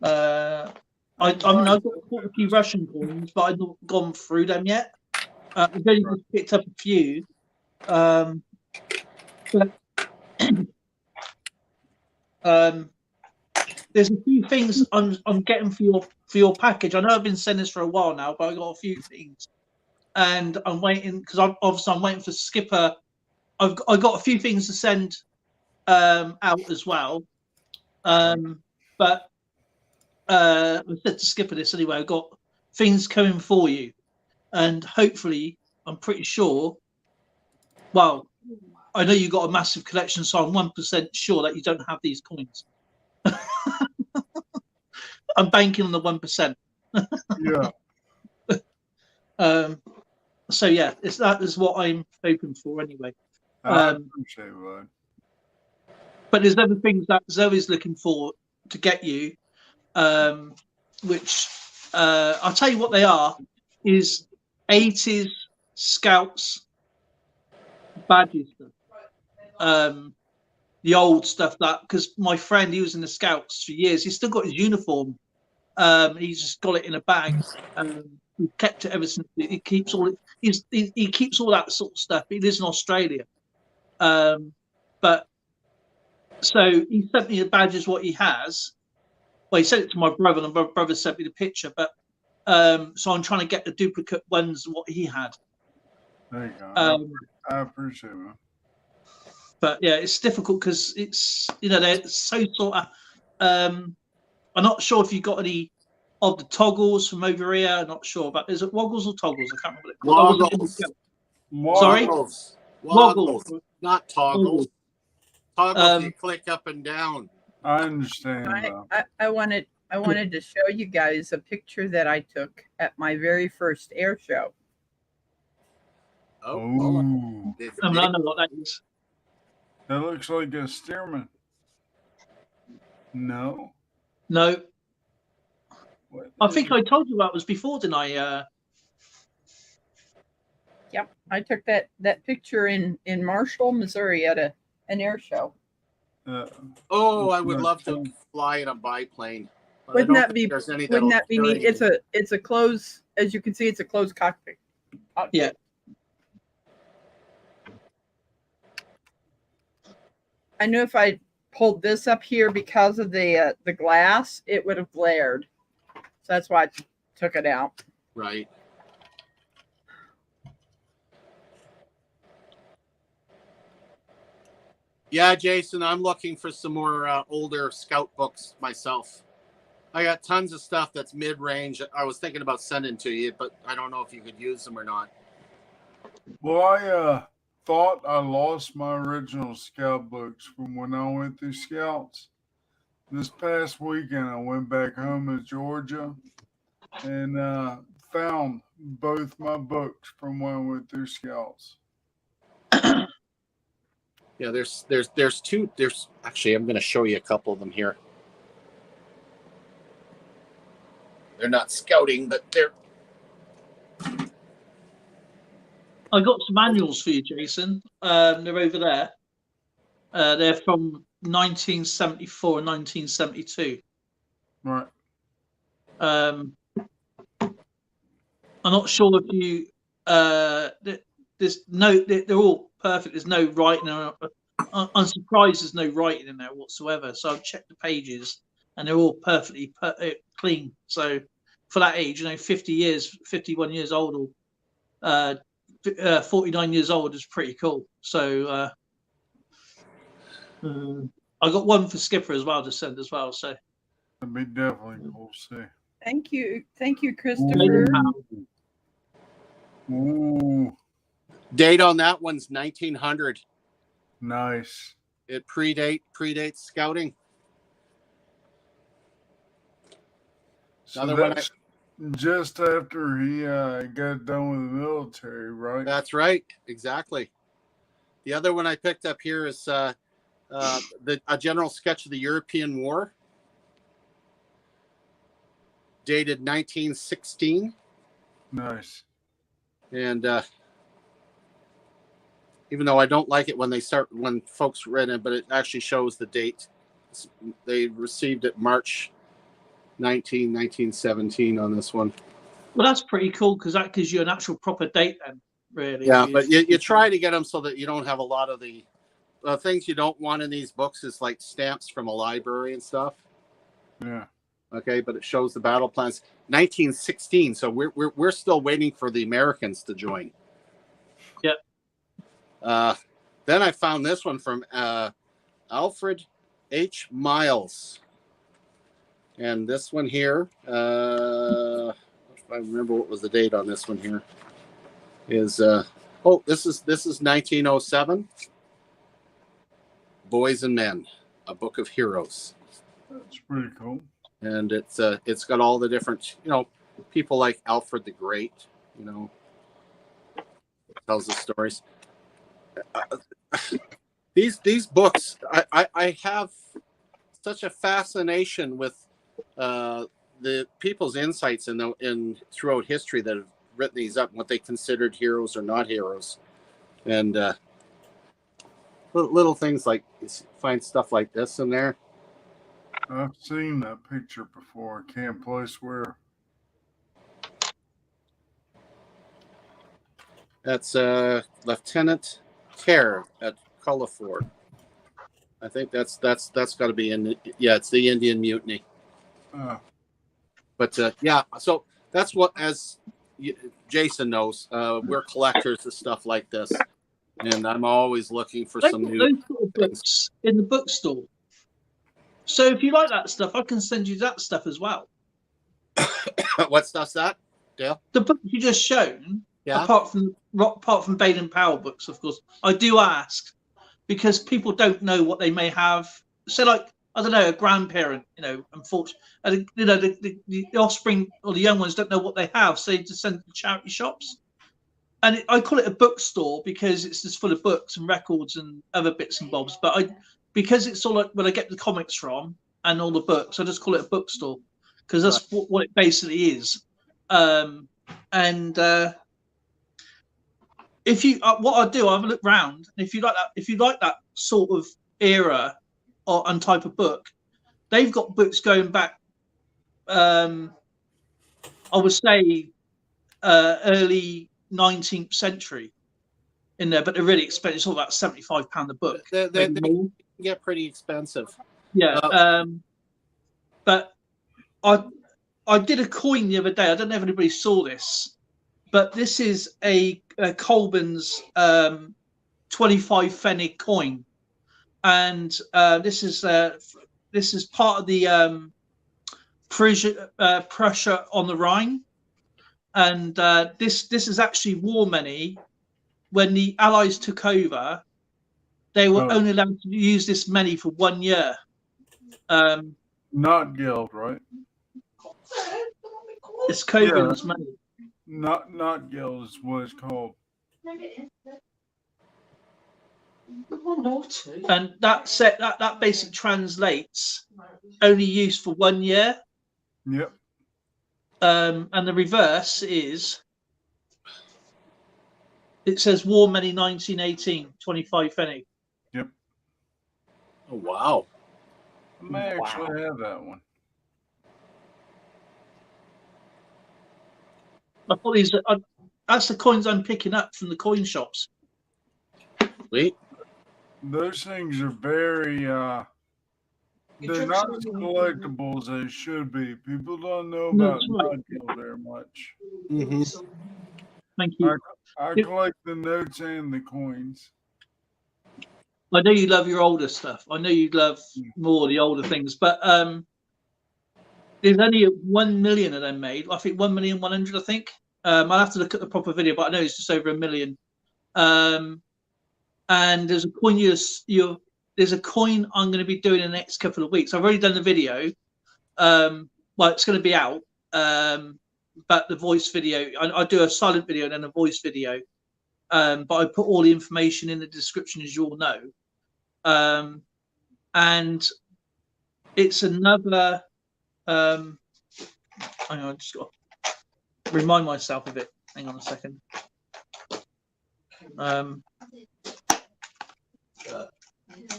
I mean, I've got quite a few Russian coins, but I've not gone through them yet. I've only just picked up a few. But there's a few things I'm getting for your package. I know I've been sending this for a while now, but I got a few things, and I'm waiting because I'm waiting for Skipper. I got a few things to send out as well, but I said to Skipper this anyway. I've got things coming for you, and hopefully, I'm pretty sure. Well, I know you got a massive collection, so I'm 1% sure that you don't have these coins. I'm banking on the 1%. Yeah. So yeah, that is what I'm hoping for anyway. I appreciate it, bud. But there's other things that Zoe's looking for to get you, which I'll tell you what they are, is 80s Scouts badges. The old stuff that, because my friend, he was in the Scouts for years. He's still got his uniform. He's just got it in a bag. We've kept it ever since. He keeps all he keeps all that sort of stuff. He lives in Australia. But so he sent me the badges, what he has. Well, he sent it to my brother, and my brother sent me the picture. But so I'm trying to get the duplicate ones of what he had. There you go. I appreciate it. But yeah, it's difficult because it's, they're so sort of. I'm not sure if you got any of the toggles from over here. I'm not sure, but is it woggles or toggles? I can't remember. Woggles. Sorry? Woggles. Not toggles. Woggles. Toggles you click up and down. I understand. I wanted to show you guys a picture that I took at my very first air show. Oh. I mean, I know what that is. That looks like a Stearman. No. I think I told you that was before, didn't I? Yep, I took that picture in Marshall, Missouri, at an air show. I would love to fly in a biplane. Wouldn't that be neat? It's a closed, as you can see, it's a closed cockpit. Yeah. I knew if I pulled this up here because of the glass, it would have glared. So that's why I took it out. Right. Yeah, Jason, I'm looking for some more older Scout books myself. I got tons of stuff that's mid-range. I was thinking about sending to you, but I don't know if you could use them or not. Well, I thought I lost my original Scout books from when I went through Scouts. This past weekend, I went back home to Georgia and found both my books from when I went through Scouts. Yeah, there's two. Actually, I'm going to show you a couple of them here. They're not scouting, but they're. I got some manuals for you, Jason. They're over there. They're from 1974 and 1972. Right. I'm not sure if you. They're all perfect. There's no writing. I'm surprised there's no writing in there whatsoever. So I've checked the pages, and they're all perfectly clean. So for that age, 50 years, 51 years old, or 49 years old is pretty cool. So I got one for Skipper as well to send as well. So that'd be definitely cool to see. Thank you, Christopher. Ooh. Date on that one's 1900. Nice. It predates scouting. So Another one just after he got done with the military, right? That's right. Exactly. The other one I picked up here is a general sketch of the European War, dated 1916. Nice. And even though I don't like it when folks read it, but it actually shows the date. They received it March 1917 on this one. Well, that's pretty cool because that gives you an actual proper date then, really. Yeah, but you try to get them so that you don't have a lot of the things you don't want in these books is like stamps from a library and stuff. Yeah. Okay, but it shows the battle plans. 1916, so we're still waiting for the Americans to join. Yep. Then I found this one from Alfred H. Miles. And this one here, if I remember what was the date on this one here, is this is 1907. Boys and Men, a Book of Heroes. That's pretty cool. And it's got all the different, people like Alfred the Great, tells the stories. These books, I have such a fascination with the people's insights in throughout history that have written these up, what they considered heroes or not heroes, and little things like you find stuff like this in there. I've seen that picture before. I can't place where. That's Lieutenant Care at Culliford. I think that's got to be in. Yeah, it's the Indian Mutiny. But yeah, so that's what, as Jason knows, we're collectors of stuff like this, and I'm always looking for some new those sort of books in the bookstore. So if you like that stuff, I can send you that stuff as well. What stuff's that, Dale? The book you just shown, Yeah. apart from Baden Powell books, of course, I do ask because people don't know what they may have. So, like, I don't know, a grandparent, unfortunately, the offspring or the young ones don't know what they have, so they just send it to charity shops. And I call it a bookstore because it's just full of books and records and other bits and bobs. But because it's all like where I get the comics from and all the books, I just call it a bookstore because that's what it basically is. If you what I do, I have a look round. If you like that sort of era and type of book, they've got books going back. I would say early 19th century in there, but they're really expensive. It's all about £75 a book. They can get pretty expensive. Yeah, but I did a coin the other day. I don't know if anybody saw this, but this is a Colburn's 25 pfennig coin, and this is part of the Prussia on the Rhine, and this is actually war money. When the Allies took over, they were only allowed to use this money for 1 year. Not Guild, right? It's Coburn's money. Not Guild is what it's called. And that basically translates only used for 1 year. Yep. And the reverse is, it says War Money 1918, 25 pfennig. Yep. Oh, wow. I may actually have that one. I thought that's the coins I'm picking up from the coin shops. Sweet. Those things are very they're not as collectible as they should be. People don't know about Not Guild very much. Mm-hmm. Thank you. I collect the notes and the coins. I know you love your older stuff. I know you love more of the older things, but there's only 1 million of them made. I think 1,100,000. I think I'll have to look at the proper video, but I know it's just over 1 million. And there's a coin there's a coin I'm going to be doing in the next couple of weeks. I've already done the video. Well, it's going to be out about the voice video. I do a silent video and then a voice video, but I put all the information in the description, as you all know. And it's another. Hang on, I just got to remind myself of it. Hang on a second.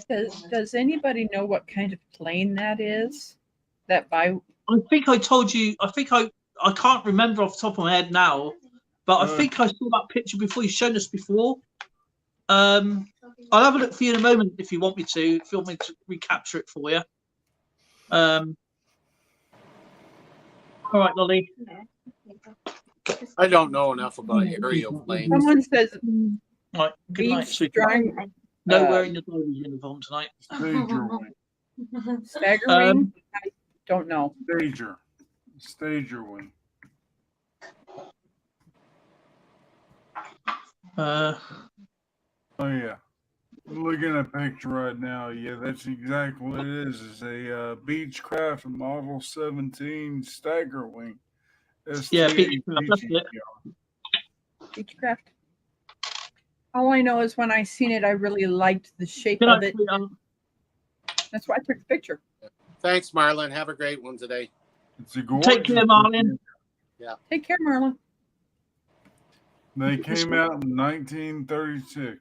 Does anybody know what kind of plane that is? That by I think I told you. I can't remember off the top of my head now, but I think I saw that picture before. You've shown us before. I'll have a look for you in a moment if you want me to. If you want me to recapture it for you. All right, Lolly. I don't know enough about aerial planes. someone says All right. Good night, beach sweetheart. strang, No wearing the diving uniform tonight. Stager wing. staggering. I don't know. Stager wing. Uh, Oh yeah. I'm looking at a picture right now. Yeah, that's exactly what it is. It's a Beechcraft Model 17 stagger wing. yeah, Beechcraft, that's it. Beechcraft. All I know is when I seen it, I really liked the shape Good of night, it. sweetheart. That's why I took the picture. Thanks, Marlon. Have a great one today. It's a gorgeous. Take care, Marlon. Take care, Marlon. They came out in 1932.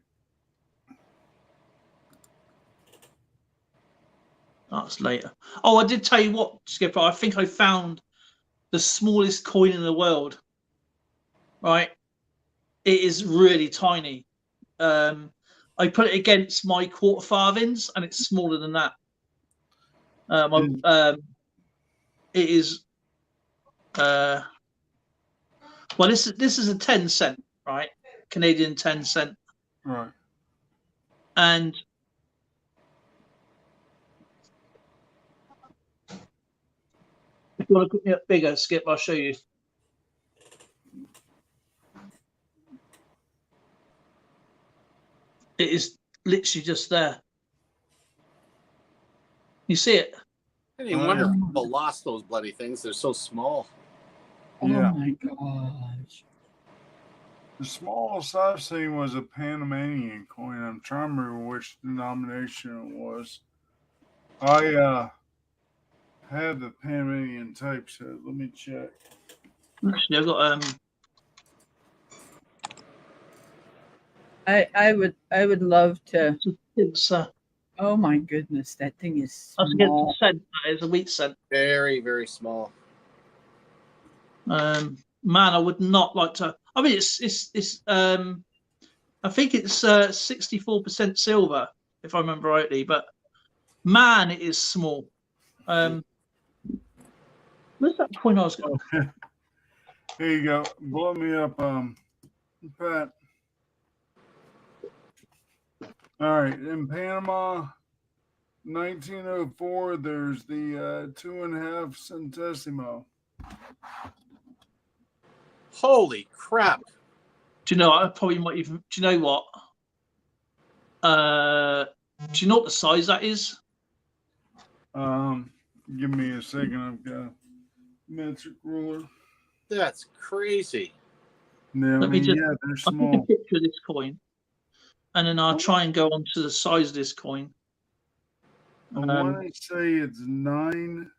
That's later. Oh, I did tell you what, Skipper. I think I found the smallest coin in the world. Right, it is really tiny. I put it against my quarter farthings, and it's smaller than that. It is. Well, this is a 10-cent, right? Canadian 10-cent, Right. and if you want to put me up bigger, Skip, I'll show you. It is literally just there. You see it? I didn't wonder if people lost those bloody things. They're so small. Yeah. Oh my gosh. The smallest I've seen was a Panamanian coin. I'm trying to remember which denomination it was. I have the Panamanian type set. Let me check. Actually, I've got I would love to. it's Oh my goodness, that thing is that's against small. a cent. That is a wheat cent. Very, very small. Man, I would not like to. I mean, it's I think it's 64% silver, if I remember rightly. But man, it is small. Where's that coin I was going? Here you go. Blow me up, Pat. All right, in Panama, 1904, there's the 2.5 centesimo. Holy crap. Do you know? I probably might even. Do you know what? Do you know what the size that is? Give me a second. I've got a metric ruler. That's crazy. No, Let me just. they're I'll take a small. picture of this coin, and then I'll try and go on to the size of this coin. I want to say it's 9.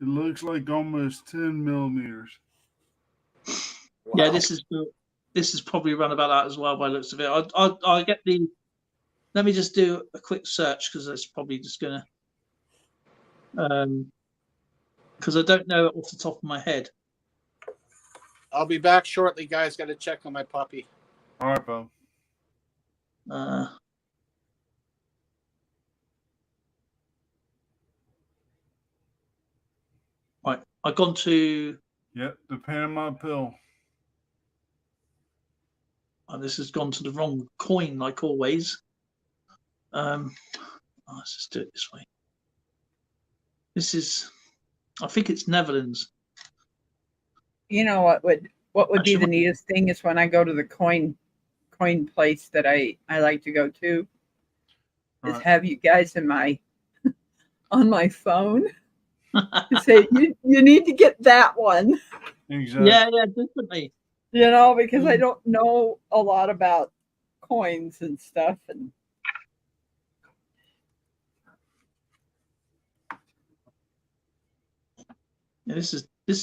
It looks like almost 10 millimeters. Wow. Yeah, this is probably around about that as well by the looks of it. I'll get the. Let me just do a quick search because that's probably just gonna. Because I don't know it off the top of my head. I'll be back shortly, guys. Got to check on my puppy. All right, Bob. Right, I've gone to. Yep, the Panama pill. Oh, this has gone to the wrong coin, like always. Let's just do it this way. This is, I think it's Netherlands. You know what would be Actually, the neatest thing is when I go to the coin place that I like to go to, is Right. have you guys in my on my phone. You say you need to get that one, Exactly. Yeah, definitely. you know, because I Mm. don't know a lot about coins and stuff. And Yeah, this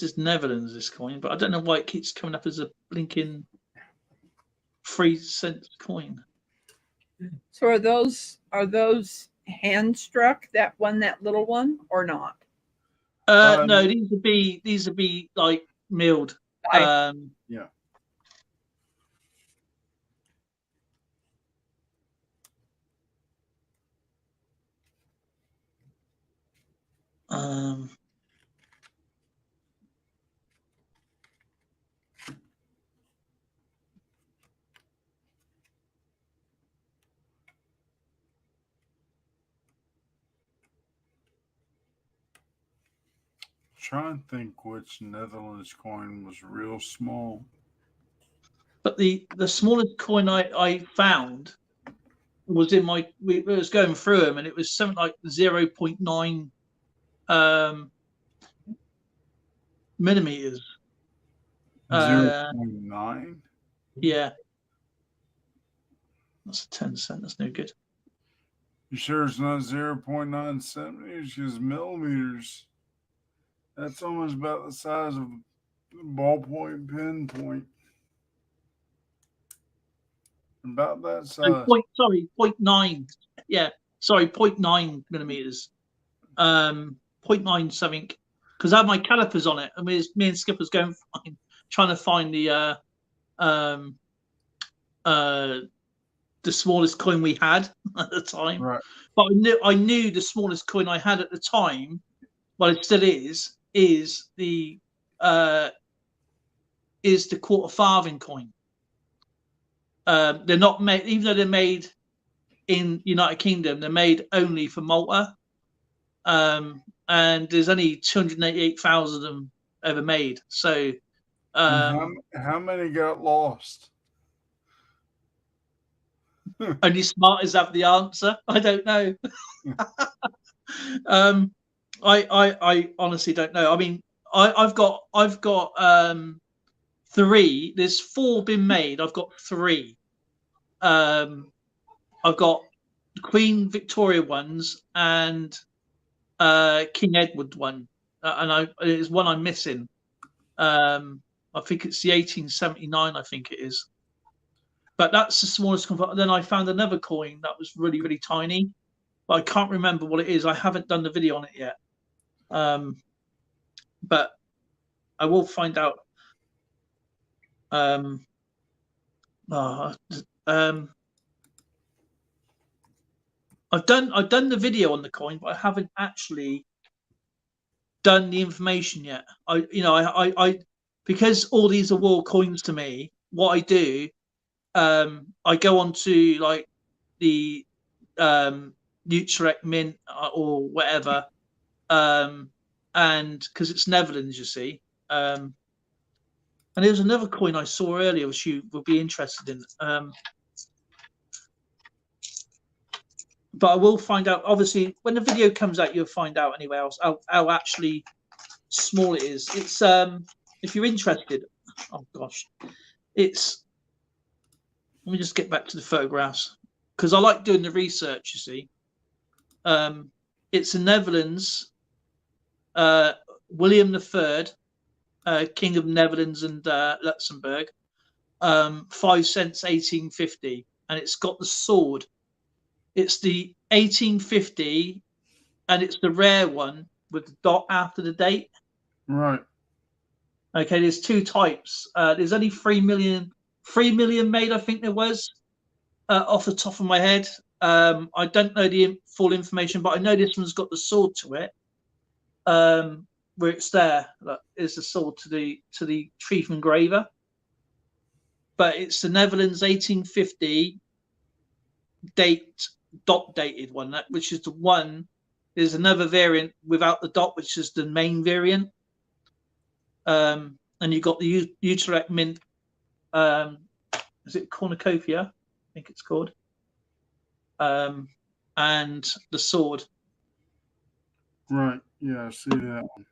is Netherlands, this coin, but I don't know why it keeps coming up as a blinking 3 cent coin. so are those hand struck, that little one, or not? No, these would be like milled. Yeah. Um, Trying to think which Netherlands coin was real small. but the smallest coin I found was in my. We was going through them, and it was something like 0.9 millimeters. 0.9? Yeah, that's a 10 cent. That's no good. You sure it's not 0.9 centimeters? Because millimeters, that's almost about the size of a ballpoint pen point. About that size. Sorry, 0.9. Yeah, sorry, 0.9 millimeters. 0.9 something. Because I had my calipers on it, and me and Skipper's going trying to find the smallest coin we had at the time. Right. But I knew the smallest coin I had at the time, well, it still is the quarter farthing coin. They're not made, even though they're made in United Kingdom, they're made only for Malta. And there's only 288,000 of them ever made. So How many got lost? only smarters have the answer. I don't know. I honestly don't know. I mean, I've got 3. There's 4 been made. I've got 3. I've got Queen Victoria ones and King Edward one, and there's one I'm missing. I think it's the 1879. I think it is. But that's the smallest coin. Then I found another coin that was really, really tiny, but I can't remember what it is. I haven't done the video on it yet. But I will find out. I've done the video on the coin, but I haven't actually done the information yet. I because all these are war coins to me. What I do, I go on to like the Utrecht Mint or whatever, and because it's Netherlands, you see. And there's another coin I saw earlier which you would be interested in. But I will find out. Obviously, when the video comes out, you'll find out anyway else how actually small it is. It's if you're interested. Oh gosh, it's. Let me just get back to the photographs because I like doing the research. You see, it's the Netherlands. William III, King of Netherlands and Luxembourg. 5 cents, 1850, and it's got the sword. It's the 1850, and it's the rare one with the dot after the date. Right. Okay, there's 2 types. There's only 3 million made, I think there was, off the top of my head. I don't know the full information, but I know this one's got the sword to it. Where it's there, look, is the sword to the chief engraver. But it's the Netherlands 1850 dot dated one, which is the one. There's another variant without the dot, which is the main variant. And you got the Utrecht Mint. Is it cornucopia? I think it's called. And the sword. Right. Yeah, I see that one.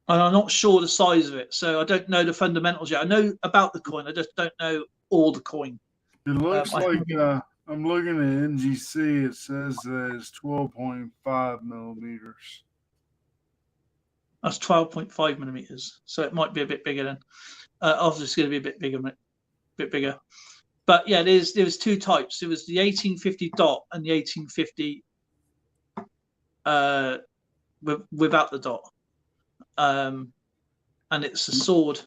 And I'm not sure the size of it, so I don't know the fundamentals yet. I know about the coin, I just don't know all the coin. It looks I like haven't- I'm looking at NGC. It says that it's 12.5 millimeters. That's 12.5 millimeters, so it might be a bit bigger then. Obviously, it's going to be a bit bigger. But yeah, there was two types. There was the 1850 dot and the 1850 without the dot. And it's a sword,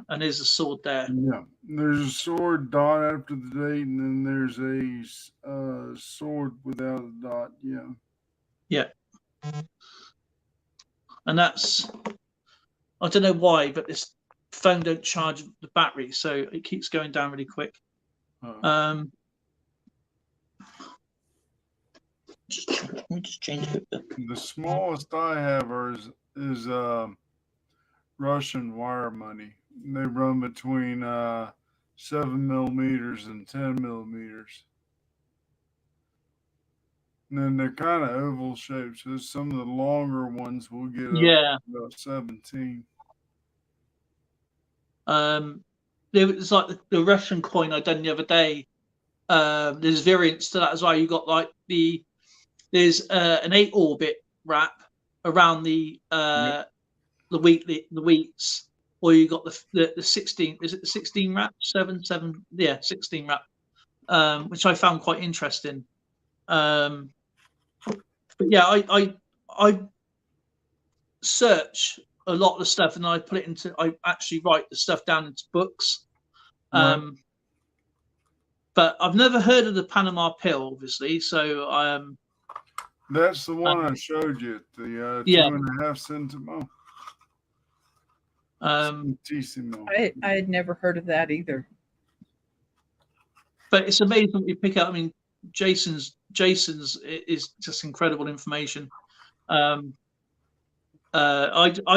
and there's a sword there. Yeah, there's a sword dot after the date, and then there's a sword without a dot. Yeah. Yeah. And that's, I don't know why, but this phone don't charge the battery, so it keeps going down really quick. Let me just change it. The smallest I have is Russian wire money. They run between 7 millimeters and 10 millimeters. And then they're kind of oval shaped, so some of the longer ones will get up to about 17. There was like the Russian coin I done the other day. There's variants to that as well. You got like there's an 8 orbit wrap around the wheats, or you got the 16. Is it the 16 wrap? 7. Yeah, 16 wrap. Which I found quite interesting. But yeah, I search a lot of the stuff, and I put it into. I actually write the stuff down into books. Right. But I've never heard of the Panama pill, obviously. So that's the one I showed you. The 2.5 centimo. I had never heard of that either. But it's amazing what you pick up. I mean, Jason's is just incredible information. I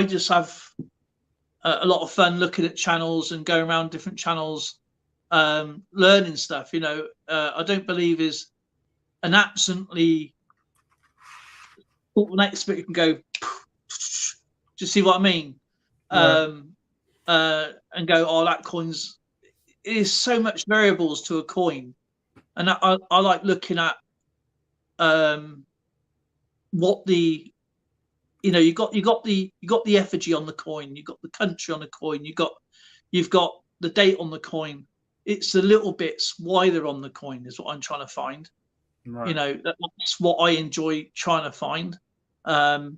just have a lot of fun looking at channels and going around different channels, learning stuff. You know, I don't believe is an absolutely an expert who can go. Do you see what I mean? Right. And go, oh, that coin's. Is so much variables to a coin, and I like looking at what the you got the effigy on the coin, you got the country on the coin, you've got the date on the coin. It's the little bits why they're on the coin is what I'm trying to find. Right. You know, that's what I enjoy trying to find. But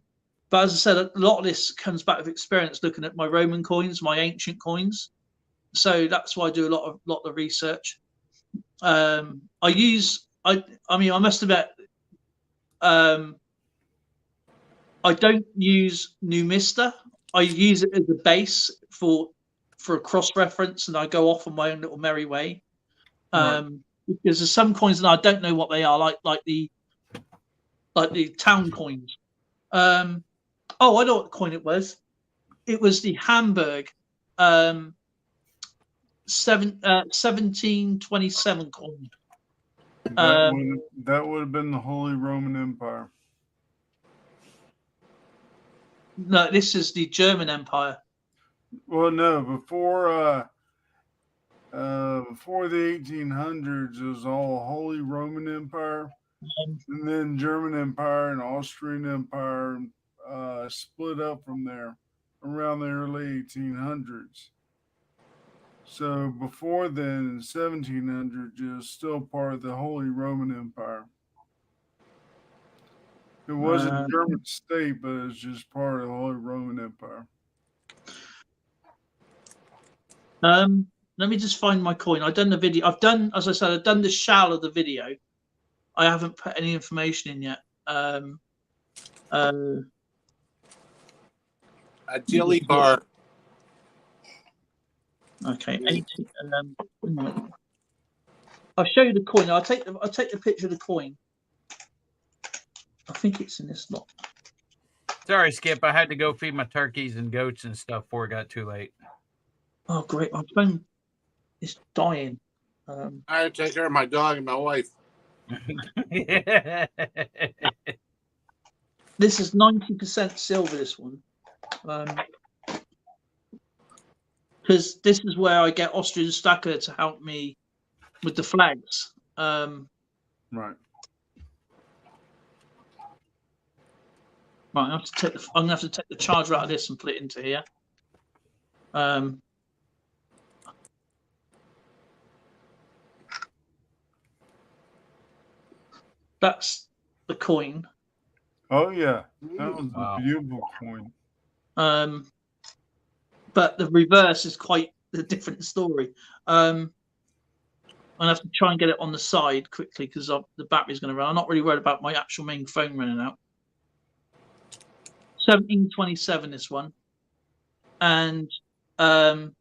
as I said, a lot of this comes back with experience looking at my Roman coins, my ancient coins. So that's why I do a lot of research. I mean, I must admit, I don't use Numista. I use it as a base for a cross reference, and I go off on my own little merry way. Because there's some coins that I don't know what they are, like the town coins. Oh, I know what coin it was. It was the Hamburg. 1727 coin. That would have been the Holy Roman Empire. No, this is the German Empire. Well, no, before the 1800s, it was all Holy Roman Empire, and then German Empire and Austrian Empire split up from there around the early 1800s. So before then, in 1700s, it was still part of the Holy Roman Empire. It wasn't a German state, but it was just part of the Holy Roman Empire. Let me just find my coin. I've done the video. As I said, I've done the shell of the video. I haven't put any information in yet. A dilly bar. Okay, 80. I'll show you the coin. I'll take the picture of the coin. I think it's in this lot. Sorry, Skip. I had to go feed my turkeys and goats and stuff before it got too late. Oh, great. My phone is dying. I had to take care of my dog and my wife. This is 90% silver, this one. Because this is where I get Austrian Stacker to help me with the flags. Right. Right, I'm gonna have to take the charger out of this and put it into here. That's the coin. Oh yeah, that was Wow. a beautiful coin. But the reverse is quite a different story. I have to try and get it on the side quickly because the battery's going to run. I'm not really worried about my actual main phone running out. 1727, this one. And Oh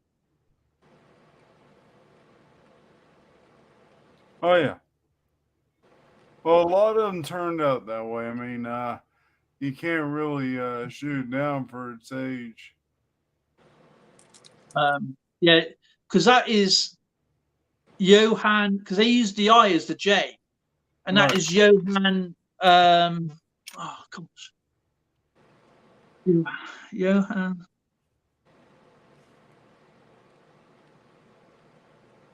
yeah. Well, a lot of them turned out that way. I mean, you can't really shoot it down for its age. yeah, because that is Johann, because they use the I as the J, and that Right. is Johann. Oh gosh, Johann.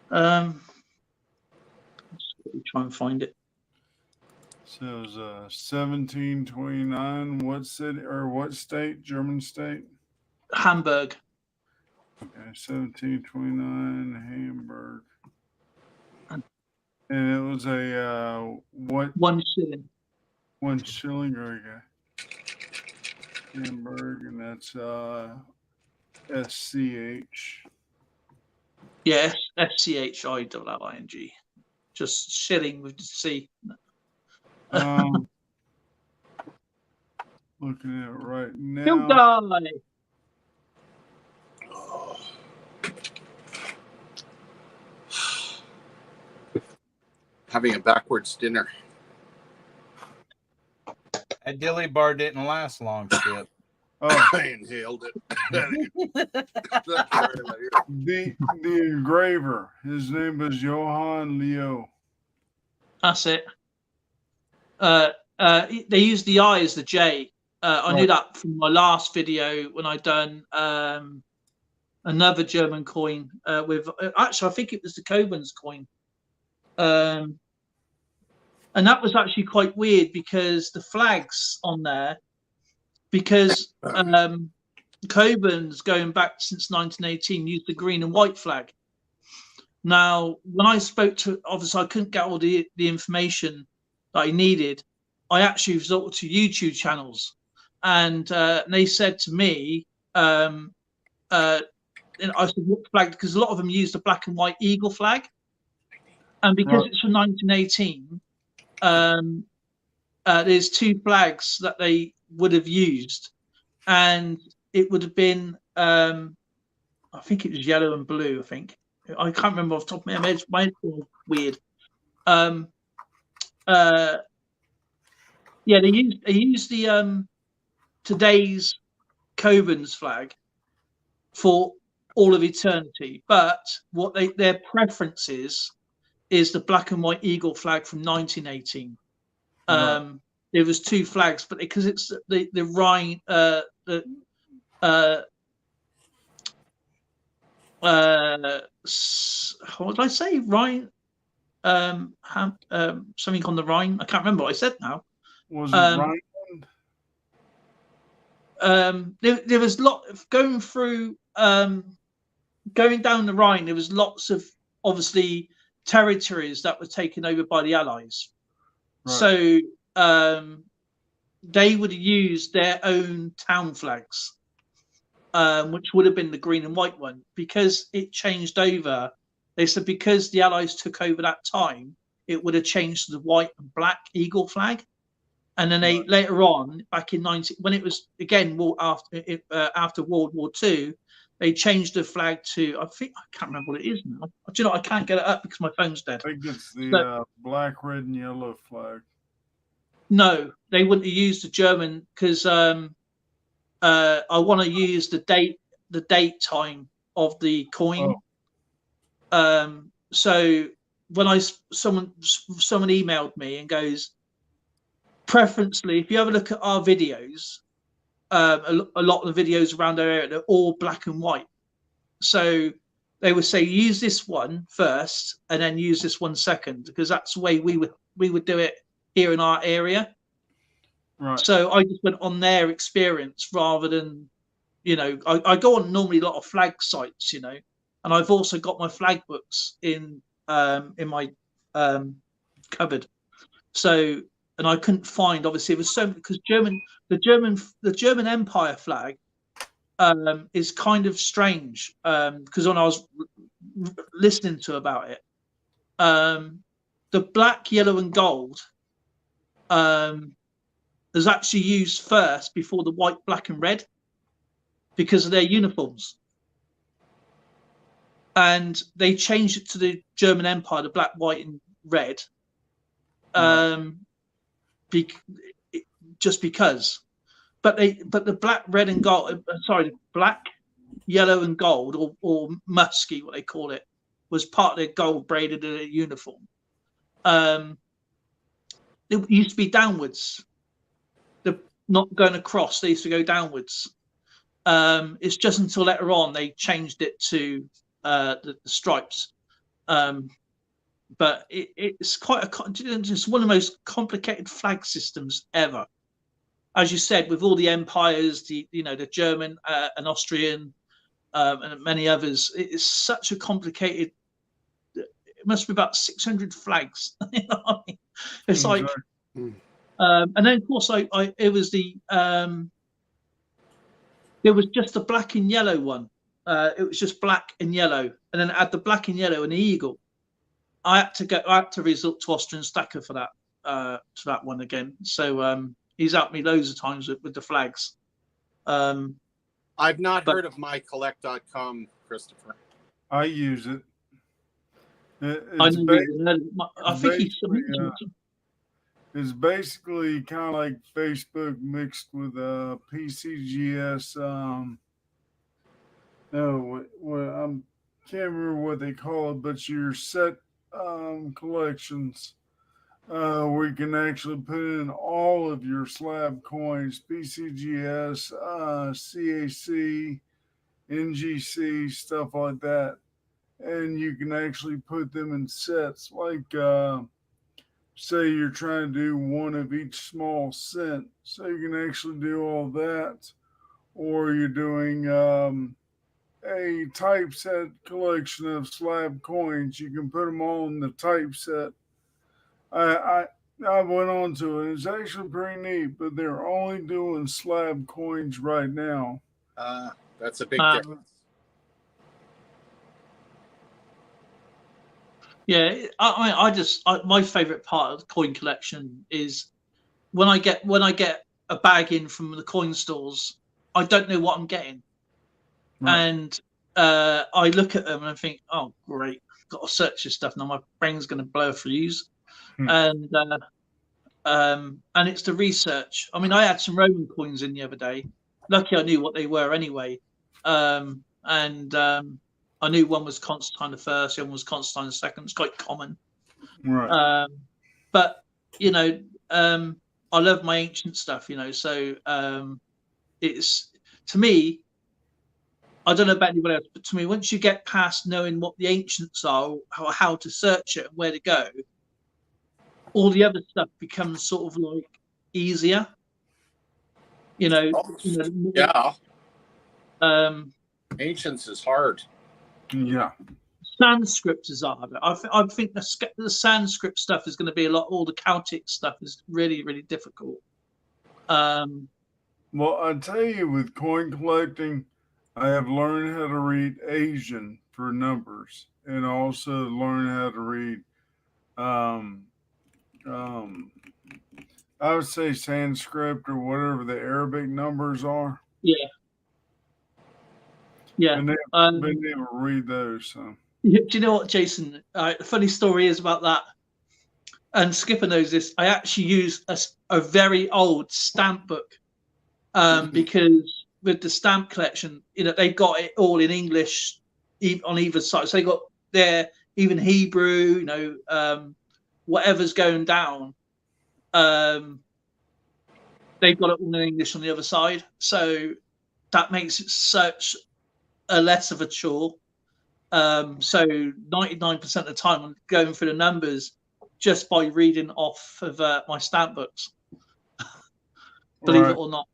Let's try and find it. So it was 1729. What city or what state? German state? Hamburg. Okay, 1729 Hamburg. And it was a what? 1 shilling. 1 shilling. Okay. Hamburg, and that's SCH. Yeah, SCHILLING. Just shilling with the C. Looking at it right You'll now. die. Having a backwards dinner. That dilly bar didn't last long, Skip. Oh, I inhaled it. the engraver. His name was Johann Leo. That's it. They use the I as the J. I knew that from my last video when I done another German coin with actually I think it was the Coburn's coin, and that was actually quite weird because the flags on there, because Coburn's going back since 1918 used the green and white flag. Now, when I spoke to, obviously I couldn't get all the information that I needed. I actually resorted to YouTube channels, and they said to me, and I said, what flag? Because a lot of them used the black and white eagle flag, and because it's from 1918, there's 2 flags that they would have used, and it would have been, I think it was yellow and blue. I think I can't remember off the top of my head. My head's all weird. Yeah, they used the today's Coburn's flag for all of eternity, but what their preference is the black and white eagle flag from 1918. There was 2 flags, but because it's the Rhine, what did I say? Rhine, something on the Rhine. I can't remember what I said now. Was it Rhine? There was going through, going down the Rhine. There was lots of obviously territories that were taken over by the Allies. Right. So they would use their own town flags, which would have been the green and white one, because it changed over. They said because the Allies took over that time, it would have changed to the white and black eagle flag. And then they later on, back in when it was again after World War II, they changed the flag to, I can't remember what it is now. Do you know, I can't get it up because my phone's dead. I think it's the black, red, and yellow flag. No, they wouldn't have used the German because I want to use the date time of the coin. So when someone emailed me and goes, preferentially, if you have a look at our videos, a lot of the videos around our area, they're all black and white. So they would say use this one first and then use this one second, because that's the way we would do it here in our area. Right. So I just went on their experience rather than, I go on normally a lot of flag sites, and I've also got my flag books in my cupboard. So, and I couldn't find, obviously it was so, because the German Empire flag is kind of strange, because when I was listening to about it, the black, yellow and gold is actually used first before the white, black and red, because of their uniforms. And they changed it to the German Empire, the black, white and red, just because. But the black, red and gold, black, yellow and gold, or musky, what they call it, was part of their gold braided in a uniform. It used to be downwards. Not going across, they used to go downwards. It's just until later on they changed it to the stripes. But it's just one of the most complicated flag systems ever. As you said, with all the empires, the German and Austrian and many others, it is such a complicated. It must be about 600 flags. It's like. And then, of course, it was there was just the black and yellow one. It was just black and yellow, and then it had the black and yellow and the eagle. I had to resort to Austrian Stacker for that one again. So he's helped me loads of times with the flags. I've not heard of mycollect.com, Christopher. I use it. I think he's submitted. It's basically kind of like Facebook mixed with PCGS. I can't remember what they call it, but your set collections where you can actually put in all of your slab coins, PCGS, CAC, NGC, stuff like that. And you can actually put them in sets like... say you're trying to do one of each small cent, so you can actually do all that, or you're doing a typeset collection of slab coins. You can put them all in the typeset. I went on to it. It's actually pretty neat, but they're only doing slab coins right now. That's a big difference. Yeah, my favorite part of the coin collection is when I get a bag in from the coin stores, I don't know what I'm getting, and I look at them and I think, oh great, I've got to search this stuff now. My brain's going to blow a fuse, and it's the research. I mean, I had some Roman coins in the other day. Lucky I knew what they were anyway, I knew one was Constantine the First, the other one was Constantine the Second. It's quite common, right? But I love my ancient stuff, So it's, to me, I don't know about anybody else, but to me, once you get past knowing what the ancients are, or how to search it and where to go, all the other stuff becomes sort of like easier, Yeah. Ancients is hard. Yeah. Sanskrit is harder. I think the Sanskrit stuff is going to be a lot. All the Celtic stuff is really, really difficult. Well, I tell you, with coin collecting, I have learned how to read Asian for numbers, and also learn how to read. I would say Sanskrit or whatever the Arabic numbers are. Yeah. Yeah, and they've been able to read those. So. Do you know what, Jason? The funny story is about that, and Skipper knows this. I actually use a very old stamp book because with the stamp collection, they've got it all in English on either side. So they got their even Hebrew, whatever's going down. they've got it all in English on the other side, so that makes it such a less of a chore. So 99% of the time I'm going through the numbers just by reading off of my stamp books. Believe Right. it or not.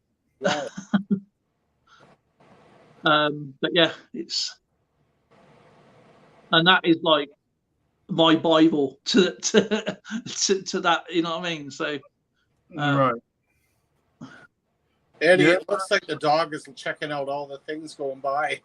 Wow. But yeah, and that is like my Bible to that, you know what I mean? So Right. Eddie, Yeah. it looks like the dog is checking out all the things going by.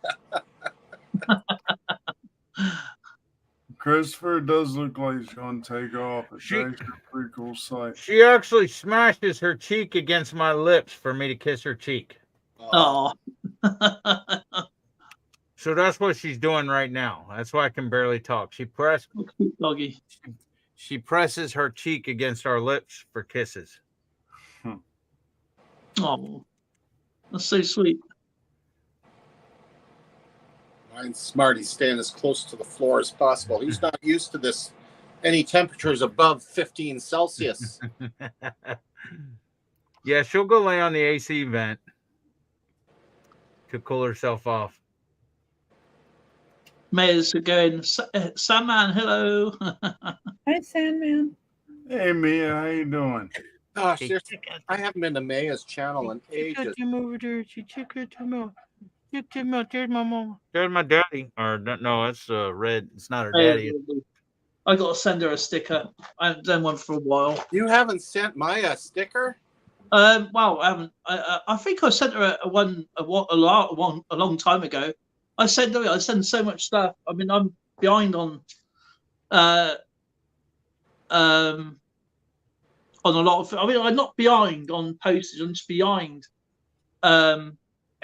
Christopher does look like he's going to take off. It's She- actually a pretty cool sight. She actually smashes her cheek against my lips for me to kiss her cheek. oh. So that's what she's doing right now. That's why I can barely talk. She Doggy. presses her cheek against our lips for kisses. Oh, that's so sweet. Mine's smart. He's staying as close to the floor as possible. He's not used to this. Any temperatures above 15 Celsius. Yeah, she'll go lay on the AC vent to cool herself off. Mayors are going, Sandman, hello. Hi, Sandman. Hey, Mia, how you doing? Gosh, I haven't been to Maya's channel in ages. There's my mama. There's my daddy. Or no, it's red. It's not her Oh, daddy. I got to send her a sticker. I haven't done one for a while. You haven't sent Maya a sticker? Well, I haven't. I think I sent her a long time ago. I send so much stuff. I mean, I'm behind on a lot of. I mean, I'm not behind on postage. I'm just behind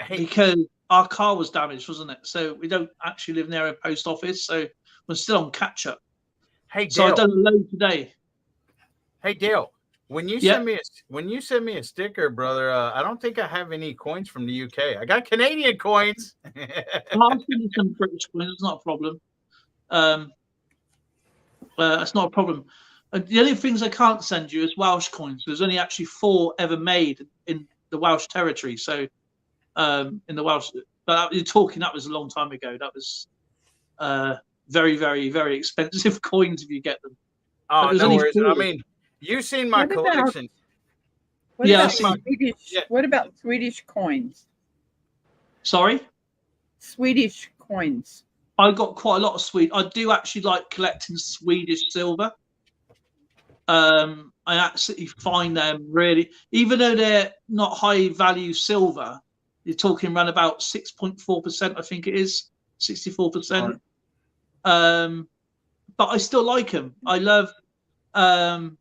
because our car was damaged, wasn't it? So we don't actually live near a post office, so we're still on catch up. Hey, So Dale. I done a load today. Hey, Dale. When you send me a sticker, brother, I don't think I have any coins from the UK. I got Canadian coins. I'll send you some British coins. It's not a problem. It's not a problem. The only things I can't send you is Welsh coins. There's only actually 4 ever made in the Welsh territory. So in the Welsh, but you're talking that was a long time ago. That was very, very, very expensive coins if you get them. Oh, there's no only worries. 4. I mean, you've seen my What about- collection. What Yeah, about I've seen- Swedish? Yeah. What about Swedish coins? Sorry? Swedish coins. I got quite a lot of I do actually like collecting Swedish silver. I absolutely find them really, even though they're not high value silver, you're talking around about 6.4%, I think it is, 64%. But I still like them. I love. And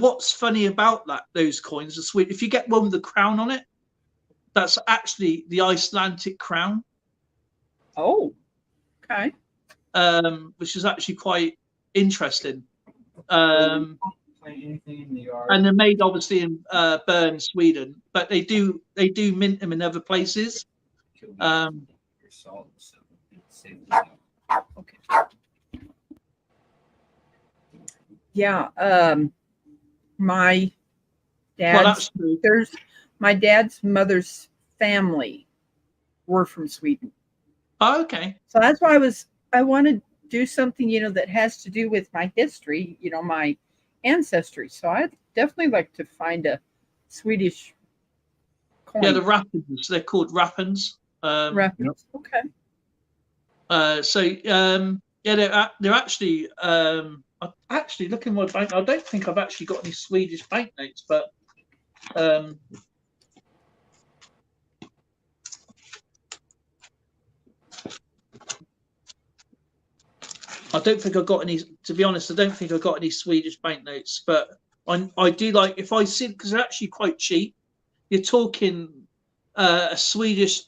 what's funny about those coins are sweet. If you get one with the crown on it, that's actually the Icelandic crown. Oh, okay. Which is actually quite interesting. And they're made obviously in Bern, Sweden, but they do mint them in other places. Okay. Yeah. My dad's my dad's mother's family were from Sweden. Oh, okay. So that's why I want to do something, that has to do with my history, my ancestry. So I'd definitely like to find a Swedish coin. Yeah, the rappens. They're called rappens. Reference. Okay. Yeah, they're actually. I actually look in my bank. I don't think I've actually got any Swedish banknotes, but I don't think I've got any. To be honest, I don't think I've got any Swedish banknotes. But I do like, if I see, because they're actually quite cheap. You're talking a Swedish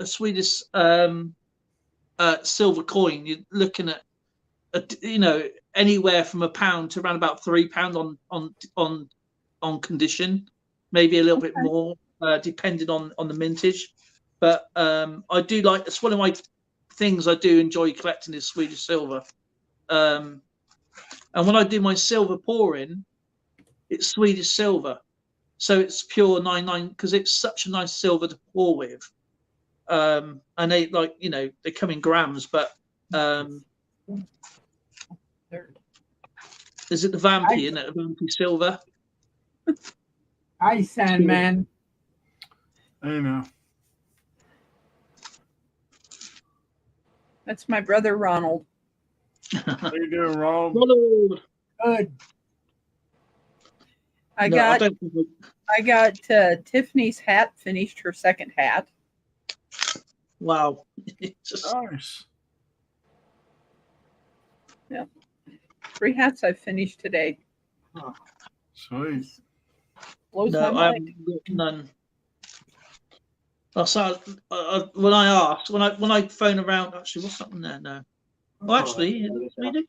silver coin. You're looking at anywhere from £1 to around about £3 on condition, maybe a little bit more, depending on the mintage. But I do like, it's one of my things I do enjoy collecting is Swedish silver. And when I do my silver pouring, it's Swedish silver. so it's pure 99 because it's such a nice silver to pour with. And they they come in grams, but is it the Vampy, isn't it? The Vampy silver. Hi, Sandman. You know. That's my brother Ronald. How you doing, Ronald? Ronald. Good. I No, got don't think I got Tiffany's hat finished, her second hat. wow. It's just- Nice. 3 hats I've finished today. Sweet. Blows no, my I mind. haven't got none. When I asked, when I phone around, actually, what's happening there? No. Well, actually, is it Swedish?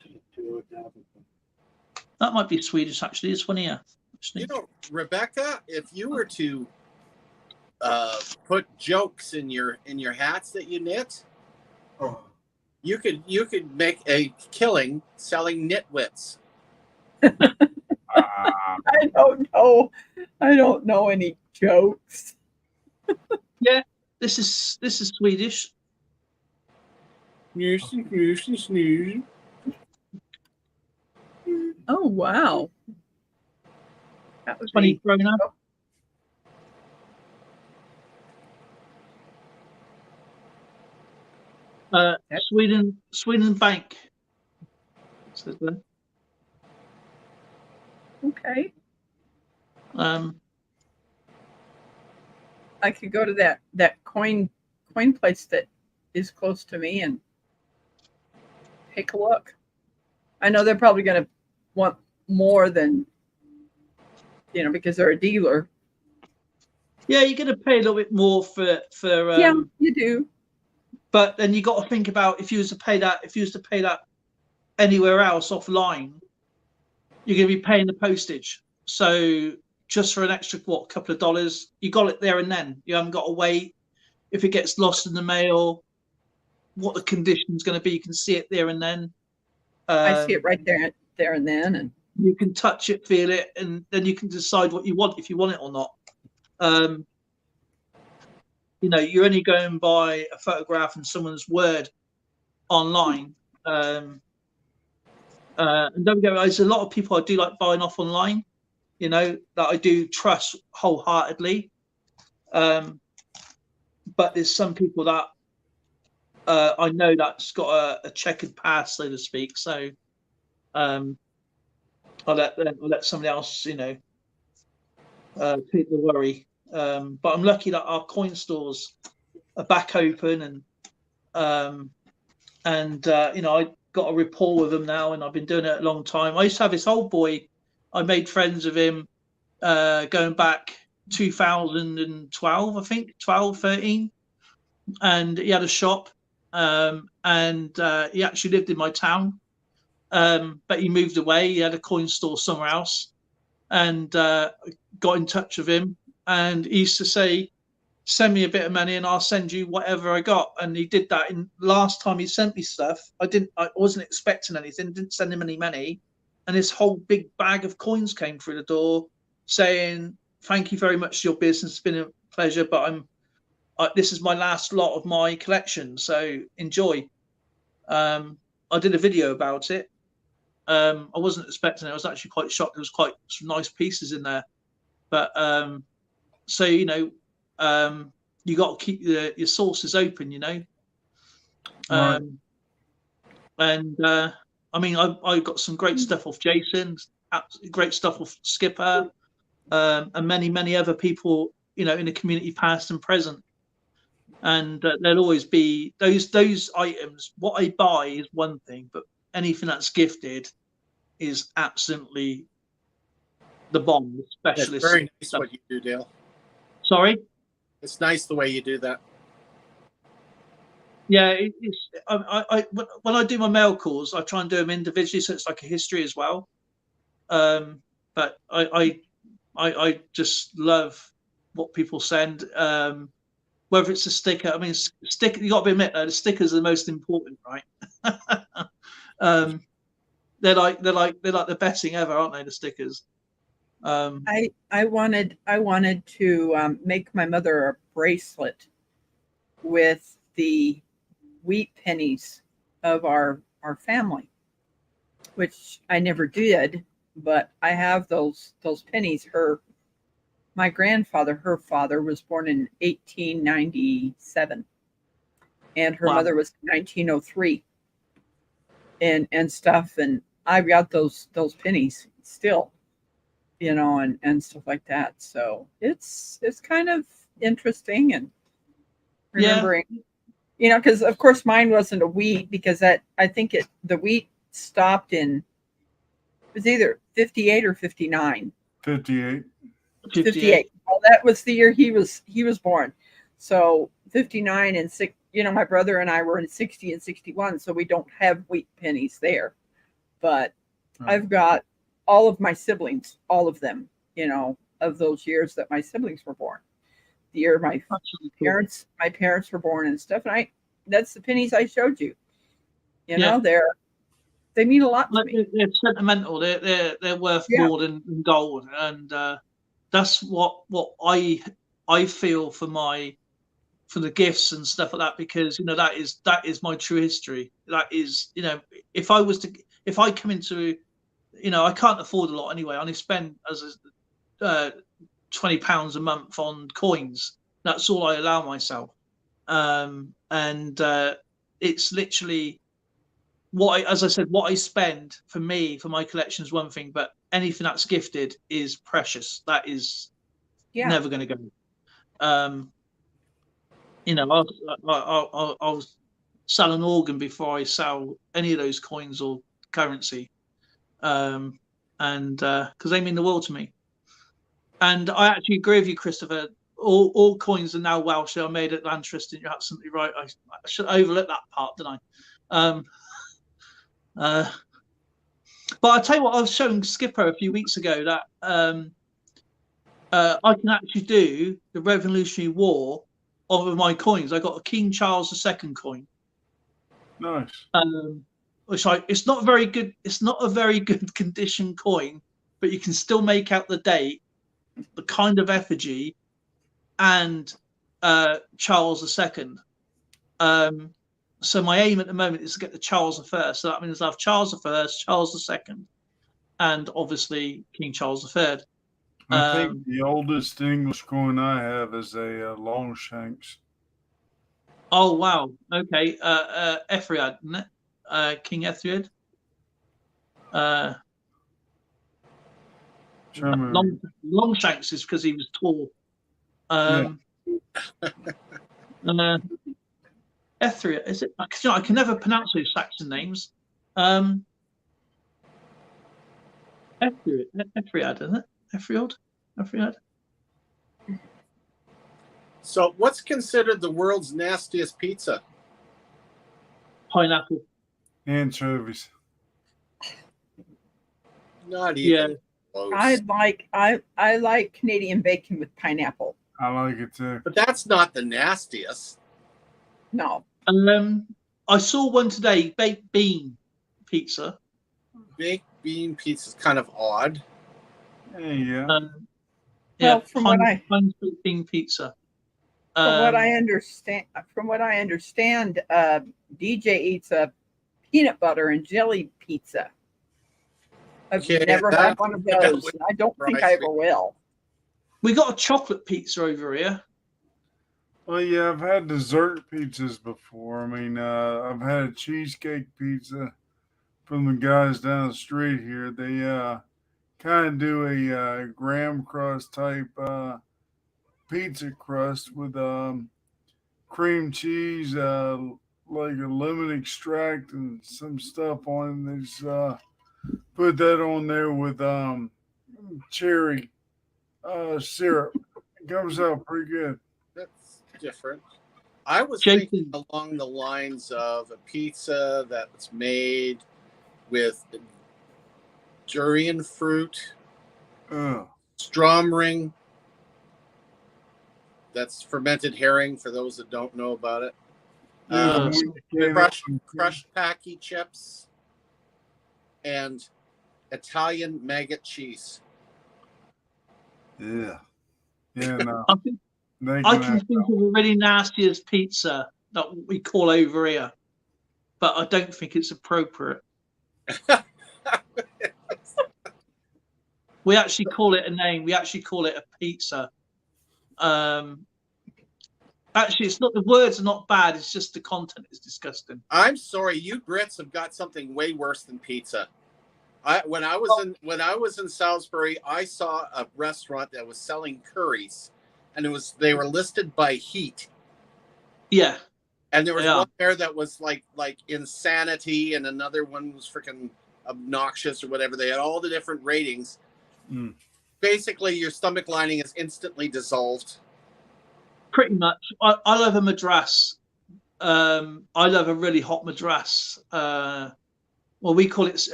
That might be Swedish. Actually, this one here. Actually. You know, Rebecca, if you were to put jokes in your hats that you knit, you could make a killing selling nitwits. I don't know any jokes. Yeah, this is Swedish. Oh wow. That was Funny neat. thrown up. Sweden Bank. Says there. Okay. I could go to that coin place that is close to me and take a look. I know they're probably going to want more than, because they're a dealer. Yeah, you're going to pay a little bit more for. Yeah, you do. But then you got to think about if you was to pay that anywhere else offline, you're going to be paying the postage. So just for an extra couple of dollars, you got it there and then. You haven't got to wait. If it gets lost in the mail, what the condition's going to be, you can see it there and then. I see it right there and then, and you can touch it, feel it, and then you can decide what you want, if you want it or not. You're only going by a photograph and someone's word online. And don't get me wrong, there's a lot of people I do like buying off online, that I do trust wholeheartedly. But there's some people that I know that's got a checkered past, so to speak. So I'll let somebody else, take the worry. But I'm lucky that our coin stores are back open, and I got a rapport with them now, and I've been doing it a long time. I used to have this old boy. I made friends with him going back 2012, I think, 13, and he had a shop, and he actually lived in my town, but he moved away. He had a coin store somewhere else, and got in touch with him, and he used to say, send me a bit of money and I'll send you whatever I got. And he did that. And last time he sent me stuff, I wasn't expecting anything, didn't send him any money, and this whole big bag of coins came through the door saying, thank you very much for your business, it's been a pleasure, but this is my last lot of my collection, so enjoy. I did a video about it. I wasn't expecting it. I was actually quite shocked. There was quite some nice pieces in there, but so you got to keep your sources open, Right. And I got some great stuff off Jason, great stuff off Skipper, and many other people, in the community, past and present. And there'll always be those items. What I buy is one thing, but anything that's gifted is absolutely the bomb. The specialist. That's very nice stuff. what you do, Dale. Sorry. It's nice the way you do that. Yeah, it's. When I do my mail calls, I try and do them individually, so it's like a history as well. But I just love what people send. Whether it's a sticker, sticker. You got to admit, though, the stickers are the most important, right? They're like the best thing ever, aren't they? The stickers. I wanted to make my mother a bracelet with the wheat pennies of our family, which I never did, but I have those pennies. My grandfather, her father, was born in 1897, and her Wow. mother was 1903, and stuff. And I've got those pennies still, and stuff like that. So it's kind of interesting, and remembering, because of course mine wasn't a wheat, because I think the wheat stopped in, it was either 58 or 59. 58. 58. Well, that was the year he was born. So 59 and 6, my brother and I were in 60 and 61, so we don't have wheat pennies there. But I've got all of my siblings, all of them, of those years that my siblings were born. The year my parents were born and stuff. And that's the pennies I showed you. They mean a lot to me. They're sentimental. They're worth more than gold, and that's what I feel for the gifts and stuff like that, because that is my true history. That is, if I come into, I can't afford a lot anyway. I only spend £20 a month on coins. That's all I allow myself, and it's literally what I spend for my collection is one thing, but anything that's gifted is precious. That is never going to go. I'll sell an organ before I sell any of those coins or currency, and because they mean the world to me. And I actually agree with you, Christopher. All coins are now Welsh. They are made at Lantrist, and you're absolutely right. I should overlook that part, didn't I? But I tell you what, I was showing Skipper a few weeks ago that I can actually do the Revolutionary War of my coins. I got a King Charles II coin. Nice. Which it's not very good. It's not a very good condition coin, but you can still make out the date, the kind of effigy, and Charles II. So my aim at the moment is to get the Charles I. So that means I have Charles I, Charles II, and obviously King Charles III. I think the oldest English coin I have is a Longshanks. Oh wow! Okay, Ethered, isn't it? King Ethered. Longshanks is because he was tall. Ethered, is it? I can never pronounce those Saxon names. Ethered, isn't it? Ethered. So, what's considered the world's nastiest pizza? Pineapple. Anchovies. Not even close. I like Canadian bacon with pineapple. I like it too. But that's not the nastiest. No. I saw one today, baked bean pizza. Baked bean pizza is kind of odd. Yeah. Well, from what baked bean pizza. From what I understand, DJ eats a peanut butter and jelly pizza. I've never had one of those. And I don't think I ever will. We got a chocolate pizza over here. Well, yeah, I've had dessert pizzas before. I mean, I've had a cheesecake pizza from the guys down the street here. They kind of do a graham crust type pizza crust with cream cheese, like a lemon extract and some stuff on it. They just put that on there with cherry syrup. It comes out pretty good. That's different. I was thinking along the lines of a pizza that's made with durian fruit, strom ring. That's fermented herring for those that don't know about it. Crushed Paki chips and Italian maggot cheese. Yeah. Yeah, no. I think They I can can have think of a really nastiest pizza that we call over here, but I don't think it's appropriate. We actually call it a name. We actually call it a pizza. Actually, it's not, the words are not bad. It's just the content is disgusting. I'm sorry, you Brits have got something way worse than pizza. When I was in Salisbury, I saw a restaurant that was selling curries, and they were listed by heat. Yeah. And there was one there that was like insanity, and another one was freaking obnoxious or whatever. They had all the different ratings. Mm. Basically, your stomach lining is instantly dissolved. Pretty much. I love a madras. I love a really hot madras. Well, we call it.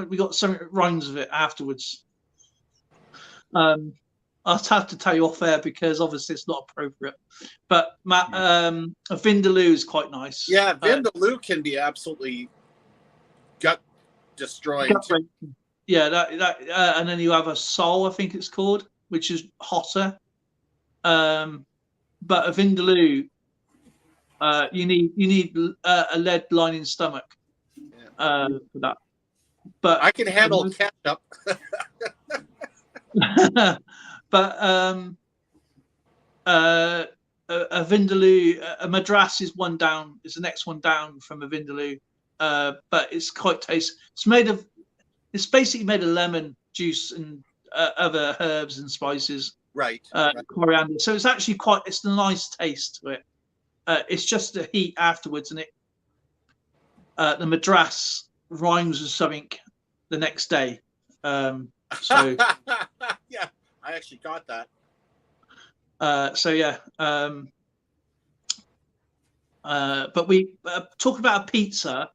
We got something that rhymes with it afterwards. I'll have to tell you off air because obviously it's not appropriate. But a vindaloo is quite nice. Yeah, vindaloo can be absolutely gut destroying. Yeah, that and then you have a sol, I think it's called, which is hotter. But a vindaloo, you need a lead lining stomach for that. But I can handle ketchup. But a vindaloo, a madras is one down. Is the next one down from a vindaloo. But it's quite tasty. It's basically made of lemon juice and other herbs and spices. Right. Coriander. So it's actually it's a nice taste to it. It's just the heat afterwards, and the madras rhymes with something the next day. So yeah, I actually got that. So yeah. But we talk about a pizza.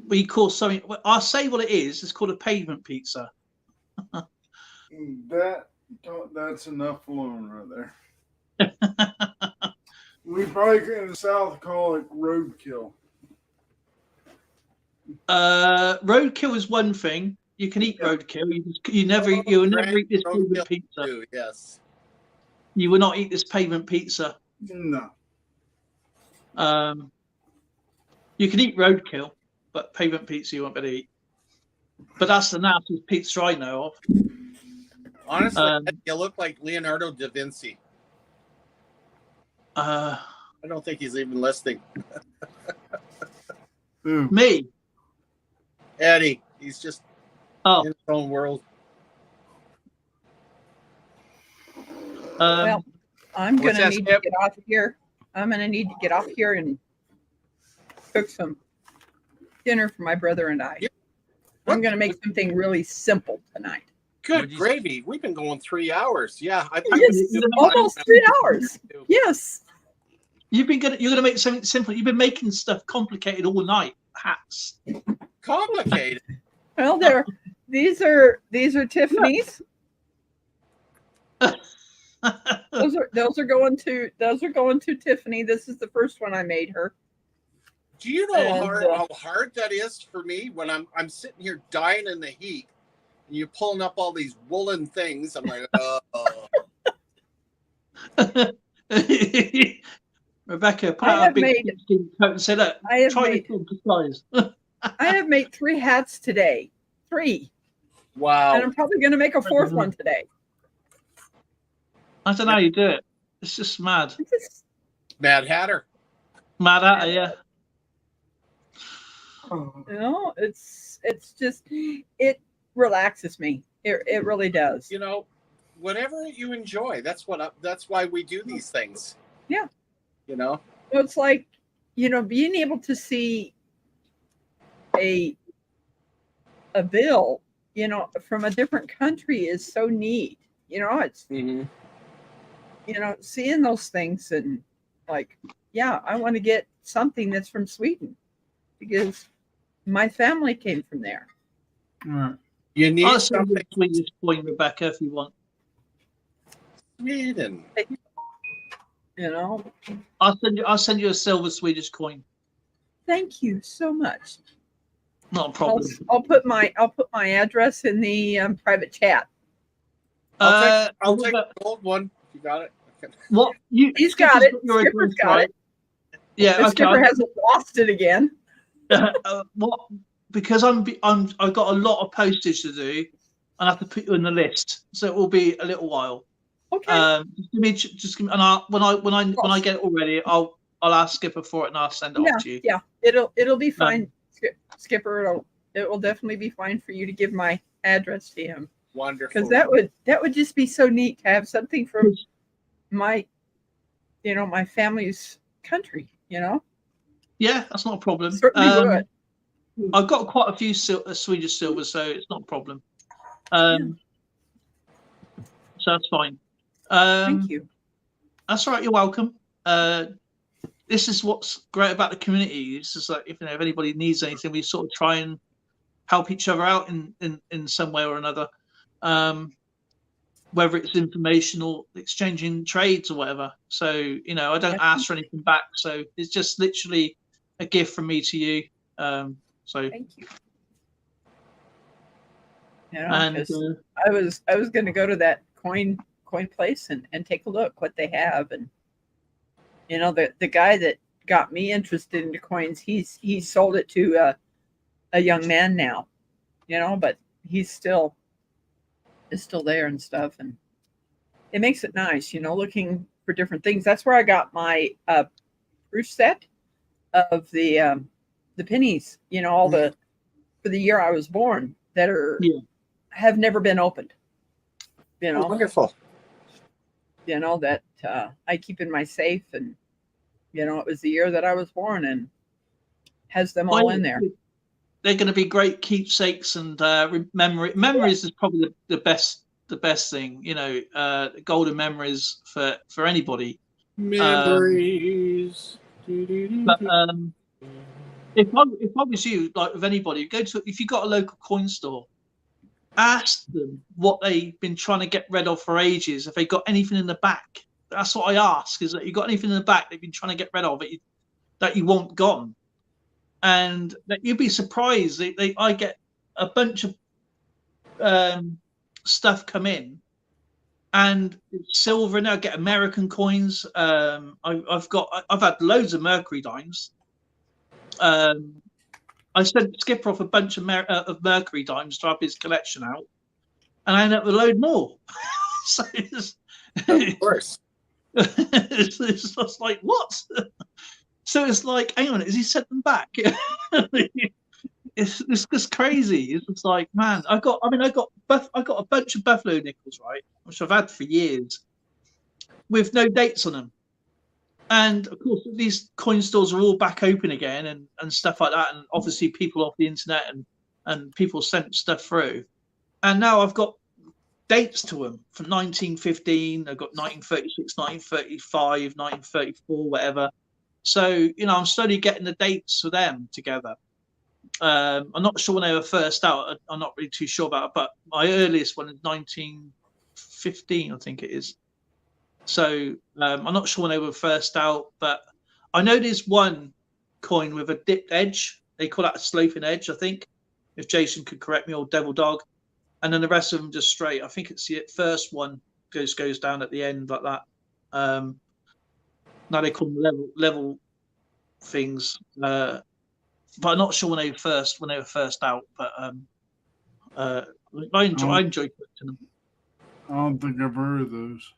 We call something. I'll say what it is. It's called a pavement pizza. That's enough alone right there. We probably in the South call it roadkill. Roadkill is one thing. You can eat roadkill. You'll never eat this pavement pizza. Too, yes. You will not eat this pavement pizza. No. You can eat roadkill, but pavement pizza you won't be able to eat. But that's the nastiest pizza I know of. Honestly, you look like Leonardo da Vinci. I don't think he's even listening. Me? Eddie. He's just in his own world. Well, I'm going to need to get off here. I'm going to need to get off here and cook some dinner for my brother and I. Yeah. I'm going to make something really simple tonight. Good gravy. We've been going 3 hours. Yeah. Almost 3 hours. Yes. You're going to make something simple. You've been making stuff complicated all night. Hats. Complicated. Well, these are Tiffany's. those are going to Tiffany. This is the first one I made her. Do you know how hard that is for me when I'm sitting here dying in the heat and you're pulling up all these woolen things? I'm like, Rebecca, put out a big coat and say, look, try this size. I have made 3 hats today. 3. Wow. And I'm probably going to make a 4th one today. I don't know how you do it. It's just mad. Mad Hatter. Mad Hatter, yeah. You know, it's just, it relaxes me. It really does. You know, whatever you enjoy, that's why we do these things. Yeah. You know, it's like, being able to see a bill, from a different country is so neat. It's, seeing those things and like, yeah, I want to get something that's from Sweden because my family came from there. You need I'll send you a Swedish coin, Rebecca, if you want. Sweden. I'll send you a silver Swedish coin. Thank you so much. Not a problem. I'll put my address in the private chat. I'll with take the- the old one. You got it. what you? He's got it. your Skipper's address, got right? it. Yeah. The Okay. skipper hasn't lost it again. What? Because I've got a lot of postage to do, and I have to put you in the list, so it will be a little while. Okay. Just give me, and when I get it all ready, I'll ask Skipper for it and I'll send it off to you. Yeah. It'll be fine, Skipper. It will definitely be fine for you to give my address to him. Wonderful. Because that would just be so neat to have something from my family's country. Yeah, that's not a problem. Certainly would. I've got quite a few Swedish silver, so it's not a problem. So that's fine. Thank you. That's all right. You're welcome. This is what's great about the community. It's just like if anybody needs anything, we sort of try and help each other out in some way or another. Whether it's information or exchanging trades or whatever. So I don't ask for anything back. So it's just literally a gift from me to you. So Thank you. and I was going to go to that coin place and take a look what they have, and the guy that got me interested in the coins, he sold it to a young man now, but he's still there and stuff, and it makes it nice, looking for different things. That's where I got my proof set of the pennies, all the for the year I was born that have never been opened. Wonderful. That I keep in my safe, and it was the year that I was born, and has them all in there. They're going to be great keepsakes and memories is probably the best thing. Golden memories for anybody. Memories. But if I was you, like with anybody, if you got a local coin store, ask them what they've been trying to get rid of for ages. If they got anything in the back, that's what I ask. Is that you got anything in the back they've been trying to get rid of that you want gone? And that you'd be surprised. I get a bunch of stuff come in, and it's silver now. I get American coins. I've had loads of Mercury dimes. I sent Skipper off a bunch of Mercury dimes to have his collection out, and I ended up with a load more. So Of course. it's just like what? So it's like, hang on, has he sent them back? It's just crazy. It's just like, man, I got a bunch of buffalo nickels, right, which I've had for years, with no dates on them. And of course, these coin stores are all back open again and stuff like that. And obviously, people off the internet and people sent stuff through. And now I've got dates to them from 1915. I've got 1936, 1935, 1934, whatever. So I'm slowly getting the dates for them together. I'm not sure when they were first out. I'm not really too sure about it, but my earliest one is 1915, I think it is. So I'm not sure when they were first out, but I know there's one coin with a dipped edge. They call that a sloping edge, I think. If Jason could correct me, or Devil Dog, and then the rest of them just straight. I think it's the first one goes down at the end like that. Now they call them level things, but I'm not sure when they were first out. But I enjoy collecting them. I don't think I've heard of those.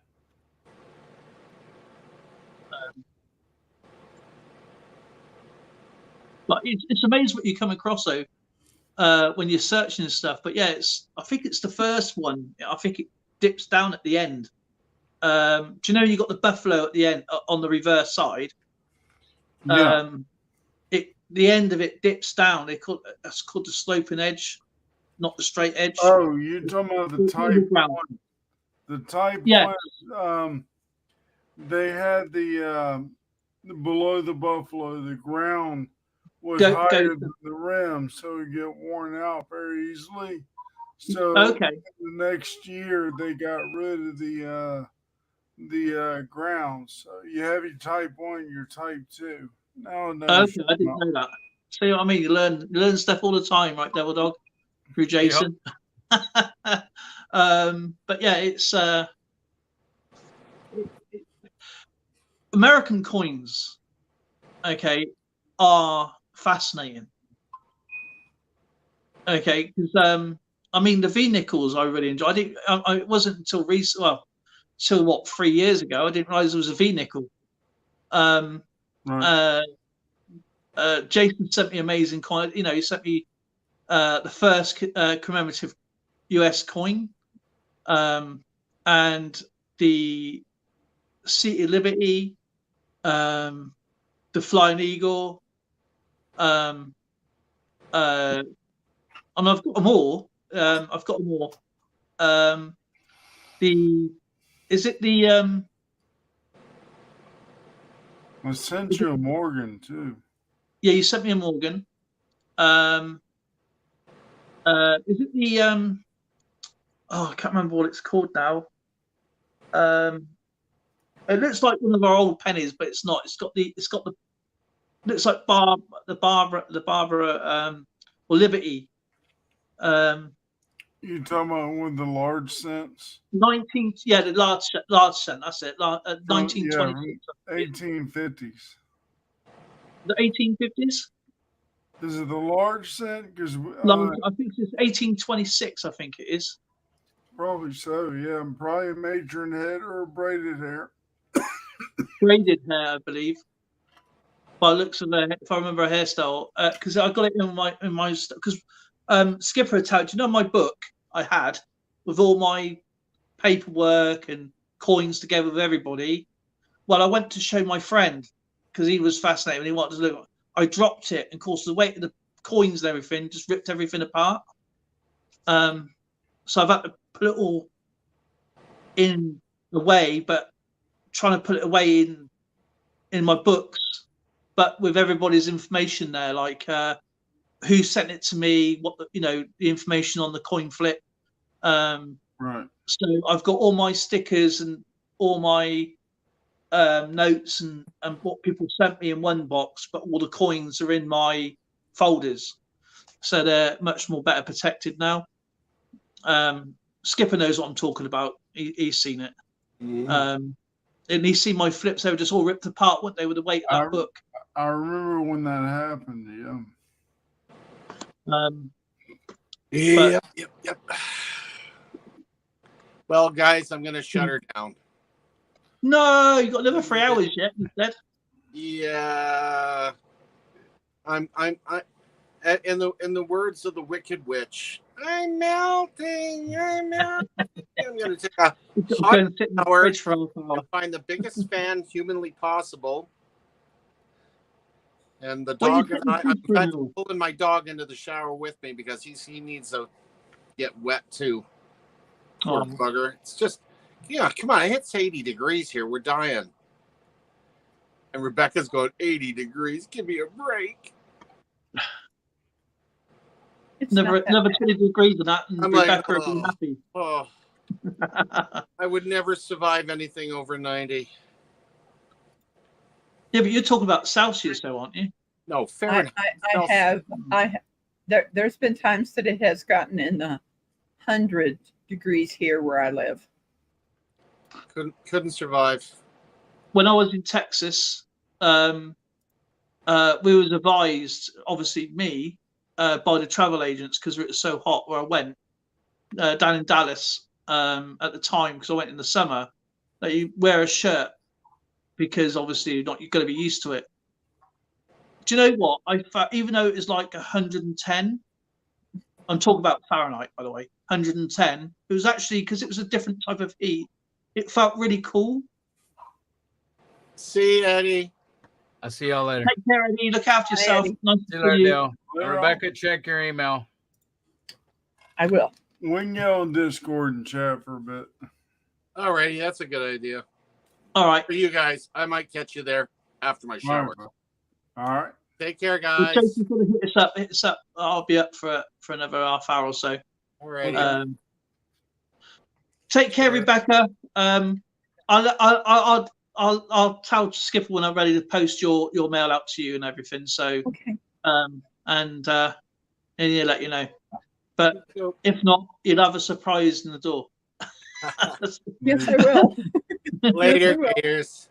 But it's amazing what you come across though when you're searching and stuff. But yeah, I think it's the first one. I think it dips down at the end. Do you know you got the buffalo at the end on the reverse side? Yeah. The end of it dips down. That's called the sloping edge, not the straight edge. Oh, you're talking about the type one. The type one. They had the below the buffalo, the ground was higher than the rim, so it get worn out very easily. So the next year they got rid of the ground. So you have your type 1, your type 2. No, I didn't know that. See what I mean? You learn stuff all the time, right, Devil Dog? Through Jason. Yep. But yeah, it's American coins, okay, are fascinating. Okay, because I mean the V nickels I really enjoy. It wasn't until recent, well, till what, 3 years ago, I didn't realize there was a V nickel. Right. Jason sent me amazing coin. You know, he sent me the first commemorative US coin, and the City of Liberty, the Flying Eagle, and I've got them all. I've got them all. Is it the I sent you a Morgan too. Yeah, you sent me a Morgan. Is it the oh, I can't remember what it's called now. It looks like one of our old pennies, but it's not. It's got the looks like Barbara or Liberty. You talking about with the large cents? 19, yeah, the large cent. That's it. 1926. Yeah, 1850s. The 1850s. Is it the large cent? Because I think it's 1826. I think it is. Probably so. Yeah, probably a matron head or a braided hair. Braided hair, I believe. By the looks of her, if I remember her hairstyle, because I got it in my because Skipper had do you know my book I had with all my paperwork and coins together with everybody? Well, I went to show my friend because he was fascinated and he wanted to look. I dropped it, and of course the weight of the coins and everything just ripped everything apart. So I've had to put it all in the way, but trying to put it away in my books, but with everybody's information there, like who sent it to me, what the information on the coin flip. Right. So I've got all my stickers and all my notes and what people sent me in one box, but all the coins are in my folders, so they're much more better protected now. Skipper knows what I'm talking about. He's seen it. And he's seen my flips. They were just all ripped apart, weren't they, with the weight of that book? I remember when that happened. Yeah. Yep. Well, guys, I'm going to shut her down. No, you got another 3 hours yet, you said. Yeah. I'm in the words of the Wicked Witch, I'm melting. I'm going to take a hot shower and find the biggest fan humanly possible. And the dog and I'm pulling my dog into the shower with me because he needs to get wet too. Poor bugger. It's just, come on. It's 80 degrees here. We're dying. And Rebecca's going 80 degrees. Give me a break. Never 20 degrees of that, and Rebecca would be happy. Oh. I would never survive anything over 90. Yeah, but you're talking about Celsius, though, aren't you? No, Fahrenheit. There's been times that it has gotten in the 100 degrees here where I live. Couldn't survive. When I was in Texas, we was advised, obviously me, by the travel agents, because it was so hot where I went down in Dallas at the time, because I went in the summer, that you wear a shirt because obviously you're going to be used to it. Do you know what? Even though it was like 110, I'm talking about Fahrenheit, by the way, 110. It was actually, because it was a different type of heat, it felt really cool. See you, Eddie. I'll see y'all later. Take care, Eddie. Look after yourself. Nice See you later, Dale. Rebecca, check your email. I will. We can get on Discord and chat for a bit. All righty, that's a good idea. All right. For you guys, I might catch you there after my shower. All right. Take care, guys. Jason's going to hit us up. I'll be up for another half hour or so. All righty. Take care, Rebecca. I'll tell Skipper when I'm ready to post your mail out to you and everything. So okay. and he'll let you know. But if not, you'll have a surprise in the door. Yes, I will. Later, Yes, I will. haters.